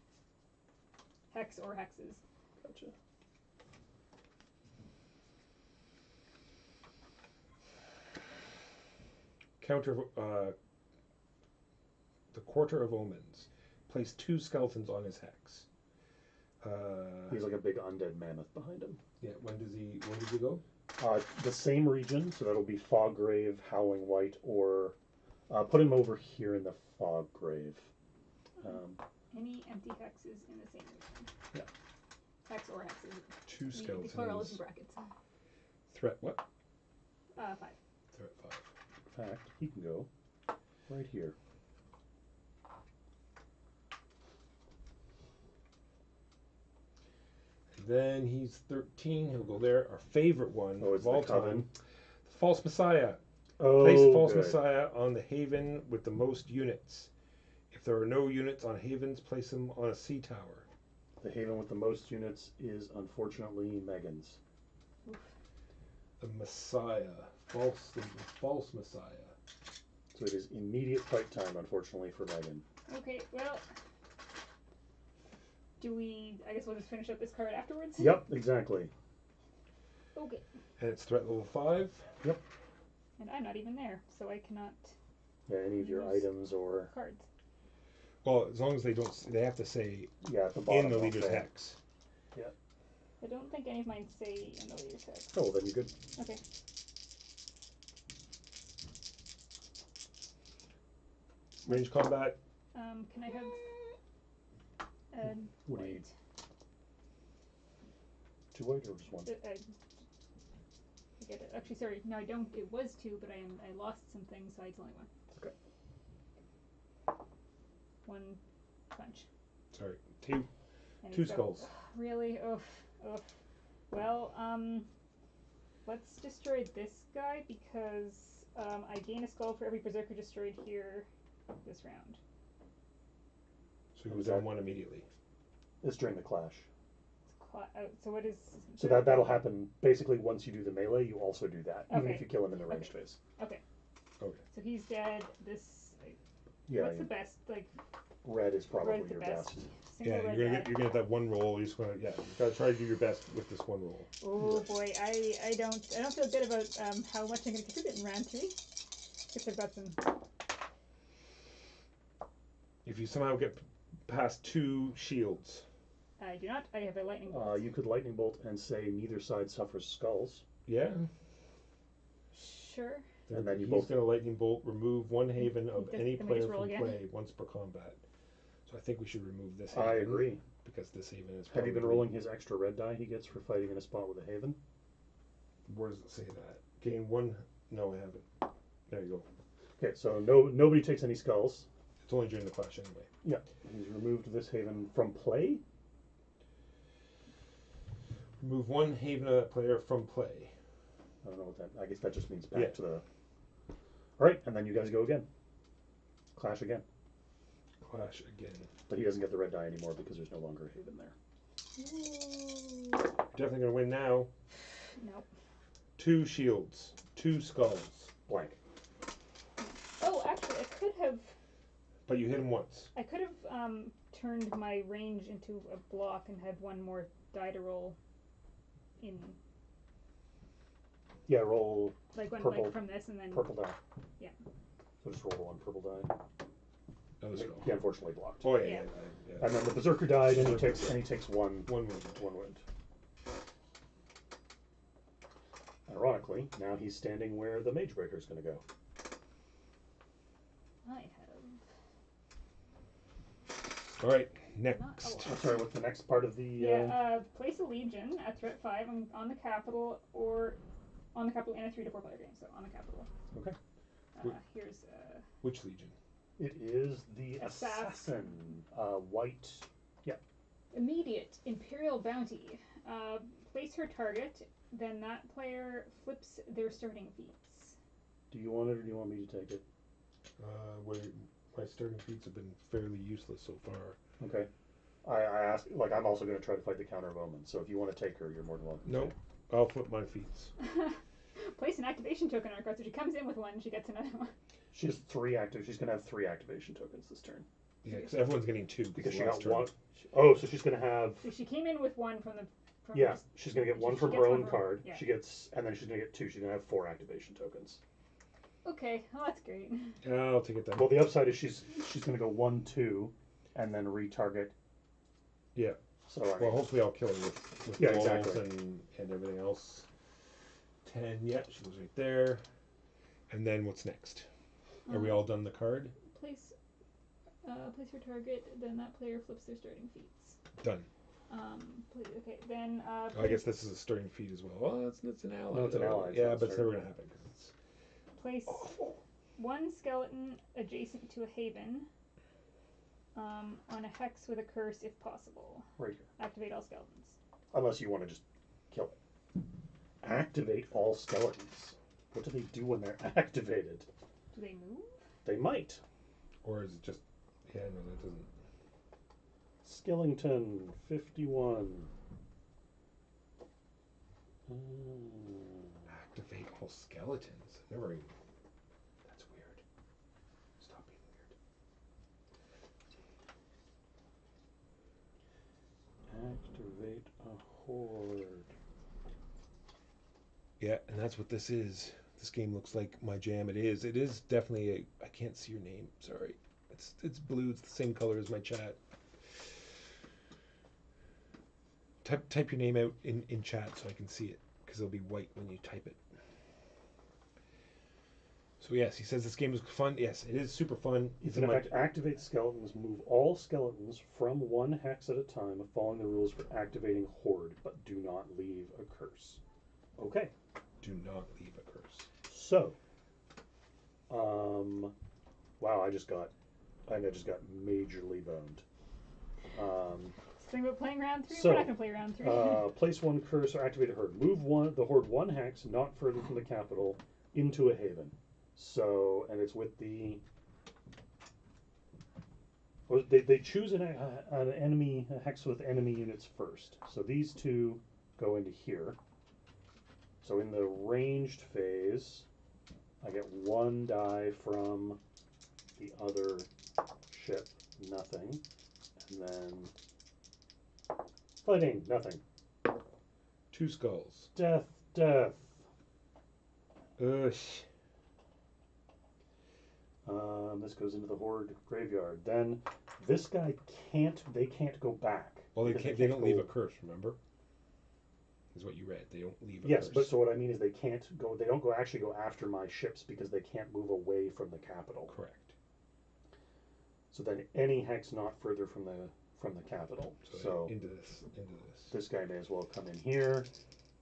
Hex or hexes. Gotcha. Counter the Quarter of Omens. Place 2 skeletons on his hex. He's like a big undead mammoth behind him. Yeah. When does he go? The same region, so that'll be Foggrave, Howling White, or put him over here in the Foggrave. Any empty hexes in the same region. Yeah. Hex or hexes. 2 The plural is in skeletons. brackets. Threat what? 5. Threat 5. In fact, he can go right here. Then he's 13. He'll go there. Our favorite one Oh, it's of all the Coven. time, the False Messiah. Oh, Place False good. Messiah on the Haven with the most units. If there are no units on Havens, place them on a sea tower. The Haven with the most units is unfortunately Megan's. The Messiah, the false Messiah. So it is immediate fight time, unfortunately, for Megan. Okay, well. I guess we'll just finish up this card afterwards? Yep, exactly. Okay. And it's threat level 5. Yep. And I'm not even there, so I cannot Yeah, any of your Use items or cards. Well, as long as they have to say at the bottom. in the of leader's that. hex. I don't think any of mine say in the leader's hex. Oh, then you're good. Okay. Range combat. Can I have What do you white? need? 2 white or just 1? I get it. Actually, sorry. No, I don't. It was 2, but I lost some things, so it's only 1. Okay. 1 punch. Sorry, 2 And 2 it's got- skulls. Really? Oof. Well, let's destroy this guy because I gain a skull for every berserker destroyed here this round. So he goes down 1 immediately. It's during the clash. So what is? So that'll happen basically once you do the melee. You also do that, even Okay. if you kill him in the Okay. ranged phase. Okay. So he's dead. This. Yeah, What's the best? Like red is probably red's the your best. best. Single Yeah, red you're die. gonna get that 1 roll. You're just gonna you gotta try to do your best with this 1 roll. Oh boy, I don't feel good about how much I'm gonna contribute in round 3. Guess I've got some. If you somehow get past 2 shields, I do not. I have a lightning bolt. You could lightning bolt and say neither side suffers skulls. yeah. Sure. And then you he's both- gonna lightning bolt, remove 1 haven of Does- any can we player just roll from again? play once per combat. So I think we should remove this haven. I agree. Because this haven is. Have you been probably- rolling his extra red die he gets for fighting in a spot with a haven? Where does it say that? Gain 1. No, I haven't. There you go. Okay, so nobody takes any skulls. It's only during the clash anyway. Yeah, he's removed this haven from play. Remove 1 haven of that player from play. I don't know what that. I guess that just means back Yeah. to the. All right, and then you guys go again. Clash again, Clash again. but he doesn't get the red die anymore because there's no longer a haven there. You're definitely gonna win now. Nope. 2 shields, 2 skulls. Blank. Oh, actually, But you hit him once. I could have turned my range into a block and had 1 more die to roll. In Yeah, roll like when Purple. like from this and then. purple die. Yeah. So just roll the 1 purple die. That was cool. He unfortunately blocked. Oh Yeah. yeah. And then the berserker died, and he takes 1 1 wound. 1 wound. Ironically, now he's standing where the mage breaker is going to go. I have. All right, Not next. a lot. I'm sorry, what's the next part of the? Place a legion at threat 5 on the capital or on the capital in a 3 to 4 player game. So on the capital. Okay. Here's Which legion? It is the Assassin. White. immediate Imperial bounty. Place her target, then that player flips their starting feats. Do you want it or do you want me to take it? Where my starting feats have been fairly useless so far. Okay. I asked, like, I'm also going to try to fight the counter of Omen. So if you want to take her, you're more than welcome. Nope. I'll flip my feats. Place an activation token on her card, so she comes in with one, she gets another one. She has 3 active. She's going to have 3 activation tokens this turn Yeah, because everyone's getting 2 because she last got turn. 1. Oh, so she's going to have. So she came in with one from the. From Yeah, the- she's going to get she- 1 she from gets her one own from- card. yeah. She gets, and then she's going to get 2. She's going to have 4 activation tokens. Okay, well that's great. I'll take it then. Well, the upside is she's going to go 1, 2, and then retarget. Yeah. So I mean, Well, hopefully I'll kill her with Yeah, walls exactly. and everything else. 10, yeah, she goes right there. And then what's next? Are we all done the card? Place your target, then that player flips their starting feats. Done. Okay, then. Oh, I guess this is a starting feat as well. Well, that's an ally. No, it's an though. ally, it's Yeah, not but it's starting never going to feat. happen. Cause it's... Place one skeleton adjacent to a haven on a hex with a curse if possible. right here. Activate all skeletons. Unless you want to just kill it. Activate all skeletons. What do they do when they're activated? Do they move? They might. Or is it just... Yeah, no, that doesn't... Skellington, 51. Activate all skeletons. Never even... That's weird. Stop being weird. Activate a horde. Yeah, and that's what this is. This game looks like my jam. It is. It is definitely a... I can't see your name. Sorry. It's blue. It's the same color as my chat. Type your name out in chat so I can see it, because it'll be white when you type it. So yes, he says this game is fun. Yes, it is super fun. You can in fact activate skeletons, move all skeletons from 1 hex at a time, following the rules for activating horde, but do not leave a curse. Okay. Do not leave a curse. So, wow, I just got majorly boned. Thing about playing round 3? So, We're not going to play round 3. place 1 curse or activate a horde. Move the horde 1 hex, not further from the capital, into a haven. So, and it's with the... Well, they choose an enemy, a hex with enemy units first. So these 2 go into here. So in the ranged phase, I get 1 die from the other ship, nothing. And then fighting, nothing. 2 skulls. Death. Ugh. This goes into the horde graveyard. Then this guy they can't go back. Well, they because can't. They don't leave a curse. Remember, is what you read. They don't leave a curse. Yes, but so what I mean is they can't go. They don't actually go after my ships because they can't move away from the capital. Correct. So then any hex not further from the capital. So into this. this guy may as well come in here.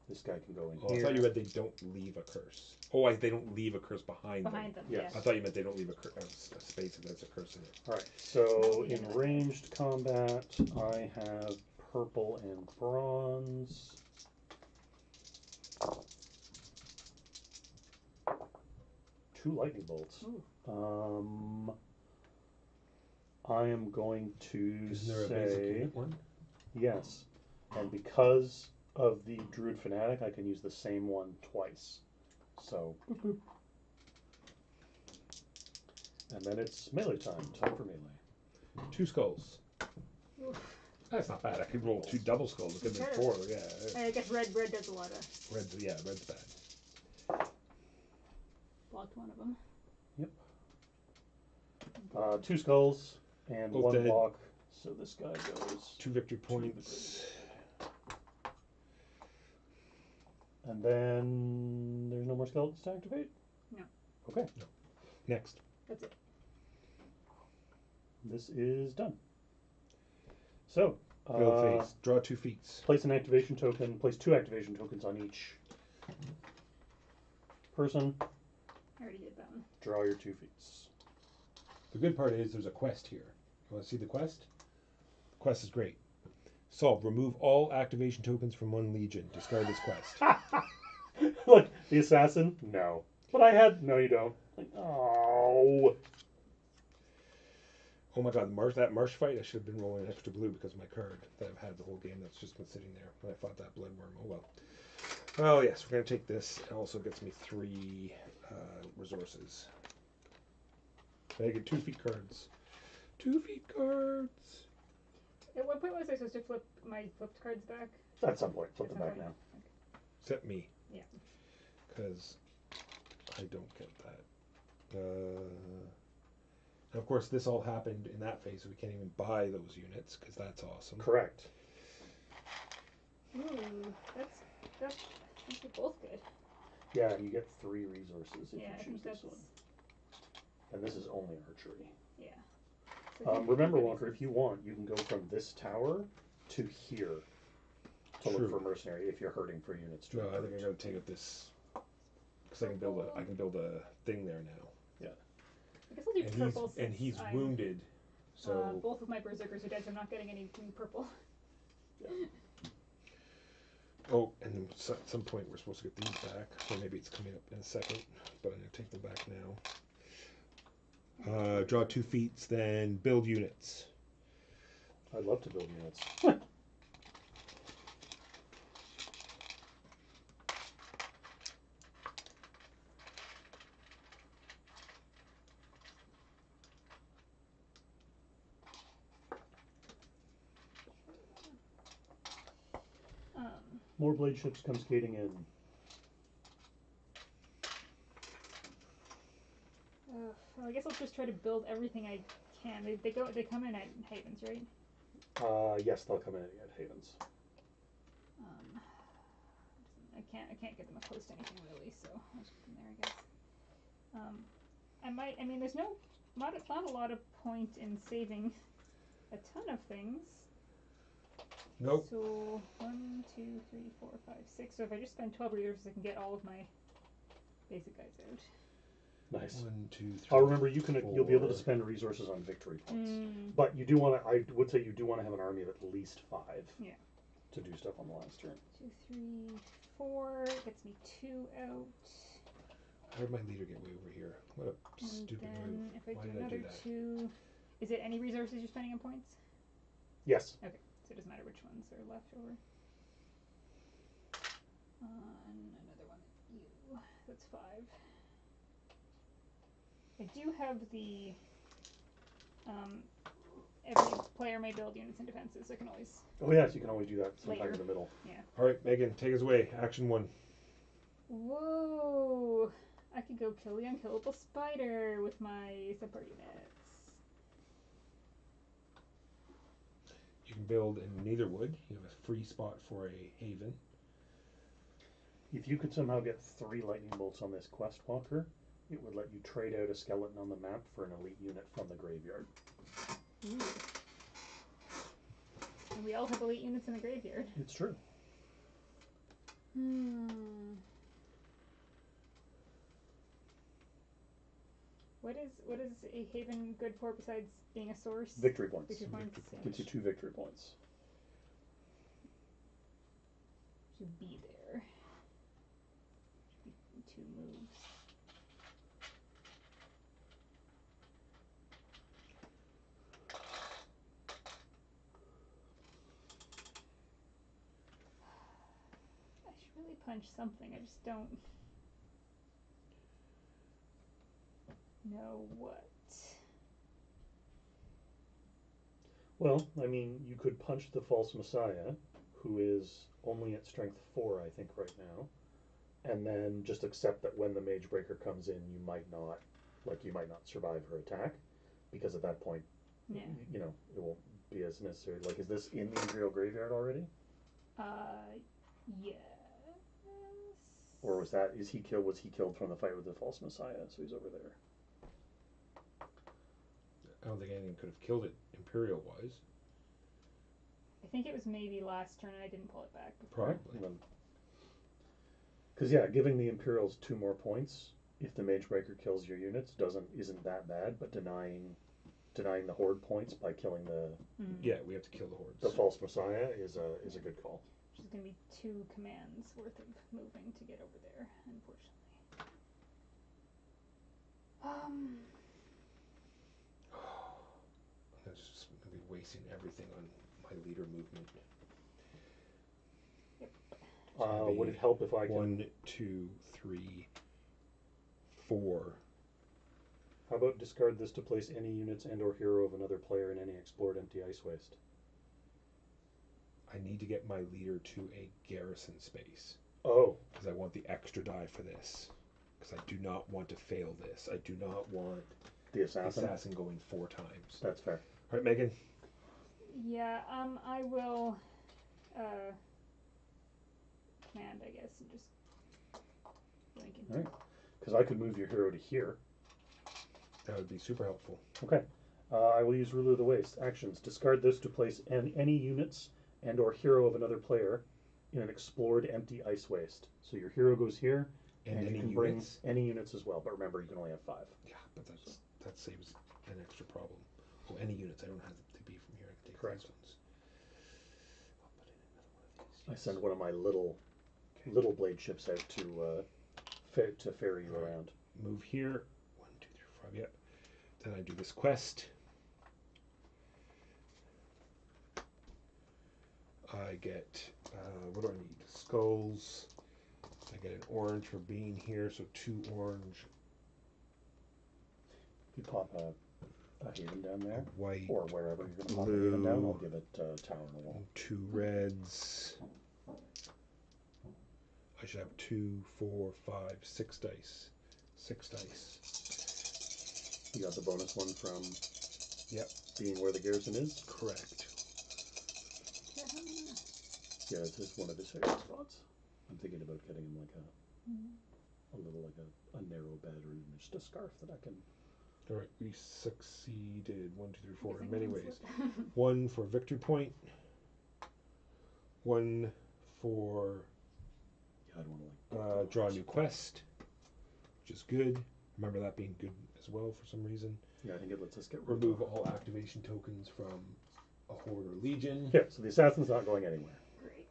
This guy can go in Oh, here. I thought you read they don't leave a curse. Oh, they don't leave a curse behind them. Behind them, Yes. I thought you meant they don't leave a space if there's a curse in it. All right. So in ranged combat, I have purple and bronze. Two lightning bolts. Ooh. I am going to Isn't there a basic say unit one? yes, and because of the Druid Fanatic, I can use the same one twice. So, boop, boop. And then it's melee time. Time for melee. 2 skulls. Oof. That's not bad. I could roll 2 double skulls. It could have been 4. Yeah. I guess red does a lot of. Red's bad. Blocked one of them. Yep. 2 skulls and Both 1 dead. block. So this guy goes. 2 victory points. And then there's no more skeletons to activate? No. Okay. Next. That's it. This is done. So, Build phase. Draw 2 feats. place an activation token, place 2 activation tokens on each person. I already did that one. Draw your 2 feats. The good part is there's a quest here. You want to see the quest? The quest is great. Solve. Remove all activation tokens from 1 legion. Discard this quest. Look, the assassin? No. But I had... No, you don't. Like, oh. Oh my god, that marsh fight, I should have been rolling extra blue because of my card that I've had the whole game that's just been sitting there when I fought that bloodworm. Oh well. Well, yes, we're going to take this. It also gets me 3 resources. I get 2 feet cards. 2 feet cards! At what point was I supposed to flip my flipped cards back? At some point, flip At them some back point. now. Except me. Yeah. Because I don't get that. And of course, this all happened in that phase, so we can't even buy those units, because that's awesome. Correct. Ooh, that's they're both good. Yeah, and you get 3 resources if Yeah, I you choose think this that's one. And this is only archery. yeah. So I think Remember, that Walker, makes if you want, you can go from this tower to here to True. look for mercenary if you're hurting for units to No, I think recruit. I gotta take out this, because I can build a thing there now. I guess I'll do purple And he's since I'm, wounded, so both of my berserkers are dead, so I'm not getting any new purple. oh, and at some point we're supposed to get these back, so maybe it's coming up in a second, but I'm gonna take them back now. Draw 2 feats, then build units. I'd love to build units. More blade ships come skating in. Well, I guess I'll just try to build everything I can. They come in at Havens, right? Yes, they'll come in at Havens. I can't get them close to anything really, so I'll just put them there, I guess. I mean, there's not a lot of point in saving a ton of things. Nope. So 1, 2, 3, 4, 5, 6. So if I just spend 12 resources, I can get all of my basic guys out. Nice. 1, 2, 3. I'll remember you'll be able to 4. spend resources on victory points, but you do want to. I would say you do want to have an army of at least 5. Yeah. To do stuff on the last turn. 2, 3, 4 gets me 2 out. How did my leader get way over here? What a stupid then move. if I Why do did I another do that? 2, is it any resources you're spending on points? Yes. Okay, so it doesn't matter which ones are left over. And another one at you. That's 5. I do have the every player may build units and defenses. So I can always. Oh yes, you can always do that sometime Later. in the middle. Yeah. All right, Megan, take us away. Action 1. Whoa! I could go kill the unkillable spider with my support units. You can build in Netherwood. You have a free spot for a haven. If you could somehow get 3 lightning bolts on this quest walker, it would let you trade out a skeleton on the map for an elite unit from the graveyard. Ooh. And we all have elite units in the graveyard. It's true. What is a haven good for besides being a source? Victory points. Victory points. Gets you 2 victory points. Should be there. Should be 2 moves. I should really punch something. I just don't know what. Well, I mean, you could punch the false messiah, who is only at strength 4, I think, right now, and then just accept that when the mage breaker comes in, you might not survive her attack, because at that point, Yeah. it won't be as necessary. Like, is this in the Imperial Graveyard already? Yes. Or was he killed from the fight with the false messiah, so he's over there. I don't think anything could have killed it Imperial-wise. I think it was maybe last turn and I didn't pull it back before. Probably. Because yeah, giving the Imperials 2 more points if the Mage Breaker kills your units isn't that bad, but denying the Horde points by killing Yeah, we have to kill the Hordes. the false messiah is a good call. Which is going to be 2 commands worth of moving to get over there, unfortunately. basing everything on my leader movement. Would it help if I can... 1, 2, 3, 4. How about discard this to place any units and or hero of another player in any explored empty ice waste? I need to get my leader to a garrison space. Oh. Because I want the extra die for this. Because I do not want to fail this. I do not want The assassin going 4 times. That's fair. All right, Megan. Yeah, I will command, I guess, and just link into Alright. Because I could move your hero to here. That would be super helpful. Okay. I will use Ruler of the Waste. Actions. Discard this to place any units and or hero of another player in an explored empty ice waste. So your hero goes here, and you can bring any units as well. But remember, you can only have 5. Yeah, but that saves an extra problem. Oh, any units. I don't have to be from here. I can take Correct. these ones. I'll put in another one of these. I send one of my little blade ships out to ferry you around. Move here. 1, 2, 3, 4, 5. Yep. Then I do this quest. I get, what do I need? Skulls. I get an orange for being here, so 2 orange. You pop a haven down there, White. or wherever you're going to pop a haven down, I'll give it tower on the wall. 2 reds. I should have 2, 4, 5, 6 dice. 6 dice. You got the bonus one from being where the garrison is? Correct. Yeah, it's just one of his favorite spots. I'm thinking about getting him like a little like a narrow bed or even just a scarf that I can... Alright, we succeeded. 1, 2, 3, 4 in many ways. 1 for victory point. 1 for Yeah, I don't want to like... draw a new quest, which is good. Remember that being good as well for some reason. Yeah, I think it lets us get rid of... Remove all activation tokens from a horde or legion. Yeah, so the assassin's not going anywhere. Great.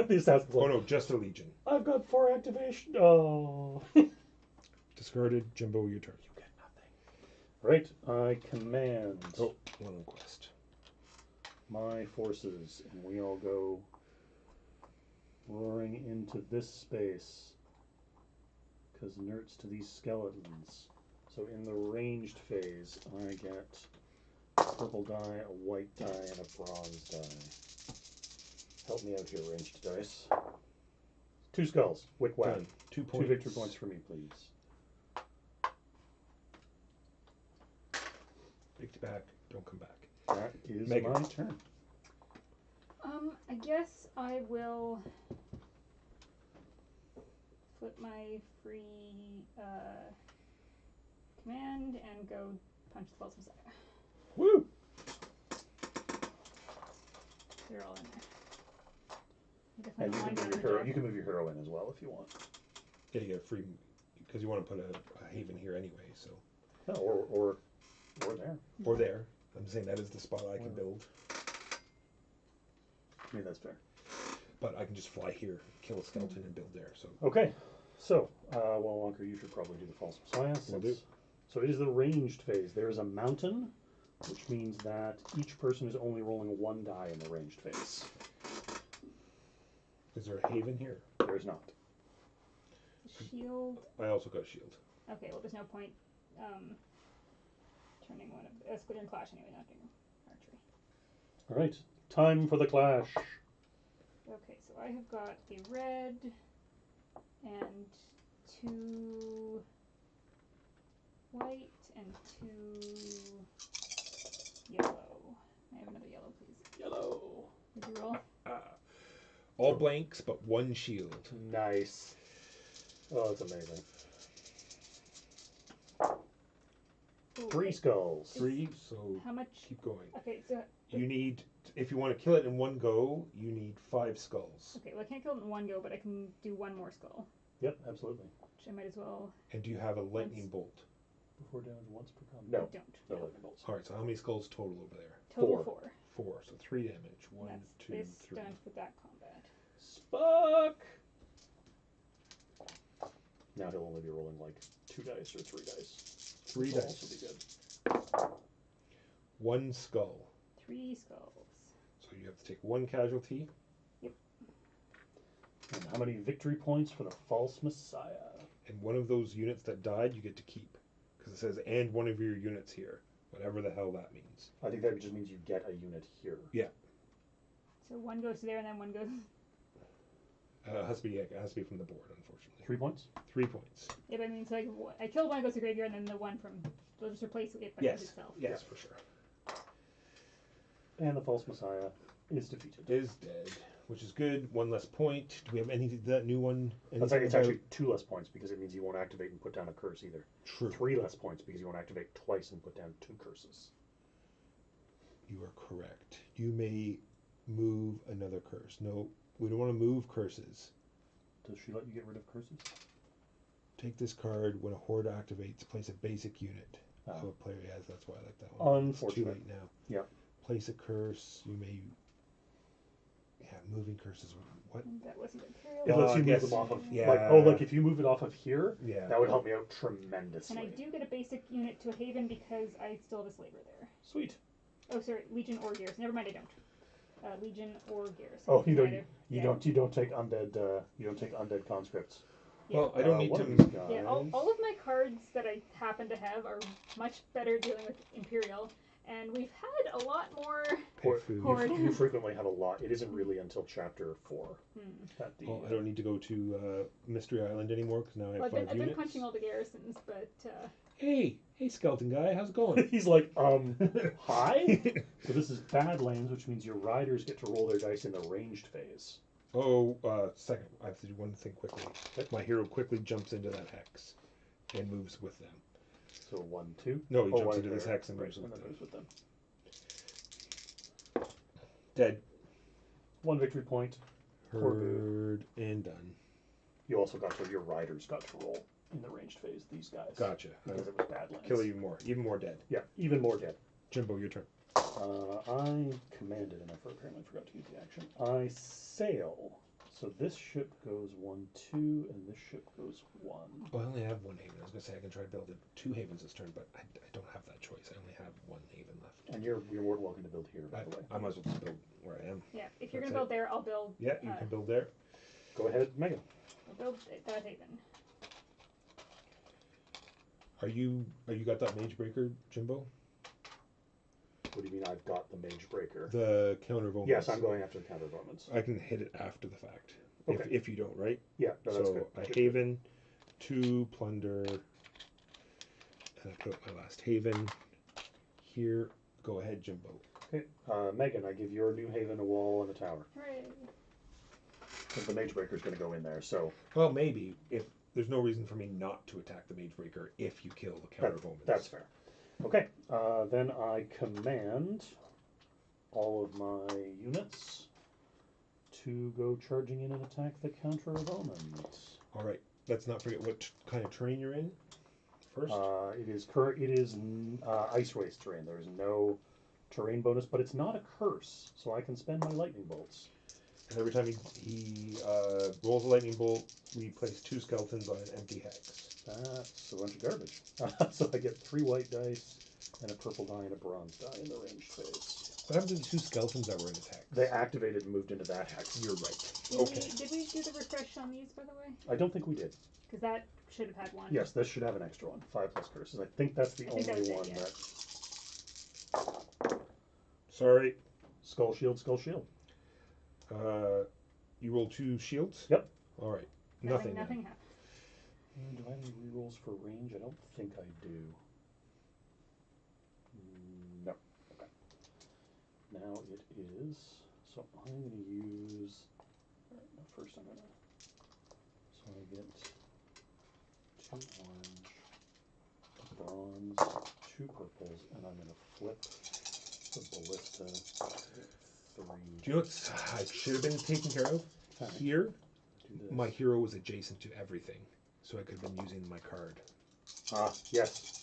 The assassin's like... Oh no, just a legion. I've got 4 activation... Oh... Discarded. Jimbo, your turn. You get nothing. Right, I command... Oh, 1 on quest. My forces, and we all go roaring into this space because inerts to these skeletons. So in the ranged phase, I get a purple die, a white die, and a bronze die. Help me out here, ranged dice. 2 skulls. Wick whack. 2 2 points. victory points for me, please. Take back. Don't come back. That is Megan. my turn. I guess I will flip my free command and go punch the false messiah. Woo! They're all in there. And you can, Definitely move your hero, you can move your hero in as well if you want. Yeah, you get a free, because you want to put a haven here anyway, so. No, or there. Or there. I'm saying that is the spot I can build. I mean, that's fair. But I can just fly here, kill a skeleton, and build there. So Okay, so, well, Wonker, you should probably do the false messiah. Will do. So it is the ranged phase. There is a mountain, which means that each person is only rolling 1 die in the ranged phase. is there a haven here? There is not. Shield. I also got a shield. Okay, well, there's no point turning one of during clash anyway, not doing archery. All right, time for the clash. Okay, so I have got a red and 2 white and 2 yellow. I have another yellow, please. Yellow. Did you roll? All blanks, but 1 shield. Nice. Oh, that's amazing. Ooh, 3 skulls. 3, so How much? keep going. Okay, so You need, if you want to kill it in 1 go, you need 5 skulls. okay, well, I can't kill it in 1 go, but I can do 1 more skull, Yep, absolutely. which I might as well. And do you have a lightning bolt? Before damage once per combat. I No, don't. no lightning bolts. Alright, so how many skulls total over there? Total 4. 4. 4, so 3 damage. And 1, that's 2, this 3. done with that combat. Spuck! Now he'll only be rolling like 2 dice or 3 dice. 3 That'll dice. also be good. 1 skull. 3 skulls. So you have to take 1 casualty. And how many victory points for the false messiah? And one of those units that died, you get to keep. Because it says, and one of your units here. Whatever the hell that means. I think that just means you get a unit here. Yeah. So 1 goes to there and then 1 goes. It has to be from the board, unfortunately. 3 points? 3 points. Yeah, but I mean, so like, I killed 1 goes to graveyard and then the 1 from. They'll just replace it by Yes. itself. Yes, for sure. And the false messiah is defeated. Is dead, which is good. 1 less point. Do we have any that new one? It's actually 2 less points because it means you won't activate and put down a curse either. True. 3 less points because you won't activate twice and put down 2 curses. You are correct. You may move another curse. No, we don't want to move curses. Does she let you get rid of curses? Take this card. When a horde activates, place a basic unit. Oh. So a player has. That's why I like that one. It's too Unfortunate. late now. Yeah. Place a curse. You may. Yeah, moving curses. What? And that wasn't Imperial. It lets I you move guess- them off of. yeah. Like, oh, look, if you move it off of here, Yeah. that would help me out tremendously. And I do get a basic unit to a Haven because I still have a Slaver there. Sweet. Oh, sorry, Legion or Garrison. Never mind, I don't. Legion or Garrison. Oh, you Neither. you Yeah. don't take undead conscripts. Well, I don't need one to. of these guys. Yeah, all of my cards that I happen to have are much better dealing with Imperial, and we've had a lot more. Pay Horde. food. Horde. You frequently have a lot. It isn't really until chapter 4 that the. Well, I don't need to go to Mystery Island anymore because now I have Well, 5 I've been units. punching all the garrisons, but Hey, skeleton guy, how's it going? He's like, hi? So this is Badlands, which means your riders get to roll their dice in the ranged phase. Oh, second. I have to do one thing quickly. Okay. My hero quickly jumps into that hex and moves with them. So 1, 2. No, he Oh, jumps one into this there. hex and Right, moves and with then them. moves with them. Dead. 1 victory point. Heard and done. You also your riders got to roll in the ranged phase, these guys. Gotcha. Because it was Badlands. Kill even more. Even more dead. Yeah, even more dead. Jimbo, your turn. I commanded, and I apparently forgot to use the action. I sail. So this ship goes 1, 2, and this ship goes 1. Well, I only have 1 haven. I was going to say I can try to build 2 havens this turn, but I don't have that choice. I only have 1 haven left. And you're more than welcome to build here, by the way. I might as well just build where I am. yeah, if you're That's gonna build there, I'll build. Yeah, you can build there. Go ahead, Megan. I'll build that Haven. Are you got that mage breaker, Jimbo? What do you mean I've got the Mage Breaker? The counter bonus. Yes, I'm going after the counter moments. I can hit it after the fact. Okay. If you don't, right? Yeah, no, that's So good. a Good. haven, 2 plunder, and I put my last haven here. Go ahead, Jimbo. Okay, Megan, I give your new haven a wall and a tower. Hooray! Because the Mage Breaker is going to go in there, so Well, maybe if there's no reason for me not to attack the mage breaker if you kill the counter bonus. that's fair. Okay, then I command all of my units to go charging in and attack the counter of omens. All right. Let's not forget what kind of terrain you're in. First. It is ice waste terrain. There is no terrain bonus, but it's not a curse, so I can spend my lightning bolts. And every time he rolls a lightning bolt, we place 2 skeletons on an empty hex. That's a bunch of garbage. So I get 3 white dice and a purple die and a bronze die in the ranged phase. What happened to the 2 skeletons that were in the hex? They activated and moved into that hex. You're right. Did we do the refresh on these, by the way? I don't think we did. Because that should have had 1. Yes, this should have an extra one. 5 plus curses. I think that's the I think that only was it, one yeah. that. Sorry. Skull shield, skull shield. You roll 2 shields? Yep. All right. Nothing then. happened. Do I have any rerolls for range? I don't think I do. No. Okay. Now it is. So I'm going to use. Alright, no, first I'm going to. So I get 2 orange, bronze, 2 purples, and I'm going to flip the ballista to 3. Do you know what I should have been taking care of? Alright, Here, do this. my hero was adjacent to everything, so I could have been using my card. Ah, yes.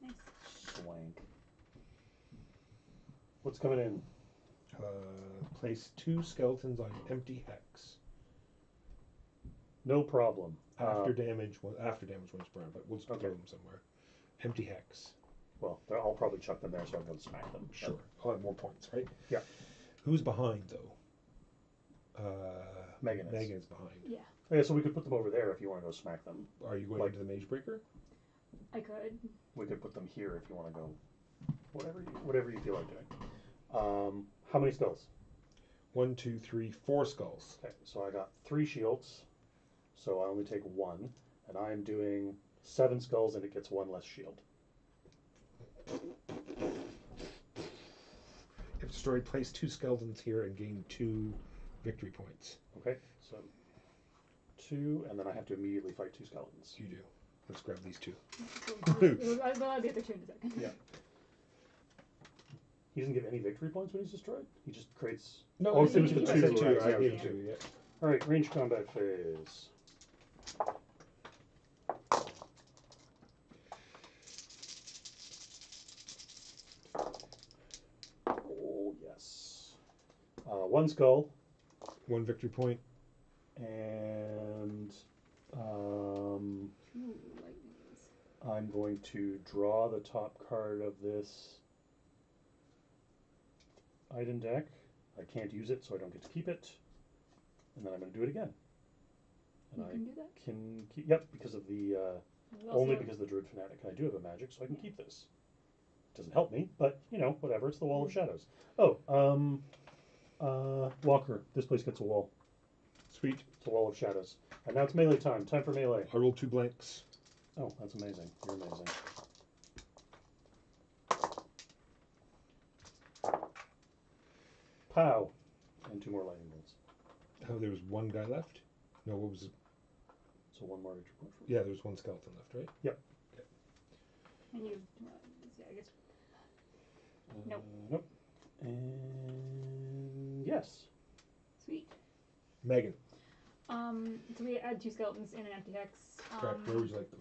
Nice. Swank. What's coming in? Place 2 skeletons on an empty hex. No problem. After damage once per round, but we'll just Okay. throw them somewhere. Empty hex. Well, I'll probably chuck them there so I can smack them. Sure. I'll have more points, right? Yeah. Who's behind though? Megan is. Megan's behind. Yeah, Yeah, so we could put them over there if you want to go smack them. Are you going Like- into the Mage Breaker? I could. We could put them here if you want to go. Whatever you feel like doing. How many skulls? 1, 2, 3, 4 skulls. Okay, so I got 3 shields, so I only take 1, and I am doing 7 skulls, and it gets 1 less shield. If destroyed, place 2 skeletons here and gain 2 victory points. Okay, so 2, and then I have to immediately fight 2 skeletons. You do. Let's grab these 2. We'll add the other two in a second. Yeah. He doesn't give any victory points when he's destroyed. He just creates. No, Oh, it it was was the the 2. 2. Right, I yeah, gave it was 2, yeah. All right, range combat phase. Oh yes. 1 skull 1 victory point. and 2 lightnings. I'm going to draw the top card of this item deck. I can't use it, so I don't get to keep it. And then I'm going to do it again. And You I can do that? can keep. Yep, because of the You only also- because of the Druid Fanatic. I do have a magic, so I can keep this. Doesn't help me, but you know, whatever. It's the Wall of Shadows. Oh, Walker. This place gets a wall. Sweet. It's a Wall of Shadows. And now it's melee time. Time for melee. I rolled 2 blanks. Oh, that's amazing. You're amazing. Pow! And 2 more lightning bolts. Oh, there was 1 guy left? No, what was it? So 1 more victory point for me. Yeah, there was 1 skeleton left, right? And you, yeah, I guess. Nope. Nope. And yes. Sweet. Megan. So we add 2 skeletons in an empty hex. Correct. Where would you like them?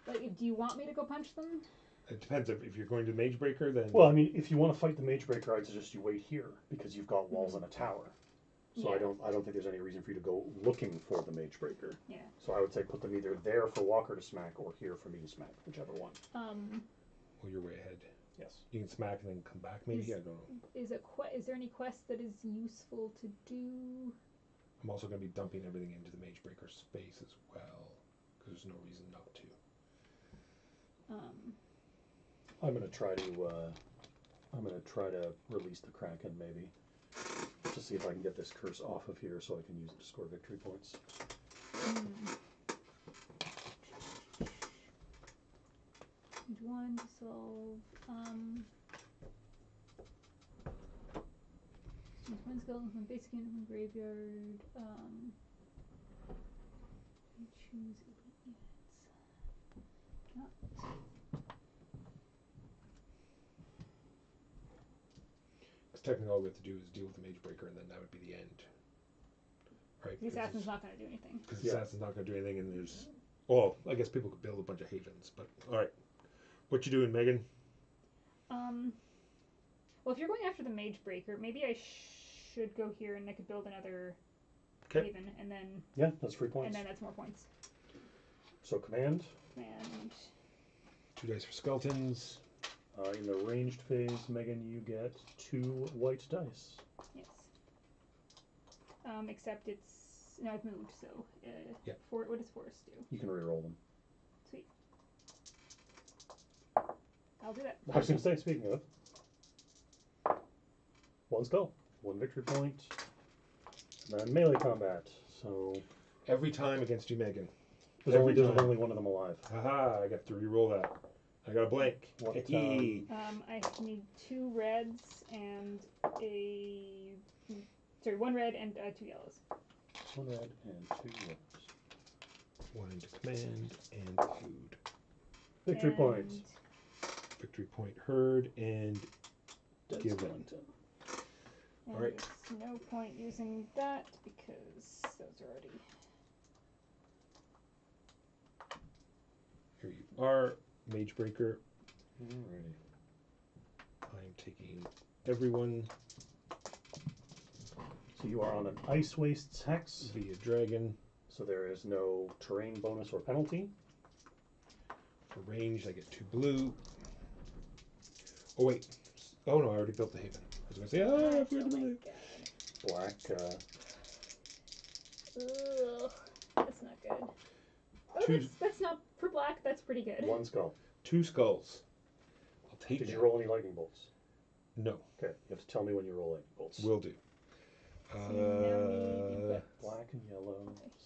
Like, do you want me to go punch them? It depends. If you're going to Mage Breaker, then... Well, I mean, if you want to fight the Mage Breaker, I'd suggest you wait here because you've got walls and a tower. So Yeah. I don't think there's any reason for you to go looking for the Mage Breaker. Yeah. So I would say put them either there for Walker to smack or here for me to smack, whichever one. Well, you're way ahead. Yes. You can smack and then come back, maybe? Is- I don't know. Is there any quest that is useful to do? I'm also going to be dumping everything into the Mage Breaker space as well, because there's no reason not to. I'm gonna try to release the Kraken maybe. To see if I can get this curse off of here so I can use it to score victory points. Need 1 to solve. There's 1 skeleton from basic unit from graveyard. Choose elite units. Not. Because technically all we have to do is deal with the Mage Breaker, and then that would be the end. Right? The assassin's not going to do anything. Because Yeah. the assassin's not going to do anything, and there's... Well, I guess people could build a bunch of havens, but... Alright. What you doing, Megan? Well, if you're going after the Mage Breaker, maybe I should go here and I could build another 'Kay. haven, and then Yeah, that's 3 points. that's more points. So command. And 2 dice for skeletons. In the ranged phase, Megan, you get 2 white dice. yes. Except it's no, I've moved, so Yeah. what does forest do? You can re-roll them. Sweet. I'll do that. I was going to say, speaking of, 1 skull, 1 victory point, and then melee combat. So Every time against you, Megan. there's Every only time. one of them alive. Haha, I got to re-roll that. I got a blank. What, Hee. I need 2 reds and 1 red and 2 yellows. 1 red and 2 yellows. 1 into command and food. Victory And point. Victory point heard and Dead given. skeleton. And Alright. there's no point using that because those are already. Here you are, Mage Breaker. Alrighty. I'm taking everyone So you are on an Ice Wastes hex. via dragon. So there is no terrain bonus or penalty. For range, I get 2 blue. Oh wait. Oh no, I already built the haven. I was gonna say, I forgot to build it. Black. Ugh, that's not good. Oh, Two- that's not for black. That's pretty good. 1 skull. 2 skulls. I'll take Did that. you roll any lightning bolts? No, Okay, you have to tell me when you roll lightning bolts. will do. So now you've got Black and yellow.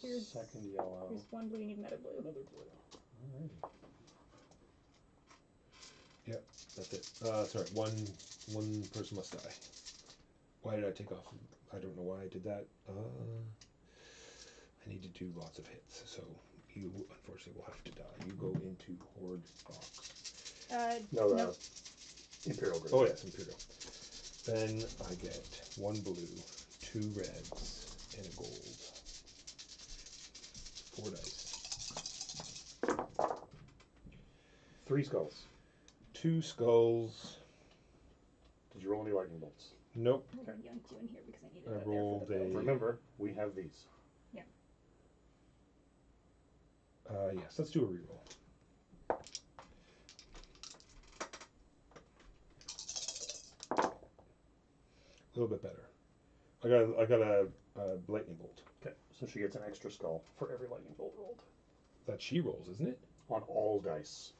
Here's- Second yellow. Here's 1 blue. You need another blue. Another blue. Alrighty. That's it. Sorry, one person must die. Why did I take off? I don't know why I did that. I need to do lots of hits, so you unfortunately will have to die. You go into Horde box. No, Imperial Grid. Oh yes, Imperial. Then I get 1 blue, 2 reds, and a gold. 4 dice. 3 skulls. 2 skulls. Did you roll any lightning bolts? Nope. I'm gonna yank you in here because I need it I out there rolled for the build. Remember, we have these. Yes, let's do a reroll. A little bit better. I got a lightning bolt Okay, so she gets an extra skull for every lightning bolt rolled. that she rolls, isn't it? On all dice.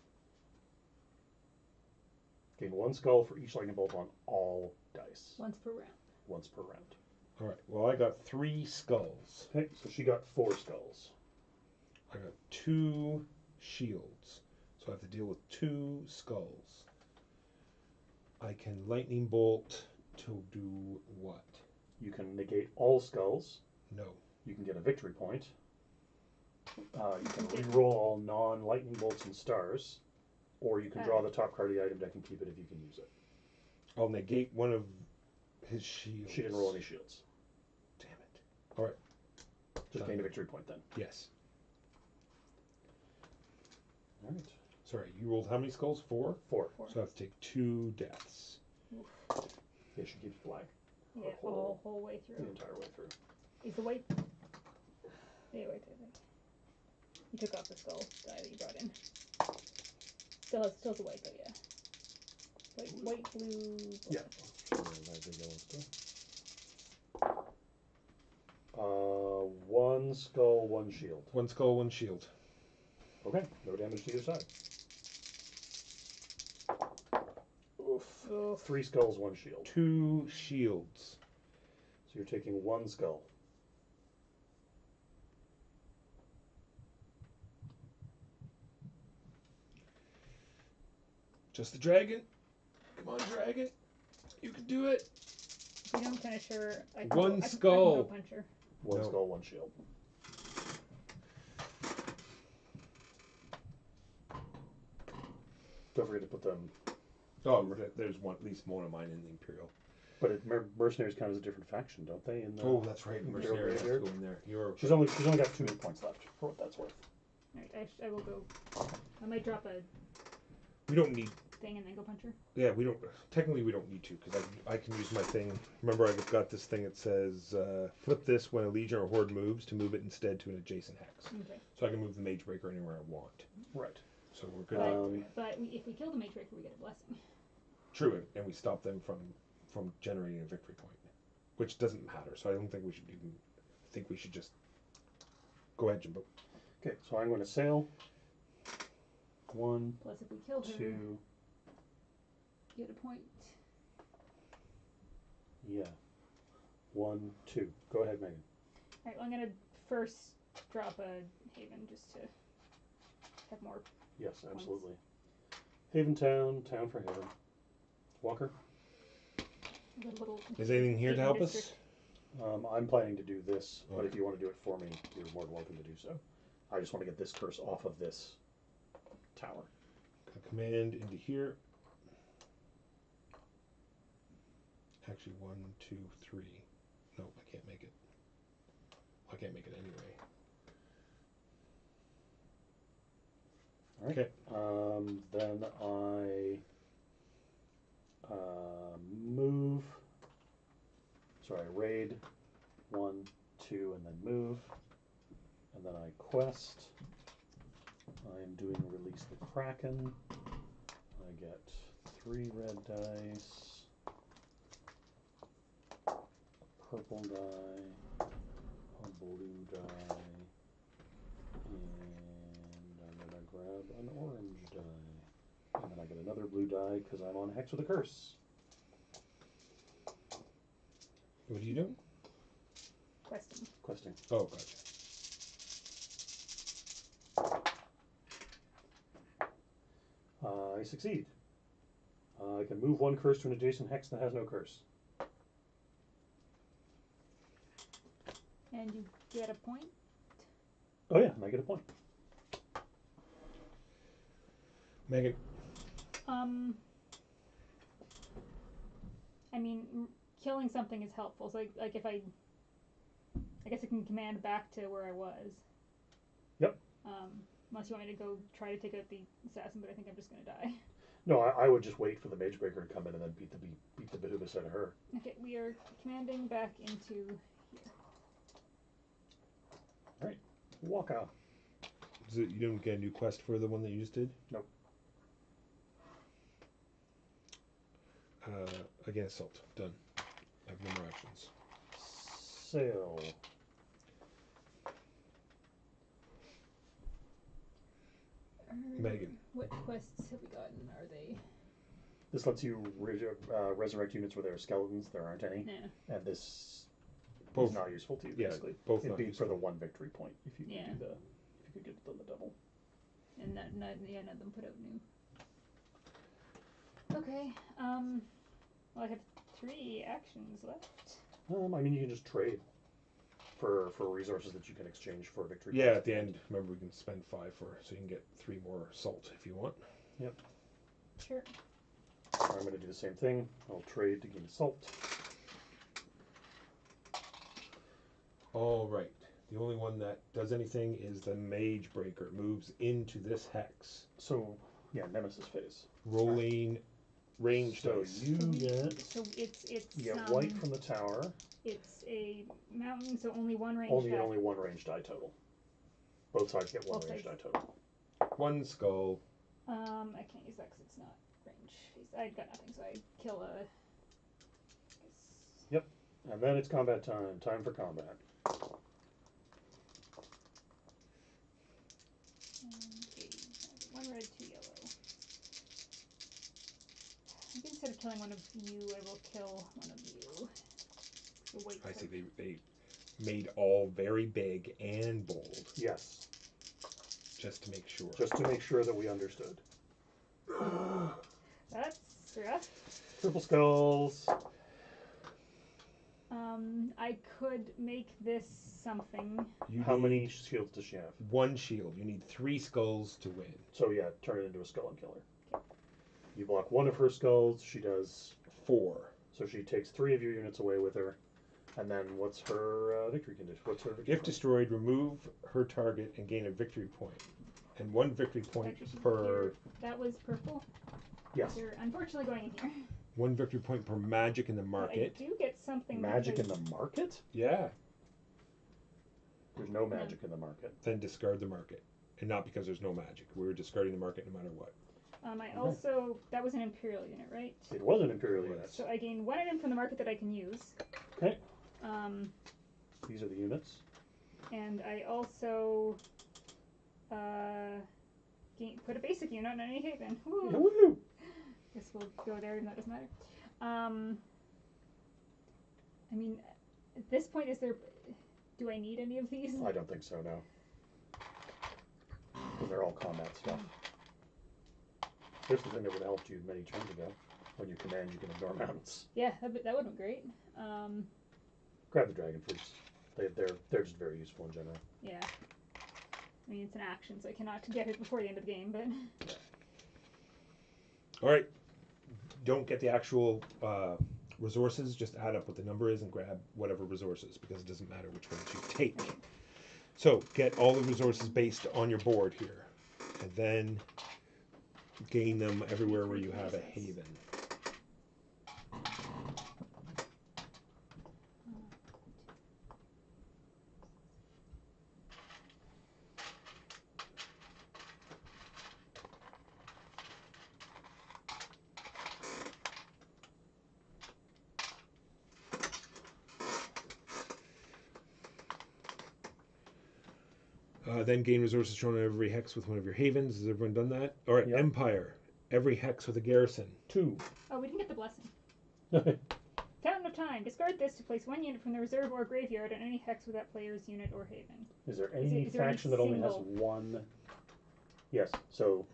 Gain 1 skull for each lightning bolt on all dice. Once per round. Once per round. All right. Well, I got 3 skulls. Okay, so she got 4 skulls. I got 2 shields, so I have to deal with 2 skulls. I can lightning bolt to do what? You can negate all skulls. No. You can get a victory point. You can reroll all non-lightning bolts and stars. Or you can draw the top card of the item deck and keep it if you can use it. I'll negate one of his shields. She didn't roll any shields. Damn it. All right. Just gain a victory point then. Yes. Alright. Sorry, you rolled how many skulls? 4? 4. So I have to take 2 deaths. Yeah, she keeps black Yeah, whole way the through. entire way through. Is the white? Yeah, wait. You took off the skull die that you brought in. Still has the white though, yeah. White, blue. Yeah. One skull, 1 shield. 1 skull, 1 shield. Okay, no damage to either side. Oof. 3 skulls, 1 shield. 2 shields. So you're taking 1 skull. Just the dragon. Come on, dragon. You can do it. If you don't finish her, I can One go, I can skull. go punch her. 1 No. skull, 1 shield. Don't forget to put them. Oh, there's one, at least one of mine in the Imperial. But mercenaries count as a different faction, don't they? In the Oh, that's right. Imperial Mercenary has to Graveyard? go in there. You're She's only got 2 hit points left, for what that's worth. Alright, I will go. I might drop a We don't need. thing and then go punch her. Yeah, we don't. Technically, we don't need to because I can use my thing. Remember, I got this thing that says flip this when a legion or horde moves to move it instead to an adjacent hex. Okay. So I can move the mage breaker anywhere I want. Right. So we're good. that way. But if we kill the mage breaker, we get a blessing. True, and we stop them from generating a victory point, which doesn't matter. So I don't think we should even. I think we should just go ahead, Jimbo. Okay, so I'm going to sail. 1, Plus, if we kill her, 2. get a point. Yeah. 1, 2. Go ahead, Megan. Alright, well, I'm gonna first drop a haven just to have more. Yes, absolutely. Haven Town, Town for Haven. Walker? The little Is anything here to haven help us? district. I'm planning to do this, but Okay. if you want to do it for me, you're more than welcome to do so. I just want to get this curse off of this tower. Command into here. Actually, 1, 2, 3. No, I can't make it. I can't make it anyway. All right. Okay. Then I move. Sorry, raid 1, 2, and then move. And then I quest. I am doing Release the Kraken. I get 3 red dice, a purple die, a blue die, and I'm going to grab an orange die. And then I get another blue die because I'm on Hex with a Curse. What are you doing? Questing. Questing. Oh, gotcha. I succeed. I can move 1 curse to an adjacent hex that has no curse. And you get a point. Oh yeah, and I get a point. Megan. I mean, killing something is helpful. So like if I guess I can command back to where I was. Yep. Unless you want me to go try to take out the assassin, but I think I'm just gonna die. No, I would just wait for the Mage Breaker to come in and then beat the behemoth out of her. Okay, we are commanding back into here. Alright. Waka. Is it, you didn't get a new quest for the one that you just did? Nope. Again, assault. Done. I have no more actions. Sail. Megan. What quests have we gotten? Are they? This lets you resurrect units where there are skeletons. There aren't any. No. And this Both. is not useful to you, Yeah, basically. both It'd not be useful. for the 1 victory point if you Yeah. could do if you could get done the double. And none of them put out new. Okay. Well, I have 3 actions left. I mean, you can just trade for resources that you can exchange for victory. Yeah, points at the end, remember we can spend 5 for, so you can get 3 more salt if you want. Yep. Sure. I'm going to do the same thing. I'll trade to gain salt. All right. The only one that does anything is the Mage Breaker. Moves into this hex. So, yeah, Nemesis phase. Rolling range So dice. you get it's white from the tower. It's a mountain, so only 1 range Only die. only 1 range die total. Both sides get 1 Both range die sides. total. 1 skull. I can't use that because it's not range phase. I got nothing, so I kill a. Yep. And then it's combat time. Time for combat. Okay, 1 red, 2 yellow. Maybe instead of killing one of you, I will kill one of you. The white. I see they made all very big and bold. Yes. Just to make sure. Just to make sure that we understood. That's rough. Triple skulls. I could make this something. How many shields does she have? 1 shield. You need 3 skulls to win. So yeah, turn it into a skull and kill her. You block 1 of her skulls. She does 4. So she takes 3 of your units away with her. And then what's her victory condition? What's her victory If point? destroyed, remove her target and gain a victory point. And 1 victory point Actually, per. That was purple. Yes. You're unfortunately going in here. 1 victory point per magic in the market. I do get something. Magic in because the market? Yeah. There's no magic in the market. Then discard the market. And not because there's no magic. We're discarding the market no matter what. I also that was an Imperial unit, right? It was an Imperial unit. So I gain 1 item from the market that I can use. Okay. These are the units. And I also put a basic unit on any haven. Woo. Woo! Guess we'll go there, and that doesn't matter. I mean, at this point, do I need any of these? I don't think so, no. Because they're all combat stuff. Here's the thing that would have helped you many turns ago. When you command, you can ignore mounts. Yeah, that would have been great. Grab the dragon fruits. They're just very useful in general. Yeah. I mean, it's an action, so I cannot get it before the end of the game, but... Alright. Don't get the actual resources. Just add up what the number is and grab whatever resources, because it doesn't matter which ones you take. So, get all the resources based on your board here. And then gain them everywhere where you have a haven. Then gain resources shown on every hex with one of your havens. Has everyone done that? All right, Yep. Empire. Every hex with a garrison. 2. Oh, we didn't get the blessing. Fountain of Time. Discard this to place 1 unit from the reserve or graveyard on any hex with that player's unit or haven. Is there any is there any faction that only has single- 1? Yes. So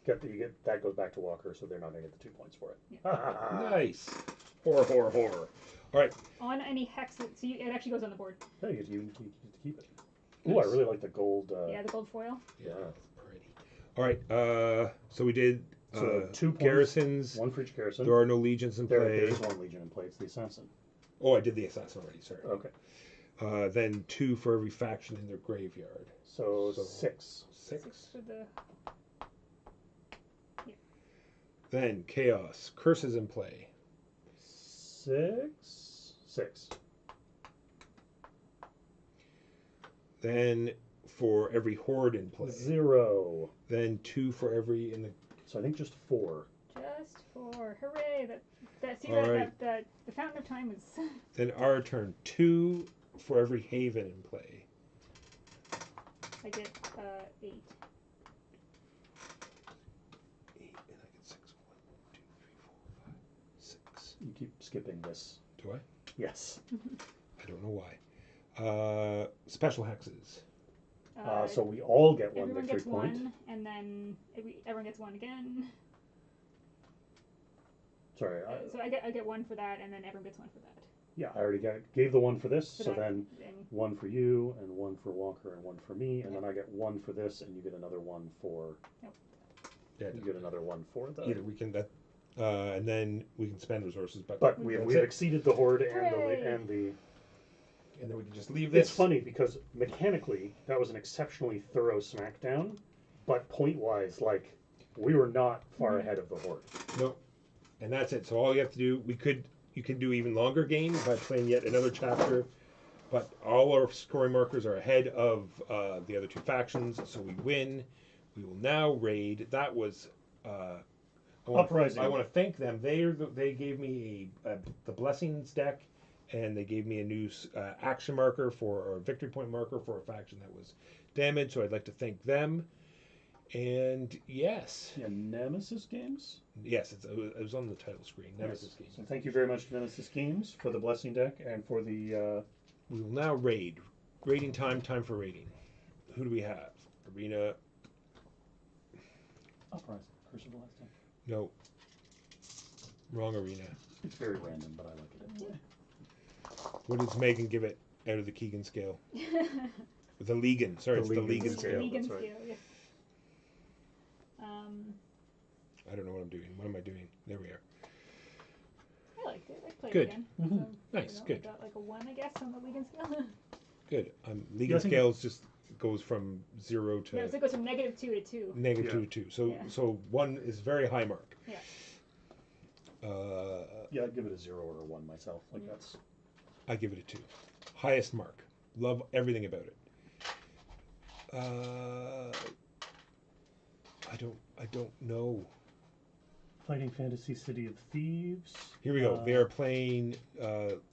that goes back to Walker, so they're not going to get the 2 points for it. Yeah. Nice. Horror. All right. On any hex, so it actually goes on the board. No, you get to keep it. Ooh, I Nice. really like the gold. Yeah, the gold foil. Yeah. Pretty. All right. So we did So 2 points. garrisons. 1 for each garrison. There are no legions in There play. is 1 legion in play. It's the assassin. Oh, I did the assassin already. Sorry. Okay. Then 2 for every faction in their graveyard. So So- 6. 6. For the Then chaos. Curses in play. 6. Then for every horde in play. 0. Then 2 for every in the. So I think just 4. just for hooray that All right. the Fountain of Time was. Then our turn 2 for every haven in play. I get 8. 8 and I get 6. 1, 2, 3, 4, 5, 6. You keep skipping this. Do I? Yes. I don't know why. Special hexes. So we all get 1 everyone victory gets point. 1, and then everyone gets 1 again. Sorry. So I get 1 for that, and then everyone gets 1 for that. Yeah, I already gave the 1 for this. So So that- then And 1 for you, and 1 for Walker, and 1 for me, and then I get 1 for this, and you get another 1 for. Yeah. You get another 1 for the. Either we can that, and then we can spend resources, but We've That's it. exceeded the horde and Hooray. and then we can just leave this. It's funny because mechanically that was an exceptionally thorough smackdown, but point wise, like we were not far ahead of the horde. No, and that's it. So all you have to do, you can do even longer games by playing yet another chapter, but all our scoring markers are ahead of the other 2 factions, so we win. We will now raid. That was. Uprising. I want to thank them. They gave me the blessings deck, and they gave me a new action marker or victory point marker for a faction that was damaged. So I'd like to thank them. And yes, Yeah, Nemesis Games. it was on the title screen. Nemesis Yes. Games. So thank you very much to Nemesis Games for the blessing deck and for the. We will now raid. Raiding time. Time for raiding. Who do we have? Arena. Uprising. Curse of the Last Time. No. Wrong arena. It's very random, but I like it anyway. What does Megan give it out of the Keegan scale? The Legan. Sorry, it's the Legan Legan scale. scale. Vegan that's right. scale, yeah. I don't know what I'm doing. What am I doing? There we are. I liked it. I played Good. it again. Mhm. So, Nice, I good. got like a 1, I guess, on the Legan scale. Good. Legan Yeah, I think- scales just goes from 0 to No, so it goes from -2 to 2. negative Yeah. 2 to 2. So Yeah. so 1 is very high mark. Yeah. Yeah, I'd give it a 0 or a 1 myself. Like that's. I give it a 2. Highest mark. Love everything about it. I don't know. Fighting Fantasy City of Thieves. Here we go. They are playing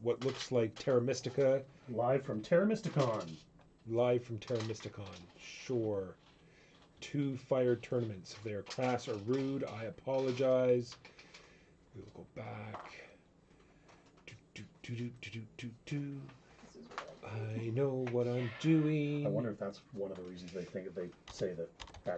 what looks like Terra Mystica Live from Terra Mysticon. live from Terra Mysticon. Sure. 2 fire tournaments. If they are crass or rude, I apologize. We will go back. This is really I know what I'm doing. I wonder if that's one of the reasons they say that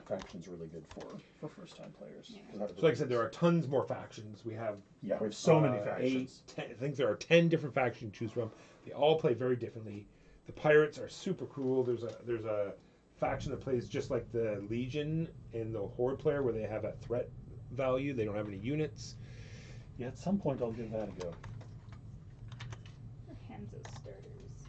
faction's really good for first time players. Yeah. 'Cause that So like I said, there are tons more factions. We have we have so many 8, factions. 10, I think there are 10 different factions to choose from. They all play very differently. The pirates are super cool. There's a faction that plays just like the Legion and the Horde player, where they have a threat value. They don't have any units. Yeah, at some point I'll give that a go. Hands of starters.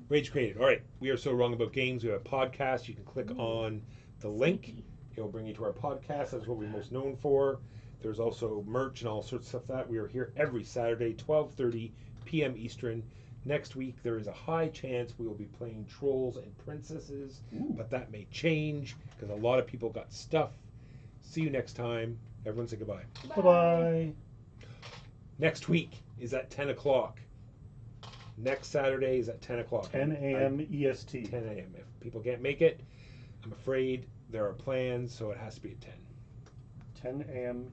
Rage created. All right, we are so wrong about games. We have a podcast. You can click on the link. Sneaky. It'll bring you to our podcast. That's what we're most known for. There's also merch and all sorts of stuff that we are here every Saturday, 12:30 p.m. Eastern. Next week, there is a high chance we will be playing Trolls and Princesses, Ooh. but that may change because a lot of people got stuff. See you next time. Everyone say goodbye. Bye bye. Next week is at 10 o'clock. Next Saturday is at 10 o'clock. 10 a.m. EST. 10 a.m. If people can't make it, I'm afraid there are plans, so it has to be at 10. 10 a.m.